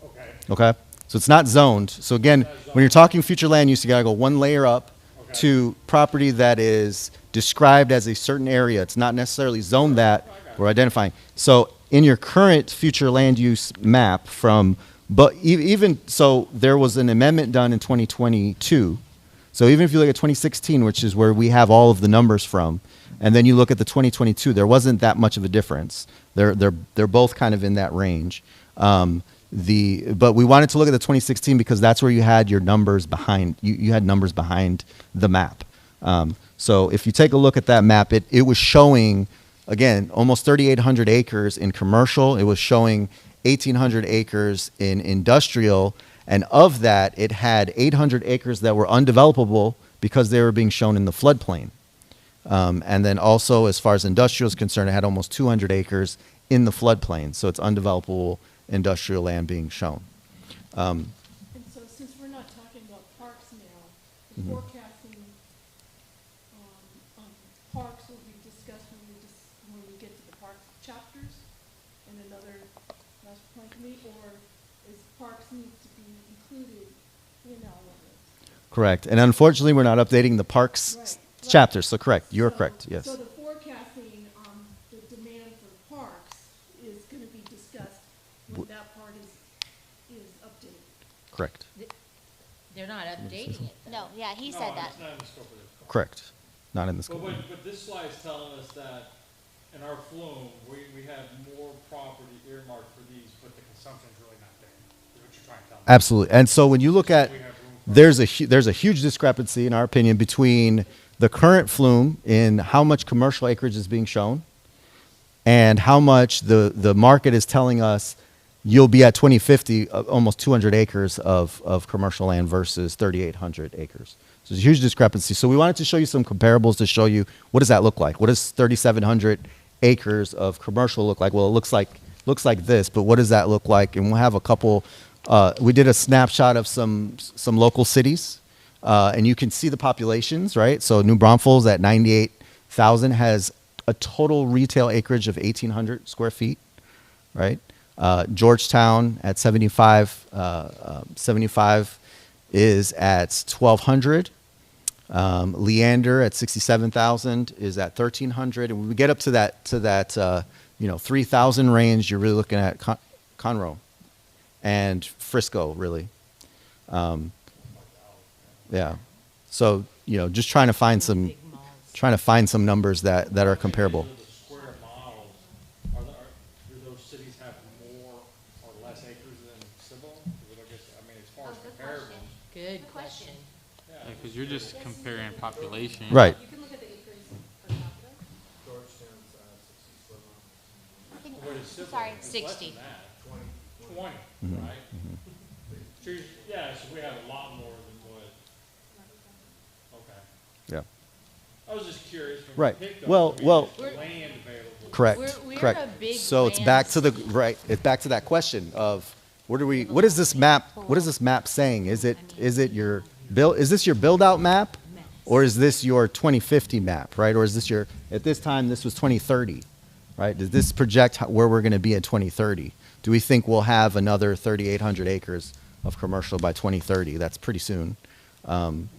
Okay. Okay? So it's not zoned. So again, when you're talking future land use, you gotta go one layer up to property that is described as a certain area. It's not necessarily zoned that we're identifying. So in your current future land use map but even, so there was an amendment done in 2022. So even if you look at 2016, which is where we have all of the numbers from, and then you look at the 2022, there wasn't that much of a difference. They're both kind of in that range. But we wanted to look at the 2016 because that's where you had your numbers behind. You had numbers behind the map. So if you take a look at that map, it was showing, again, almost 3,800 acres in commercial. It was showing 1,800 acres in industrial. And of that, it had 800 acres that were undevelopable because they were being shown in the floodplain. And then also, as far as industrial is concerned, it had almost 200 acres in the floodplain. So it's undevelopable industrial land being shown. And so since we're not talking about parks now, the forecasting on parks will be discussed when we get to the parks chapters in another master plan committee, or is parks need to be included in all of this? Correct. And unfortunately, we're not updating the parks chapters. So correct. You're correct. Yes. So the forecasting on the demand for parks is going to be discussed when that part is updated. Correct. They're not updating it. No, yeah, he said that. It's not in the scope of this. Correct. Not in the scope. But this slide's telling us that in our flume, we have more property earmarked for these, but the consumption's really not there. Is what you're trying to tell me. Absolutely. And so when you look at, there's a huge discrepancy, in our opinion, between the current flume in how much commercial acreage is being shown and how much the market is telling us you'll be at 2050, almost 200 acres of commercial land versus 3,800 acres. So there's a huge discrepancy. So we wanted to show you some comparables to show you what does that look like? What does 3,700 acres of commercial look like? Well, it looks like this, but what does that look like? And we'll have a couple. We did a snapshot of some local cities, and you can see the populations, right? So New Braunfels at 98,000 has a total retail acreage of 1,800 square feet, right? Georgetown at 75 is at 1,200. Leander at 67,000 is at 1,300, and when we get up to that 3,000 range, you're really looking at Conroe and Frisco, really. Yeah. So just trying to find some numbers that are comparable. Square miles, do those cities have more or less acres than Cibolo? Because I guess, I mean, as far as comparables. Good question. Because you're just comparing population. Right. You can look at the acres per capita. Georgetown's 60 square miles. Whereas Cibolo 60. is less than that. 20, right? So yeah, so we have a lot more than what. Okay. Yeah. I was just curious. When Right. we picked those, Well, the land available. Correct. We're correct. a big So it's back to it's back to that question of what is this map saying? Is this your build out map, or is this your 2050 map, right? Or is this at this time this was 2030, right? Does this project where we're going to be in 2030? Do we think we'll have another 3,800 acres of commercial by 2030? That's pretty soon, And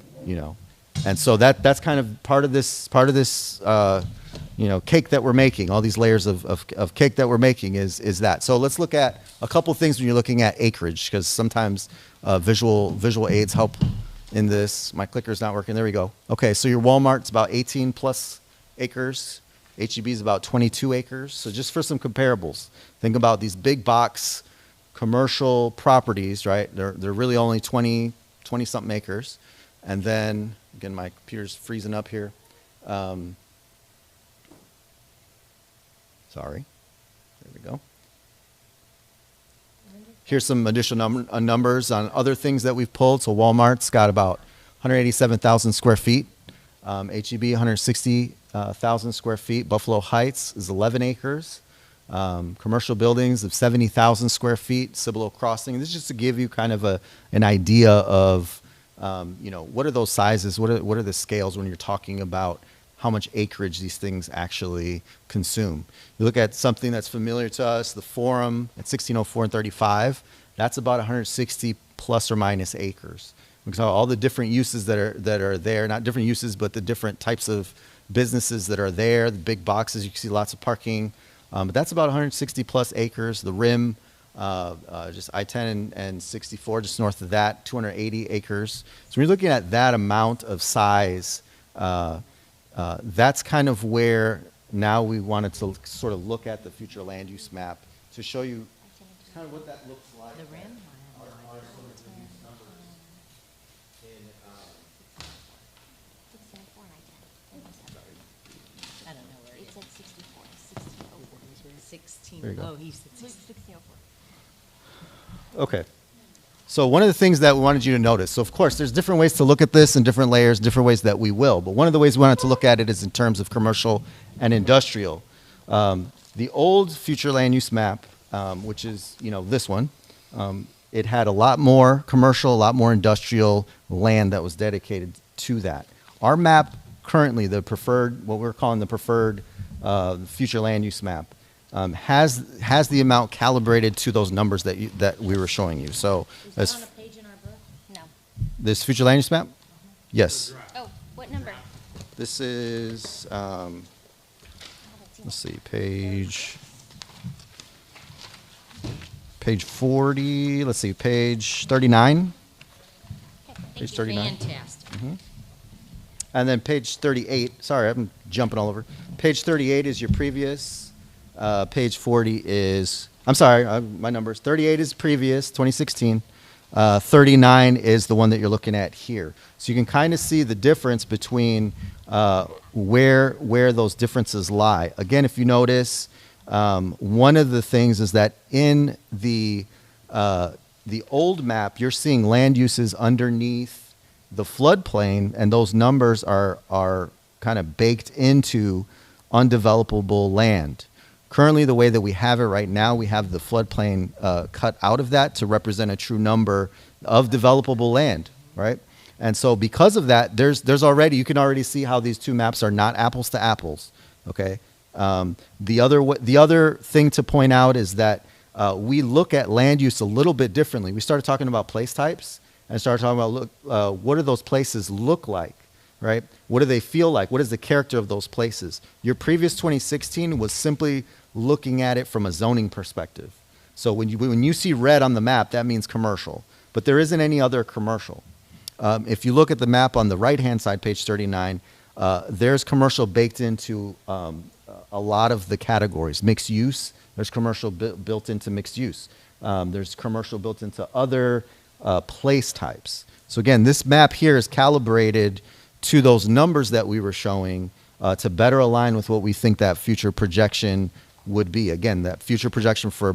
so that's kind of part of this cake that we're making. All these layers of cake that we're making is that. So let's look at a couple things when you're looking at acreage, because sometimes visual aids help in this. My clicker's not working. There we go. Okay, so your Walmart's about 18 plus acres. HEB is about 22 acres. So just for some comparables, think about these big box commercial properties, right? They're really only 20 something acres. And then, again, my computer's freezing up here. Sorry. There we go. Here's some additional numbers on other things that we've pulled. So Walmart's got about 187,000 square feet. HEB, 160,000 square feet. Buffalo Heights is 11 acres. Commercial buildings of 70,000 square feet. Cibolo Crossing. This is just to give you kind of an idea of, what are those sizes? What are the scales when you're talking about how much acreage these things actually consume? You look at something that's familiar to us, the Forum at 1604 and 35. That's about 160 plus or minus acres. We can talk all the different uses that are there, not different uses, but the different types of businesses that are there. The big boxes, you can see lots of parking. But that's about 160 plus acres. The Rim, just I-10 and 64, just north of that, 280 acres. So when you're looking at that amount of size, that's kind of where now we wanted to sort of look at the future land use map to show you kind of what that looks like. The Rim? I don't know where it It is. said 64, 1604. 16. There you go. Oh, he said 16. 1604. Okay. So one of the things that we wanted you to notice, so of course there's different ways to look at this and different layers, different ways that we will, but one of the ways we wanted to look at it is in terms of commercial and industrial. The old future land use map, which is, this one, it had a lot more commercial, a lot more industrial land that was dedicated to that. Our map currently, the preferred, what we're calling the preferred future land use map, has the amount calibrated to those numbers that we were showing you. So, Is that on a page in our book? No. this future land use map, yes. Oh, what number? This is let's see, page 40. Let's see, page 39. Page 39. Fantastic. And then page 38, sorry, I'm jumping all over. Page 38 is your previous. Page 40 is, I'm sorry, my numbers. 38 is previous, 2016. 39 is the one that you're looking at here. So you can kind of see the difference between where those differences lie. Again, if you notice, one of the things is that in the old map, you're seeing land uses underneath the floodplain, and those numbers are kind of baked into undevelopable land. Currently, the way that we have it right now, we have the floodplain cut out of that to represent a true number of developable land, right? And so because of that, there's already, you can already see how these two maps are not apples to apples, okay? The other thing to point out is that we look at land use a little bit differently. We started talking about place types and started talking about, what do those places look like, right? What do they feel like? What is the character of those places? Your previous 2016 was simply looking at it from a zoning perspective. So when you see red on the map, that means commercial, but there isn't any other commercial. If you look at the map on the right-hand side, page 39, there's commercial baked into a lot of the categories. Mixed use, there's commercial built into mixed use. There's commercial built into other place types. So again, this map here is calibrated to those numbers that we were showing to better align with what we think that future projection would be. Again, that future projection for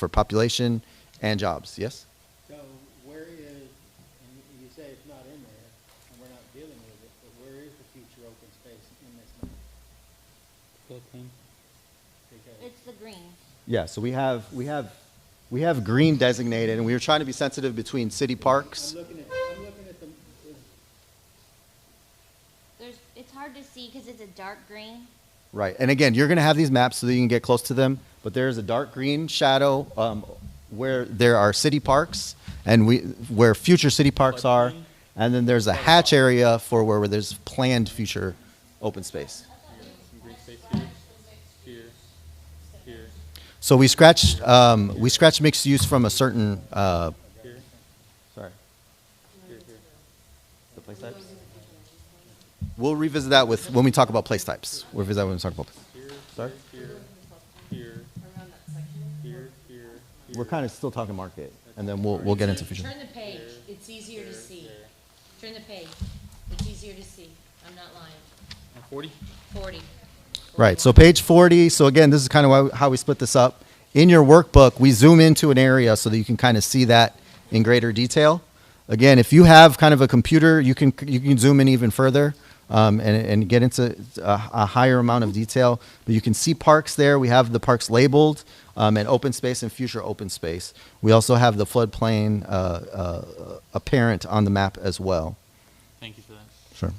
population and jobs. Yes? So where is, and you say it's not in there, and we're not dealing with it, but where is the future open space in this map? It's the green. Yeah, so we have green designated, and we were trying to be sensitive between city parks. I'm looking at the, It's hard to see because it's a dark green. Right, and again, you're going to have these maps so that you can get close to them, but there's a dark green shadow where there are city parks and where future city parks are, and then there's a hatch area for where there's planned future open space. So we scratched mixed use from a certain. Sorry. The place types. We'll revisit that when we talk about place types. We'll revisit that when we talk about. Sorry. We're kind of still talking market, and then we'll get into future. Turn the page. It's easier to see. Turn the page. It's easier to see. I'm not lying. 40? 40. Right, so page 40, so again, this is kind of how we split this up. In your workbook, we zoom into an area so that you can kind of see that in greater detail. Again, if you have kind of a computer, you can zoom in even further and get into a higher amount of detail. But you can see parks there. We have the parks labeled and open space and future open space. We also have the floodplain apparent on the map as well. Thank you for that. Sure.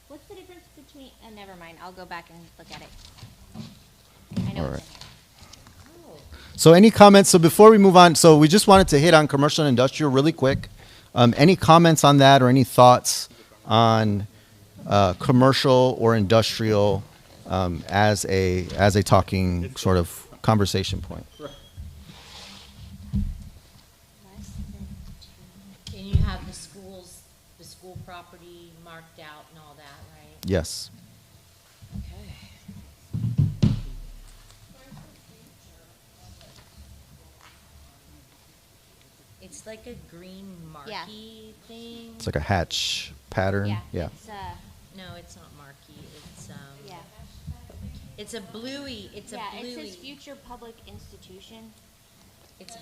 What's the difference between, never mind, I'll go back and look at it. I know All it's right. in there. So any comments? So before we move on, so we just wanted to hit on commercial and industrial really quick. Any comments on that or any thoughts on commercial or industrial as a talking sort of conversation point? And you have the school property marked out and all that, right? Yes. Okay. It's like a green marquee thing. It's like a hatch pattern. Yeah. It's, No, it's not marquee. It's yeah. it's a bluey. It's a Yeah, bluey. it says future public institution. It's.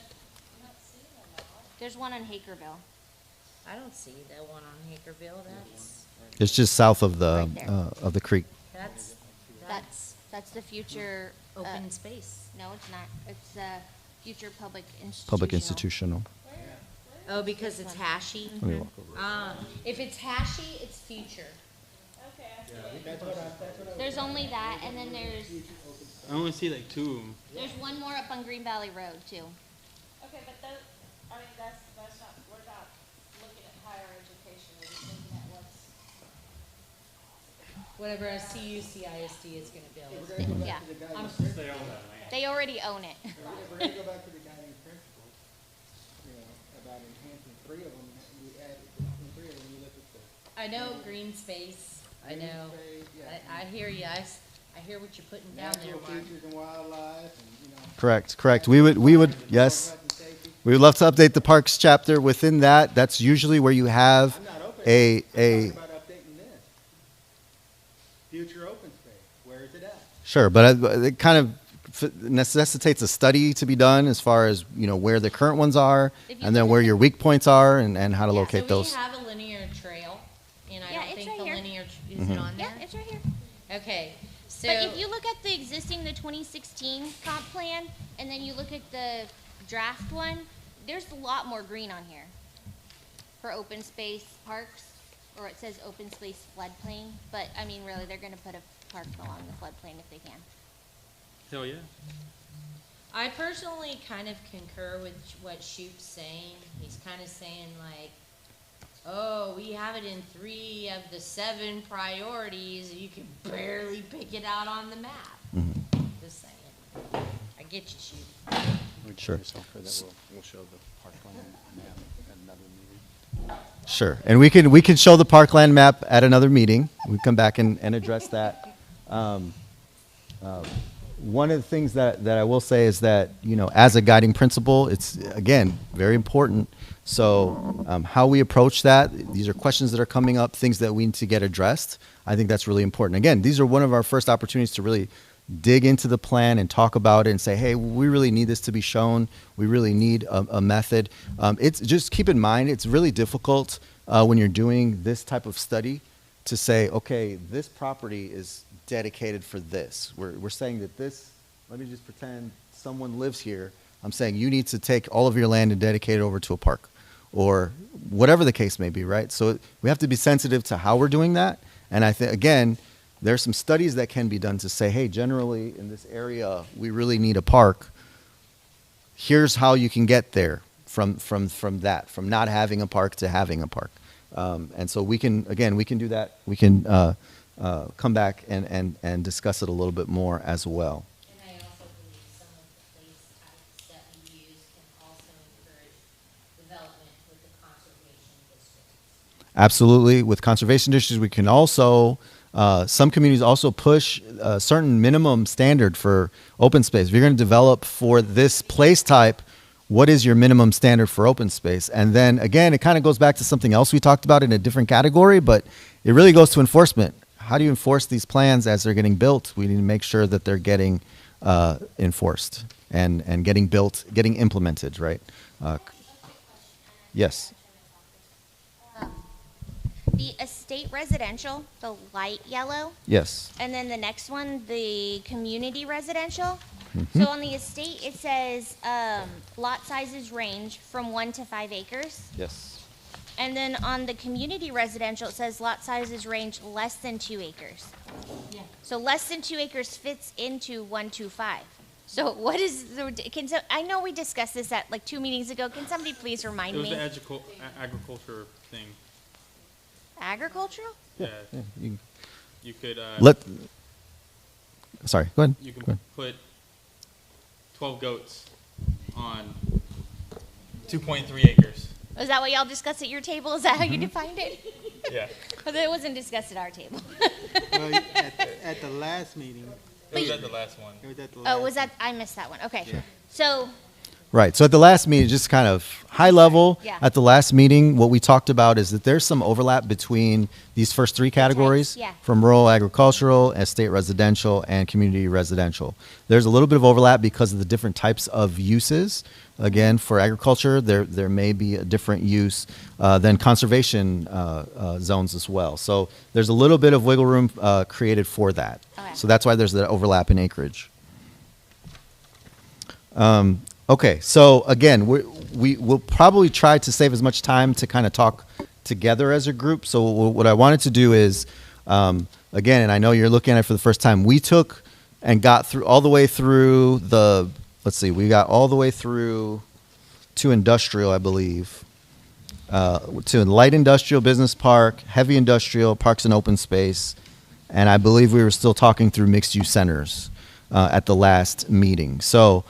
There's one on Hakerville. I don't see that one on Hakerville. It's just south of Right there. the creek. That's the future. Open space. No, it's not. It's future public institutional. Public institutional. Oh, because it's hashy? Let me walk over. If it's hashy, it's future. There's only that, and then I only see like 2 of them. there's one more up on Green Valley Road too. Okay, but that's not, we're not looking at higher education, we're just looking at what's. Whatever a CUCISD is going to build. Yeah. They own that land. They already own it. We're gonna go back to the guiding principles, about enhancing 3 of them, we added, in 3 of them, you look at the. I know green space. I know. Green space, yeah. I hear you. I hear what you're putting down there, Natural Mark. features and wildlife, and, Correct. We would yes. We would love to update the parks chapter. Within that, that's usually where you have I'm not open. a I'm talking about updating this. Future open open space, where is it at? Sure, but it kind of necessitates a study to be done as far as, you know, where the current ones are, If you and then look where at your weak points are, and how to locate So those. we have a linear trail, and I Yeah, don't it's think right the here. linear, is Mm-hmm. it on there? Yeah, it's right here. Okay, so. But if you look at the existing, the 2016 comp plan, and then you look at the draft one, there's a lot more green on here for open space parks, or it says open space floodplain, but I mean, really, they're gonna put a park along the floodplain if they can. Hell yeah. I personally kind of concur with what Shoop's saying. He's kind of saying like, oh, we have it in 3 of the 7 priorities, and you can barely pick it out on the map. Just saying. I get you, Shoop. Sure. We'll show the parkland map at another meeting. Sure, and we can show the parkland map at another meeting. We come back and address that. One of the things that I will say is that, you know, as a guiding principle, it's, again, very important. So how we approach that, these are questions that are coming up, things that we need to get addressed. I think that's really important. Again, these are one of our first opportunities to really dig into the plan and talk about it and say, hey, we really need this to be shown. We really need a method. It's just keep in mind, it's really difficult when you're doing this type of study to say, okay, this property is dedicated for this. We're saying that this, let me just pretend someone lives here. I'm saying you need to take all of your land and dedicate it over to a park or whatever the case may be, right? So we have to be sensitive to how we're doing that. And I think, again, there's some studies that can be done to say, hey, generally in this area, we really need a park. Here's how you can get there from that, from not having a park to having a park. And so we can, again, we can do that. We can come back and discuss it a little bit more as well. And I also believe some of the place types that we use can also encourage development with the conservation districts. Absolutely. With conservation districts, we can also, some communities also push a certain minimum standard for open space. If you're going to develop for this place type, what is your minimum standard for open space? And then again, it kind of goes back to something else we talked about in a different category, but it really goes to enforcement. How do you enforce these plans as they're getting built? We need to make sure that they're getting enforced and getting built, getting implemented, right? Yes. The estate residential, the light yellow, Yes. and then the next one, the community residential. Mm-hmm. So on the estate, it says lot sizes range from 1 to 5 acres. Yes. And then on the community residential, it says lot sizes range less than 2 acres. Yeah. So less than 2 acres fits into 125. So what is I know we discussed this at like 2 meetings ago. Can somebody please remind It was me? the agriculture thing. Agricultural? Yeah. You You could, sorry, go ahead. you Go can ahead. put 12 goats on 2.3 acres. Is that what y'all discussed at your table? Is that how you Mm-hmm. defined it? Yeah. But it wasn't discussed at our table. Well, at the last meeting, It was at the last one. it was at the last. Oh, was that, I missed that one. Okay. So, Right. So at the last meeting, just kind of high level, Yeah. at the last meeting, what we talked about is that there's some overlap between these first 3 categories, yeah. from rural agricultural, estate residential, and community residential. There's a little bit of overlap because of the different types of uses. Again, for agriculture, there may be a different use than conservation zones as well. So there's a little bit of wiggle room created for that. Okay. So that's why there's that overlap in acreage. Okay, so again, we will probably try to save as much time to kind of talk together as a group. So what I wanted to do is, again, and I know you're looking at it for the first time, we took and got through all the way through the, let's see, we got all the way through to industrial, I believe, to light industrial, business park, heavy industrial, parks and open space, and I believe we were still talking through mixed-use centers at the last meeting. So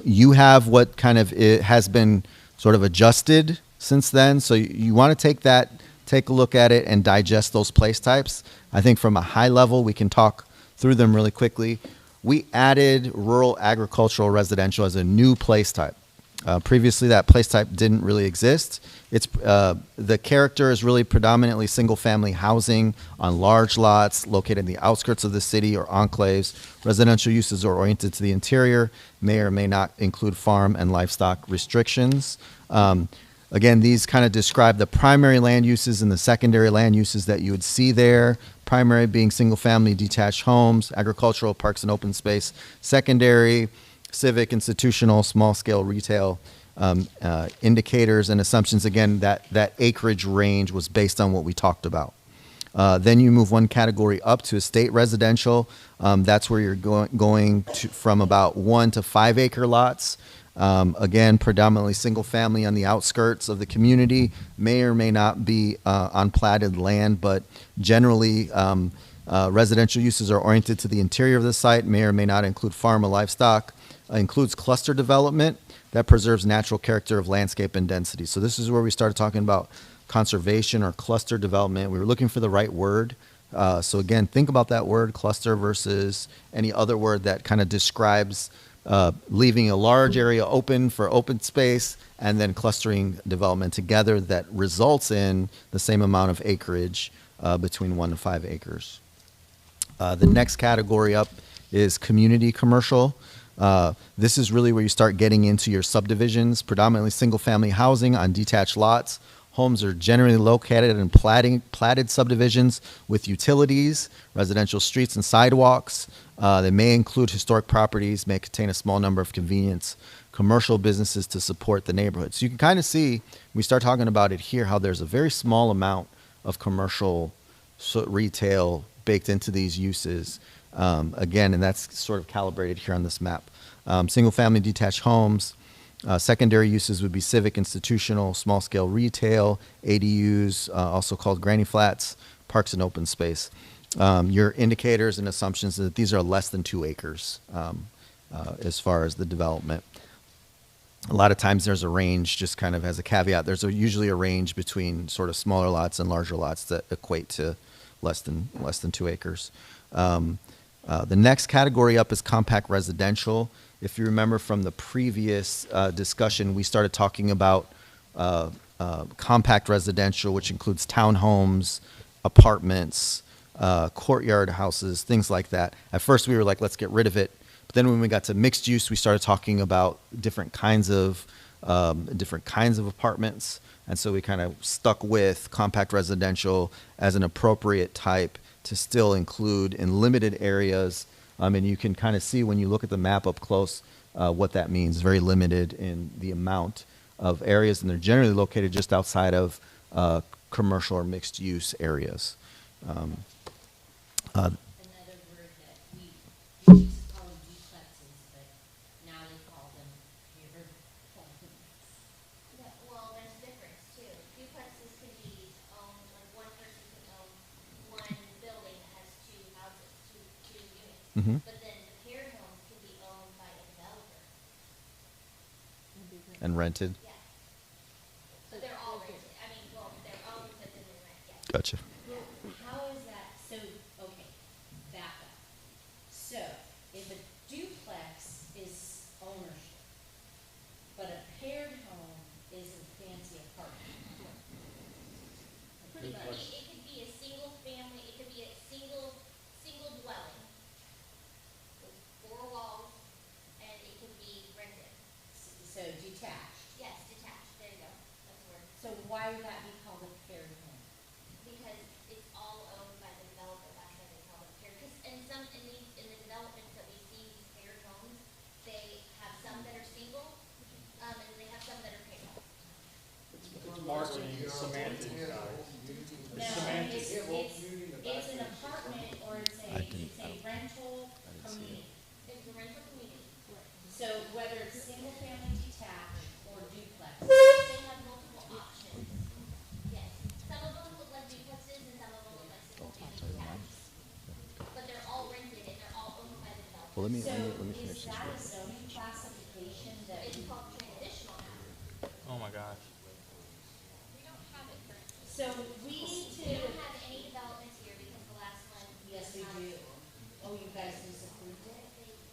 you have what kind of it has been sort of adjusted since then. So you want to take a look at it and digest those place types. I think from a high level, we can talk through them really quickly. We added rural agricultural residential as a new place type. Previously, that place type didn't really exist. It's the character is really predominantly single-family housing on large lots located in the outskirts of the city or enclaves. Residential uses are oriented to the interior, may or may not include farm and livestock restrictions. Again, these kind of describe the primary land uses and the secondary land uses that you would see there. Primary being single-family detached homes, agricultural, parks and open space. Secondary, civic, institutional, small-scale retail. Indicators and assumptions, again, that acreage range was based on what we talked about. Then you move one category up to estate residential. That's where you're going to, from about 1 to 5 acre lots. Again, predominantly single family on the outskirts of the community, may or may not be on platted land, but generally residential uses are oriented to the interior of the site, may or may not include farm or livestock, includes cluster development that preserves natural character of landscape and density. So this is where we started talking about conservation or cluster development. We were looking for the right word. So again, think about that word, cluster, versus any other word that kind of describes leaving a large area open for open space and then clustering development together that results in the same amount of acreage between 1 to 5 acres. The next category up is community commercial. This is really where you start getting into your subdivisions, predominantly single-family housing on detached lots. Homes are generally located in platted subdivisions with utilities, residential streets and sidewalks. They may include historic properties, may contain a small number of convenience, commercial businesses to support the neighborhood. So you can kind of see, we start talking about it here, how there's a very small amount of commercial retail baked into these uses. Again, and that's sort of calibrated here on this map. Single-family detached homes. Secondary uses would be civic, institutional, small-scale retail, ADUs, also called granny flats, parks and open space. Your indicators and assumptions that these are less than 2 acres as far as the development. A lot of times there's a range, just kind of as a caveat, there's usually a range between sort of smaller lots and larger lots that equate to less than 2 acres. The next category up is compact residential. If you remember from the previous discussion, we started talking about compact residential, which includes townhomes, apartments, courtyard houses, things like that. At first we were like, let's get rid of it. But then when we got to mixed use, we started talking about different kinds of apartments. And so we kind of stuck with compact residential as an appropriate type to still include in limited areas. And you can kind of see when you look at the map up close what that means. Very limited in the amount of areas, and they're generally located just outside of commercial or mixed use areas. Another word that we used to call them duplexes, but now they call them pure homes. Yeah, well, there's a difference too. Duplexes can be owned, like one person can own one building that has 2 houses, two units. Mhm. But then paired homes can be owned by a developer. And rented. Yeah. So they're all rented. I mean, well, they're owned, but then they rent, yeah. Gotcha. How is that, so, okay, back up. So, if a duplex is ownership, but a paired home is a fancy apartment. Pretty much. It could be a single family, it could be a single dwelling with 4 walls, and it could be rented. So detached. Yes, detached, there you go, that's the word. So why would that be called a paired home? Because it's all owned by the developer, that's why they call it paired. Because in the developments that we see, these paired homes, they have some that are single, and they have some that are paired. Marketing, semantics, guys. No, it's an apartment or it's a rental community. It's a rental community. So whether it's single family detached or duplex. They have multiple options. Yes. Some of them look like duplexes and some of them look like single family detached. But they're all rented and they're all owned by the developer. Well, let me So finish is this. that a zoning classification that It's called transitional housing. Oh my gosh. We don't have it currently. so we need We to, don't have any developments here because the last one. yes, we do. Oh, you guys disapproved it?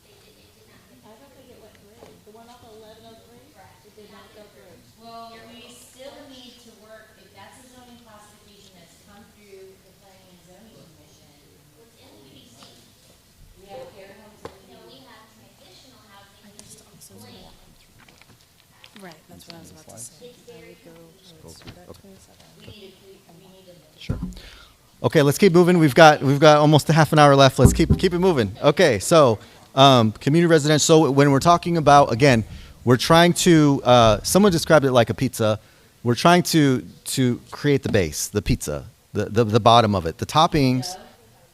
It did not. I don't think it went through. The one off 1103? Correct. It did That's what I was about to say. I would go start at 27. Sure. Okay, let's keep moving. We've got almost a half an hour left. Let's keep it moving. Okay, so community residential. So when we're talking about, again, we're trying to. Someone described it like a pizza. We're trying to create the base, the pizza, the bottom of it, the toppings,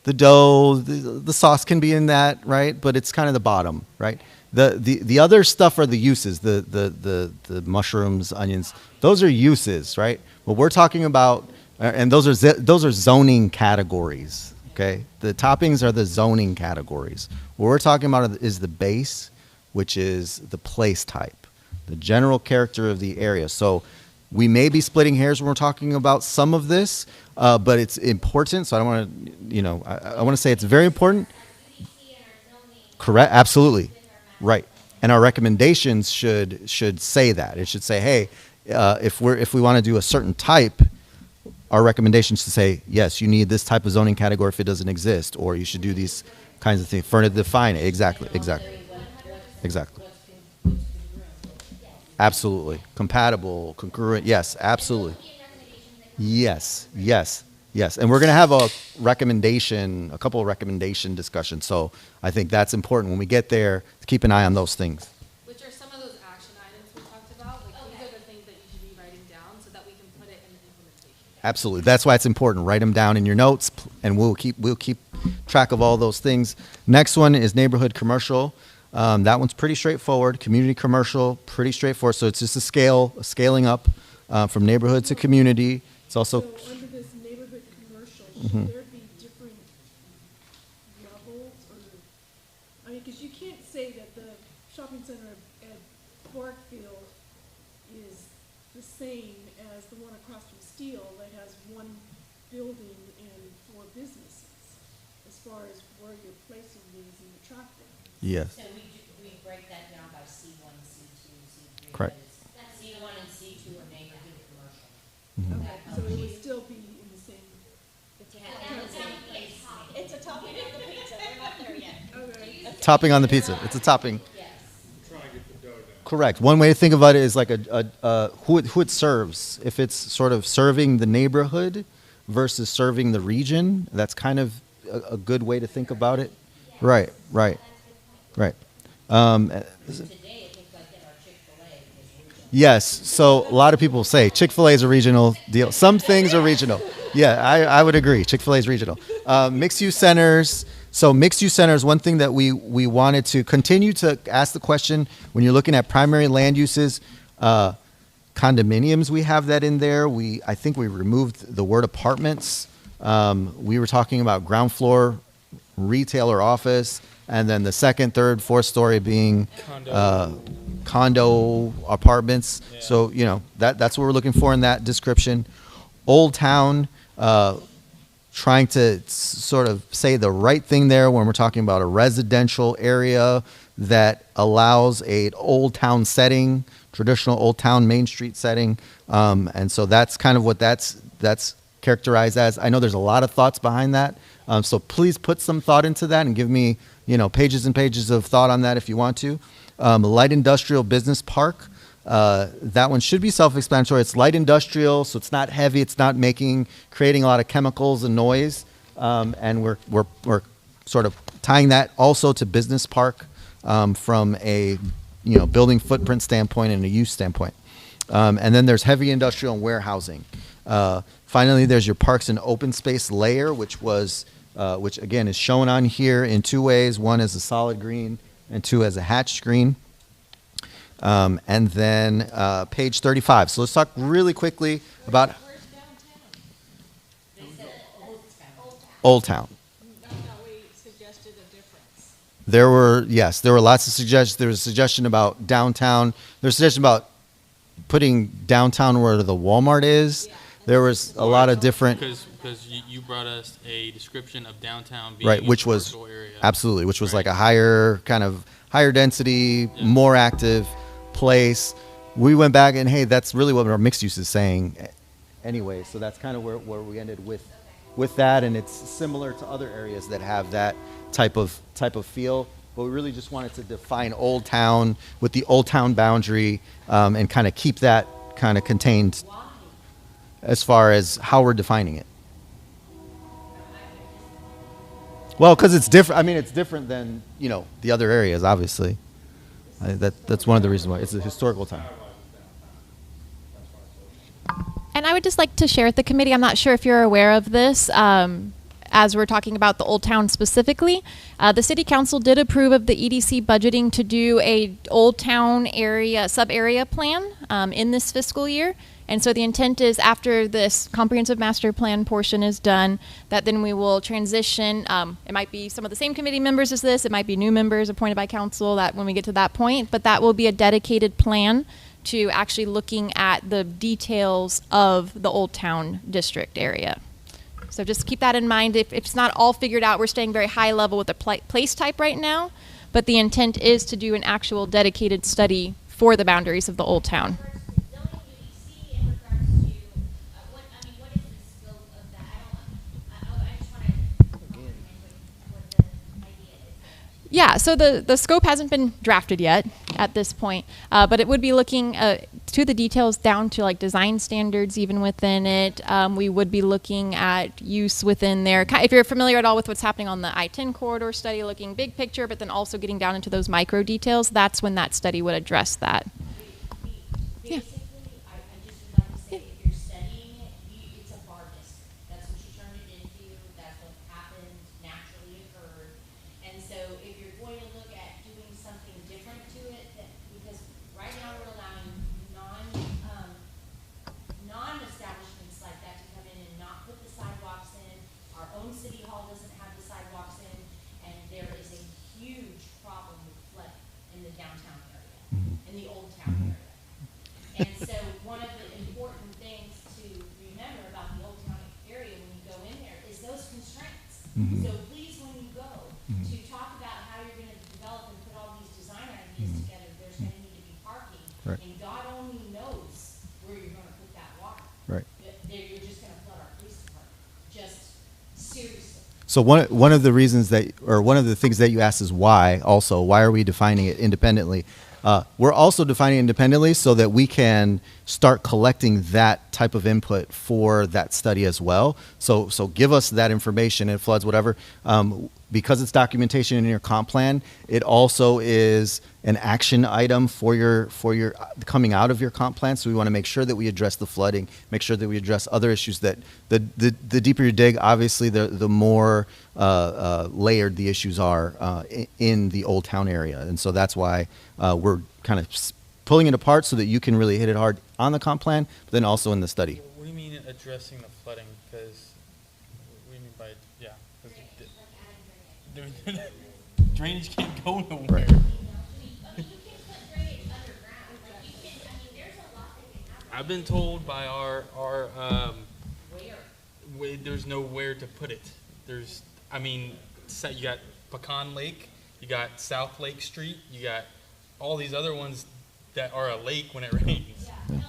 the dough, the sauce can be in that, right? But it's kind of the bottom, right? The other stuff are the uses, the mushrooms, onions. Those are uses, right? What we're talking about, and those are zoning categories. Okay, the toppings are the zoning categories. What we're talking about is the base, which is the place type, the general character of the area. So we may be splitting hairs when we're talking about some of this, but it's important. So I don't want to, I want to say it's very important. Correct, absolutely, right. And our recommendations should say that. It should say, hey, if we want to do a certain type, our recommendations to say, yes, you need this type of zoning category if it doesn't exist, or you should do these kinds of things. Further define it. Exactly. Absolutely. Compatible, congruent. Yes, absolutely. Yes. And we're going to have a couple of recommendation discussions. So I think that's important when we get there to keep an eye on those things. Which are some of those action items we talked about? Like these are the things that you should be writing down so that we can put it in the implementation. Absolutely. That's why it's important. Write them down in your notes, and we'll keep track of all those things. Next one is neighborhood commercial. That one's pretty straightforward. Community commercial, pretty straightforward. So it's just a scaling up from neighborhood to community. It's also. So under this neighborhood commercial, Mhm. should there be different levels, or, I mean, because you can't say that the shopping center at Parkfield is the same as the one across from Steele that has one building and 4 businesses, as far as where you're placing these in the traffic. Yes. So we break that down by C1, C2, C3. Correct. C1 and C2 are neighborhood commercial. Mhm. Okay, so it would still be in the same. It's a topping of the pizza, we're not there yet. Okay. Topping on the pizza. It's a topping. Trying to get the dough down. Correct. One way to think about it is like who it serves. If it's sort of serving the neighborhood versus serving the region, that's kind of a good way to think about it. Right. Yes. So a lot of people say Chick-fil-A is a regional deal. Some things are regional. Yeah, I would agree. Chick-fil-A is regional. Mixed-use centers. So mixed-use centers, one thing that we wanted to continue to ask the question when you're looking at primary land uses, condominiums, we have that in there. I think we removed the word apartments. We were talking about ground floor retail or office, and then the second, third, fourth story being condo apartments. Yeah. So, that's what we're looking for in that description. Old Town, trying to sort of say the right thing there when we're talking about a residential area that allows a Old Town setting, traditional Old Town Main Street setting. And so that's kind of what that's characterized as. I know there's a lot of thoughts behind that. So please put some thought into that and give me, pages and pages of thought on that if you want to. Light industrial business park. That one should be self-explanatory. It's light industrial, so it's not heavy. It's not creating a lot of chemicals and noise. And we're sort of tying that also to business park from a building footprint standpoint and a use standpoint. And then there's heavy industrial and warehousing. Finally, there's your parks and open space layer, which again is shown on here in 2 ways. One is a solid green, and 2 as a hatched green. And then page 35. So let's talk really quickly about Old Town. No, we suggested a difference. There were lots of suggestions. There was a suggestion about downtown. There was a suggestion about putting downtown where the Walmart is. There was a lot of different. Because you brought us a description of downtown being Right, a which was commercial area. absolutely, which was like a higher density, more active place. We went back and hey, that's really what our mixed use is saying anyway. So that's kind of where we ended with that, and it's similar to other areas that have that type of feel. but we really just wanted to define Old Town with the Old Town boundary, and kind of keep that kind of contained as far as how we're defining it. Well, because it's different. I mean, it's different than, you know, the other areas, obviously. That's one of the reasons why it's a historical town. And I would just like to share with the committee, I'm not sure if you're aware of this, as we're talking about the Old Town specifically, the City Council did approve of the EDC budgeting to do a Old Town area, sub-area plan in this fiscal year. And so the intent is after this comprehensive master plan portion is done, that then we will transition. It might be some of the same committee members as this. It might be new members appointed by council that when we get to that point, but that will be a dedicated plan to actually looking at the details of the Old Town district area. So just keep that in mind. If it's not all figured out, we're staying very high level with the place type right now, but the intent is to do an actual dedicated study for the boundaries of the Old Town. Yeah, so the scope hasn't been drafted yet at this point, but it would be looking to the details down to like design standards even within it. We would be looking at use within there. If you're familiar at all with what's happening on the I-10 corridor study, looking big picture, but then also getting down into those micro details, that's when that study would address that. Yeah. And so one of the important things to remember about the Old Town area when you go in there is those constraints. So please, when you go to talk about how you're going to develop and put all these design ideas together, there's going to need to be parking. Right. And God only knows where you're going to put that water. Right. You're just going to flood our police department. Just seriously. So one of the reasons that, or one of the things that you asked is why also, why are we defining it independently? We're also defining independently so that we can start collecting that type of input for that study as well. So give us that information, it floods, whatever. Because it's documentation in your comp plan, it also is an action item for your coming out of your comp plan. So we want to make sure that we address the flooding, make sure that we address other issues that the deeper you dig, obviously the more layered the issues are in the Old Town area. And so that's why we're kind of pulling it apart so that you can really hit it hard on the comp plan, but then also in the study. What do you mean addressing the flooding? Because what do you mean by, yeah. Drainage can't go nowhere. Right. I've been told by our there's nowhere to put it. There's, I mean, you got Pecan Lake, you got South Lake Street, you got all these other ones that are a lake when it rains. Yeah.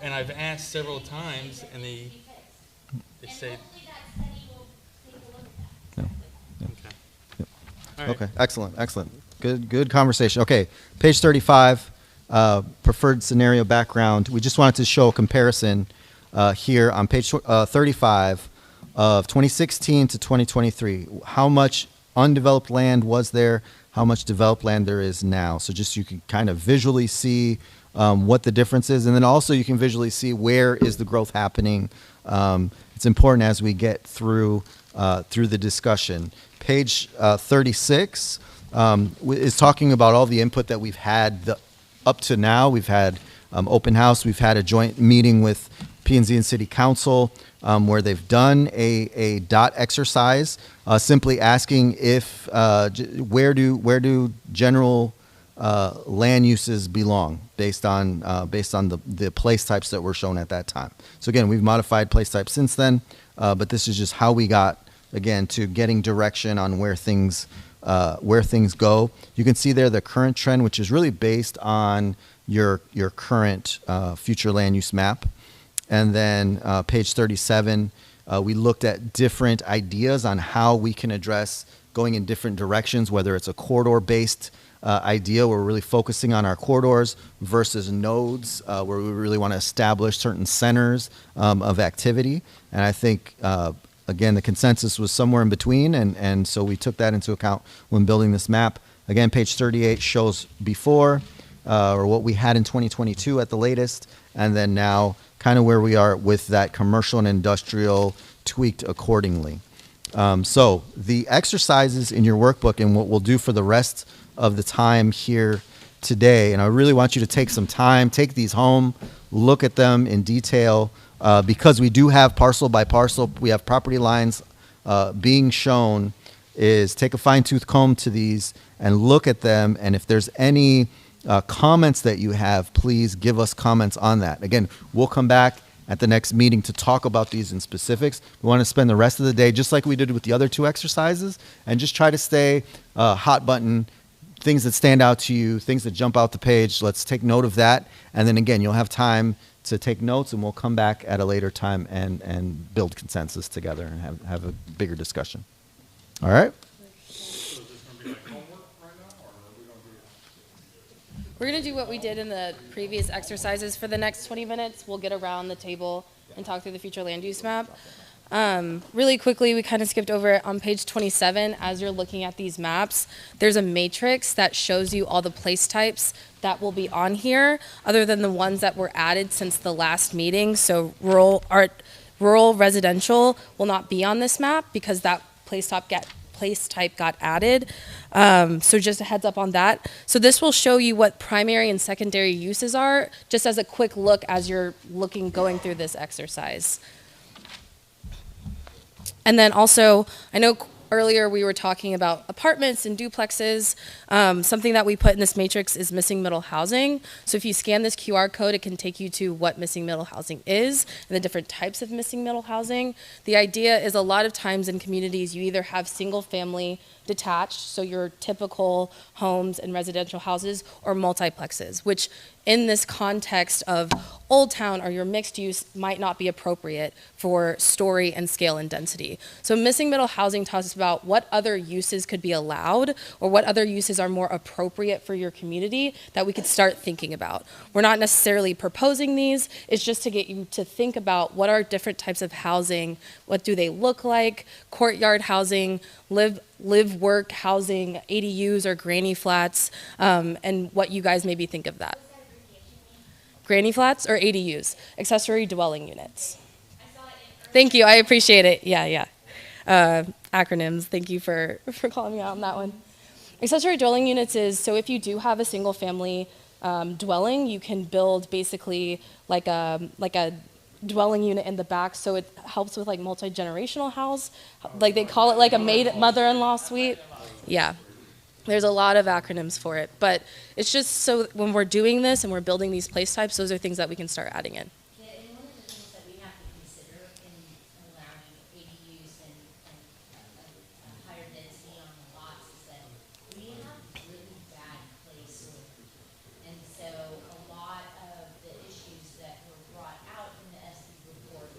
And I've asked several times, and they say. Yeah. Yeah. Okay. Yep. All right. Okay, excellent. Good conversation. Okay, page 35, preferred scenario background. We just wanted to show a comparison here on page 35 of 2016 to 2023. How much undeveloped land was there? How much developed land there is now? So just you can kind of visually see what the difference is, and then also you can visually see where is the growth happening. It's important as we get through the discussion. Page 36 is talking about all the input that we've had up to now. We've had open house. We've had a joint meeting with P&Z and City Council where they've done a dot exercise, simply asking if where do general land uses belong based on the place types that were shown at that time. So again, we've modified place types since then, but this is just how we got again to getting direction on where things go. You can see there the current trend, which is really based on your current future land use map. And then page 37, we looked at different ideas on how we can address going in different directions, whether it's a corridor-based idea where we're really focusing on our corridors versus nodes where we really want to establish certain centers of activity. And I think, again, the consensus was somewhere in between, and so we took that into account when building this map. Again, page 38 shows before, or what we had in 2022 at the latest, and then now kind of where we are with that commercial and industrial tweaked accordingly. So the exercises in your workbook and what we'll do for the rest of the time here today, and I really want you to take some time, take these home, look at them in detail, because we do have parcel by parcel, we have property lines being shown, is take a fine-tooth comb to these and look at them, and if there's any comments that you have, please give us comments on that. Again, we'll come back at the next meeting to talk about these in specifics. We want to spend the rest of the day, just like we did with the other two exercises, and just try to stay hot button, things that stand out to you, things that jump out the page. Let's take note of that. And then again, you'll have time to take notes, and we'll come back at a later time and build consensus together and have a bigger discussion. All right? We're going to do what we did in the previous exercises. For the next 20 minutes, we'll get around the table and talk through the future land use map. Really quickly, we kind of skipped over it on page 27. As you're looking at these maps, there's a matrix that shows you all the place types that will be on here, other than the ones that were added since the last meeting. So rural residential will not be on this map because that place type got added. So just a heads up on that. So this will show you what primary and secondary uses are, just as a quick look as you're going through this exercise. And then also, I know earlier we were talking about apartments and duplexes. Something that we put in this matrix is missing middle housing. So if you scan this QR code, it can take you to what missing middle housing is and the different types of missing middle housing. The idea is a lot of times in communities, you either have single family detached, so your typical homes and residential houses, or multiplexes, which in this context of Old Town or your mixed use might not be appropriate for story and scale and density. So missing middle housing talks about what other uses could be allowed or what other uses are more appropriate for your community that we could start thinking about. We're not necessarily proposing these, it's just to get you to think about what are different types of housing, what do they look like, courtyard housing, live work housing, ADUs or granny flats, and what you guys maybe think of that. Granny flats or ADUs, accessory dwelling units. Thank you, I appreciate it. Yeah. Acronyms, thank you for calling me out on that one. Accessory dwelling units is, so if you do have a single family dwelling, you can build basically like a dwelling unit in the back, so it helps with like multi-generational house, like they call it like a maid mother-in-law suite. Yeah, there's a lot of acronyms for it, but it's just so when we're doing this and we're building these place types, those are things that we can start adding in. Yeah, and one of the things that we have to consider in allowing ADUs and higher density on the lots is that we have really bad place order. And so a lot of the issues that were brought out in the SD report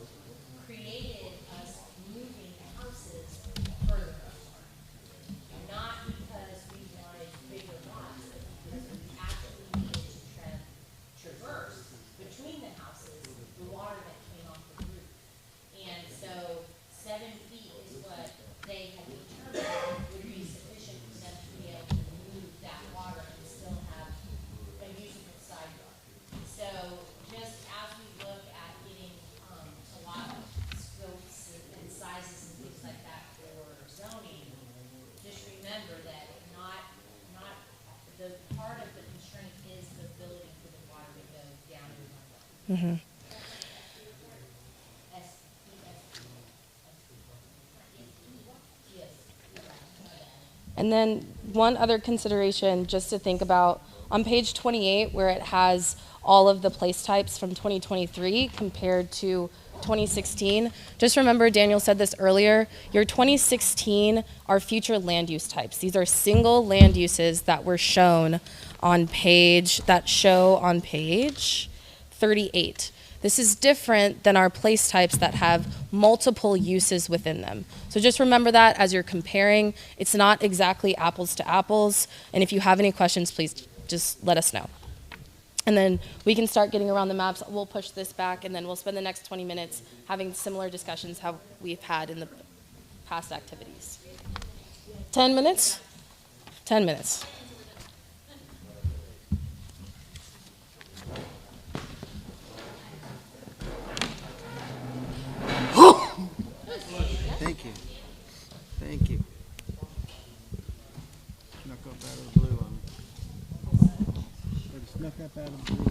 created us moving houses further apart. Not because we wanted bigger lots, but because we actually needed to traverse between the houses the water that came off the roof. And so 7 feet is what they had determined would be sufficient for them to be able to move that water and still have a usable sidewalk. So just as we look at getting a lot of scopes and sizes and things like that for zoning, just remember that not the part of the constraint is the ability for the water to go down in one way. Mm-hmm. And then one other consideration just to think about, on page 28 where it has all of the place types from 2023 compared to 2016, just remember Daniel said this earlier, your 2016 are future land use types. These are single land uses that were shown on page 38. This is different than our place types that have multiple uses within them. So just remember that as you're comparing, it's not exactly apples to apples. And if you have any questions, please just let us know. And then we can start getting around the maps. We'll push this back, and then we'll spend the next 20 minutes having similar discussions how we've had in the past activities. 10 minutes? 10 minutes. Thank you. Thank you. Snuck up out of the blue on me. Snuck up out of the blue.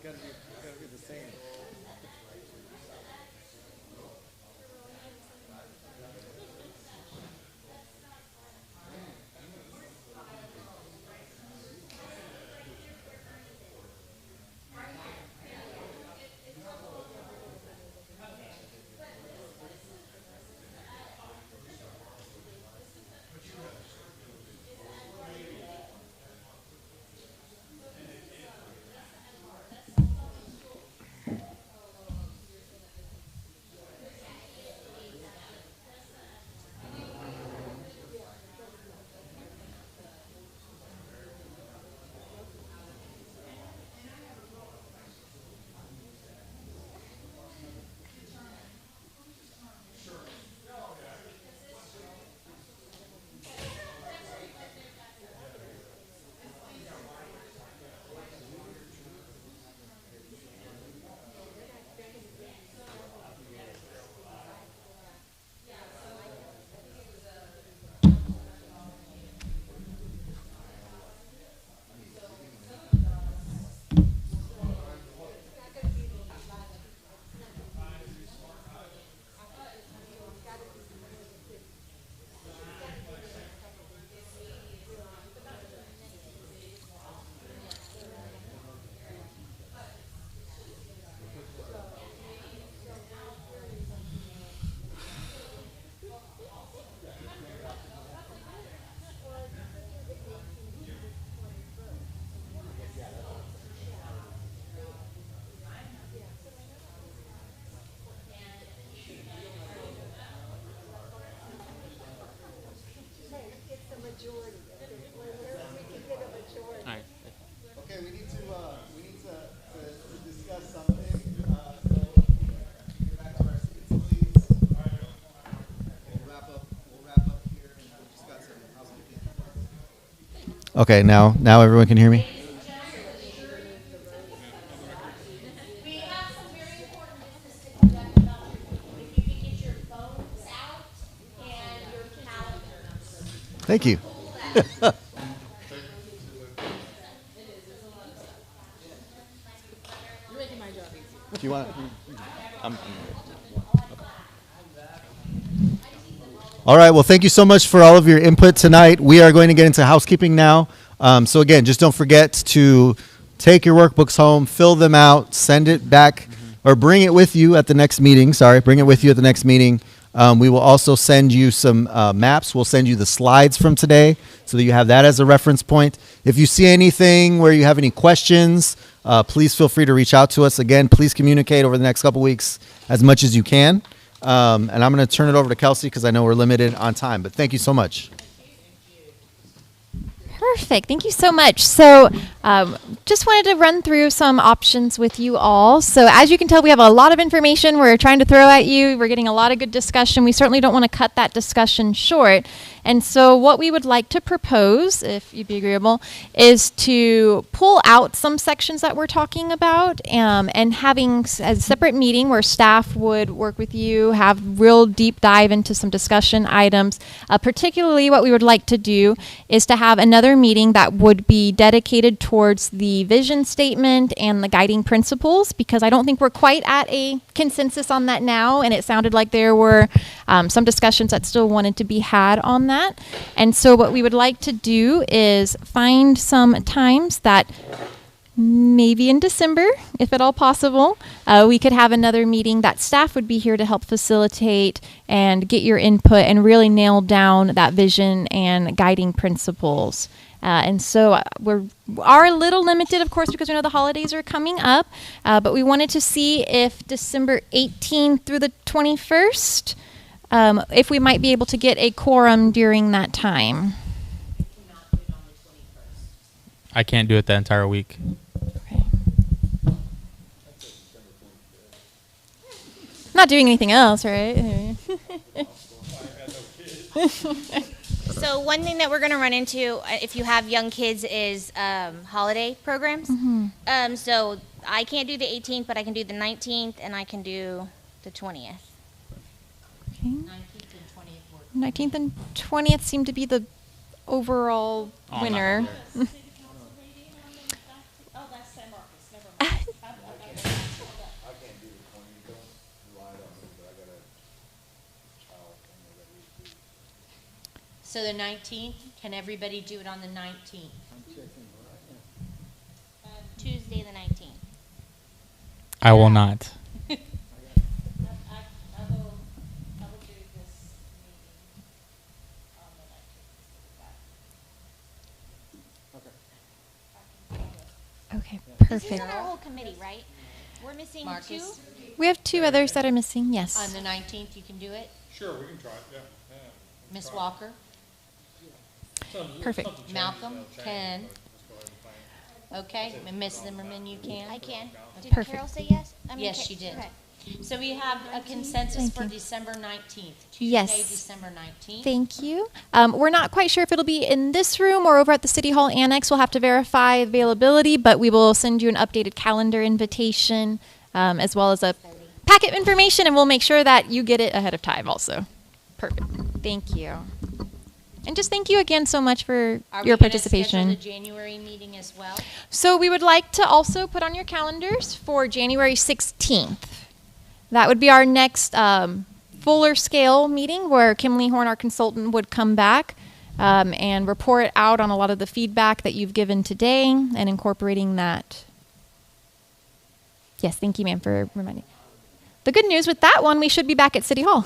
gotta be the same. Okay, we need to discuss something. So get back to our seats, please. We'll wrap up here, and we've just got some housekeeping. Okay, now everyone can hear me? We have some very important business to conduct about. If you could get your phones out and your calendars. Thank you. You're making my job easy. Do you want? All right. Well, thank you so much for all of your input tonight. We are going to get into housekeeping now. So again, just don't forget to take your workbooks home, fill them out, send it back, or bring it with you at the next meeting. Sorry, bring it with you at the next meeting. We will also send you some maps. We'll send you the slides from today so that you have that as a reference point. If you see anything where you have any questions, please feel free to reach out to us. Again, please communicate over the next couple weeks as much as you can. And I'm going to turn it over to Kelsey because I know we're limited on time. But thank you so much. Perfect. Thank you so much. So just wanted to run through some options with you all. So as you can tell, we have a lot of information we're trying to throw at you. We're getting a lot of good discussion. We certainly don't want to cut that discussion short. And so what we would like to propose, if you'd be agreeable, is to pull out some sections that we're talking about and having a separate meeting where staff would work with you, have real deep dive into some discussion items. Particularly what we would like to do is to have another meeting that would be dedicated towards the vision statement and the guiding principles, because I don't think we're quite at a consensus on that now, and it sounded like there were some discussions that still wanted to be had on that. And so what we would like to do is find some times that maybe in December, if at all possible, we could have another meeting that staff would be here to help facilitate and get your input and really nail down that vision and guiding principles. And so we are a little limited, of course, because we know the holidays are coming up, but we wanted to see if December 18th through the 21st, if we might be able to get a quorum during that time. I can't do it the entire week. Not doing anything else, right? So one thing that we're going to run into if you have young kids is holiday programs. So I can't do the 18th, but I can do the 19th and I can do the 20th. Okay. 19th and 20th seem to be the overall winner. So the 19th, can everybody do it on the 19th? Tuesday the 19th. I will not. Okay, This perfect. isn't our whole committee, right? We're missing two? Marcus, We have 2 others that are missing, yes. on the 19th, you can do it? Sure, we can try it, yeah. Miss Walker? Perfect. Malcolm? Ken? Okay, and Miss Zimmerman, you can? I can. Did Perfect. Carol say yes? I mean, Yes, Ca- she did. okay. So we have a consensus Thank for you. December 19th, Tuesday, Yes. December 19th. Thank you. We're not quite sure if it'll be in this room or over at the City Hall Annex. We'll have to verify availability, but we will send you an updated calendar invitation as well as a packet information, and we'll make sure that you get it ahead of time also. Perfect. Thank you. And just thank you again so much for Are we your gonna schedule participation. the January meeting as well? So we would like to also put on your calendars for January 16th. That would be our next fuller scale meeting where Kimberly Horn, our consultant, would come back and report out on a lot of the feedback that you've given today and incorporating that. Yes, thank you, ma'am, for reminding. The good news with that one, we should be back at City Hall.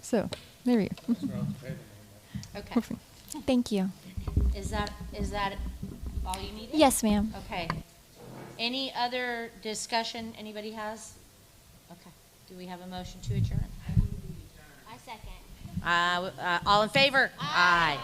So there you go. Okay. Thank you. Is that all you needed? Yes, ma'am. Okay. Any other discussion anybody has? Okay. Do we have a motion to adjourn? I second. All in favor? Aye.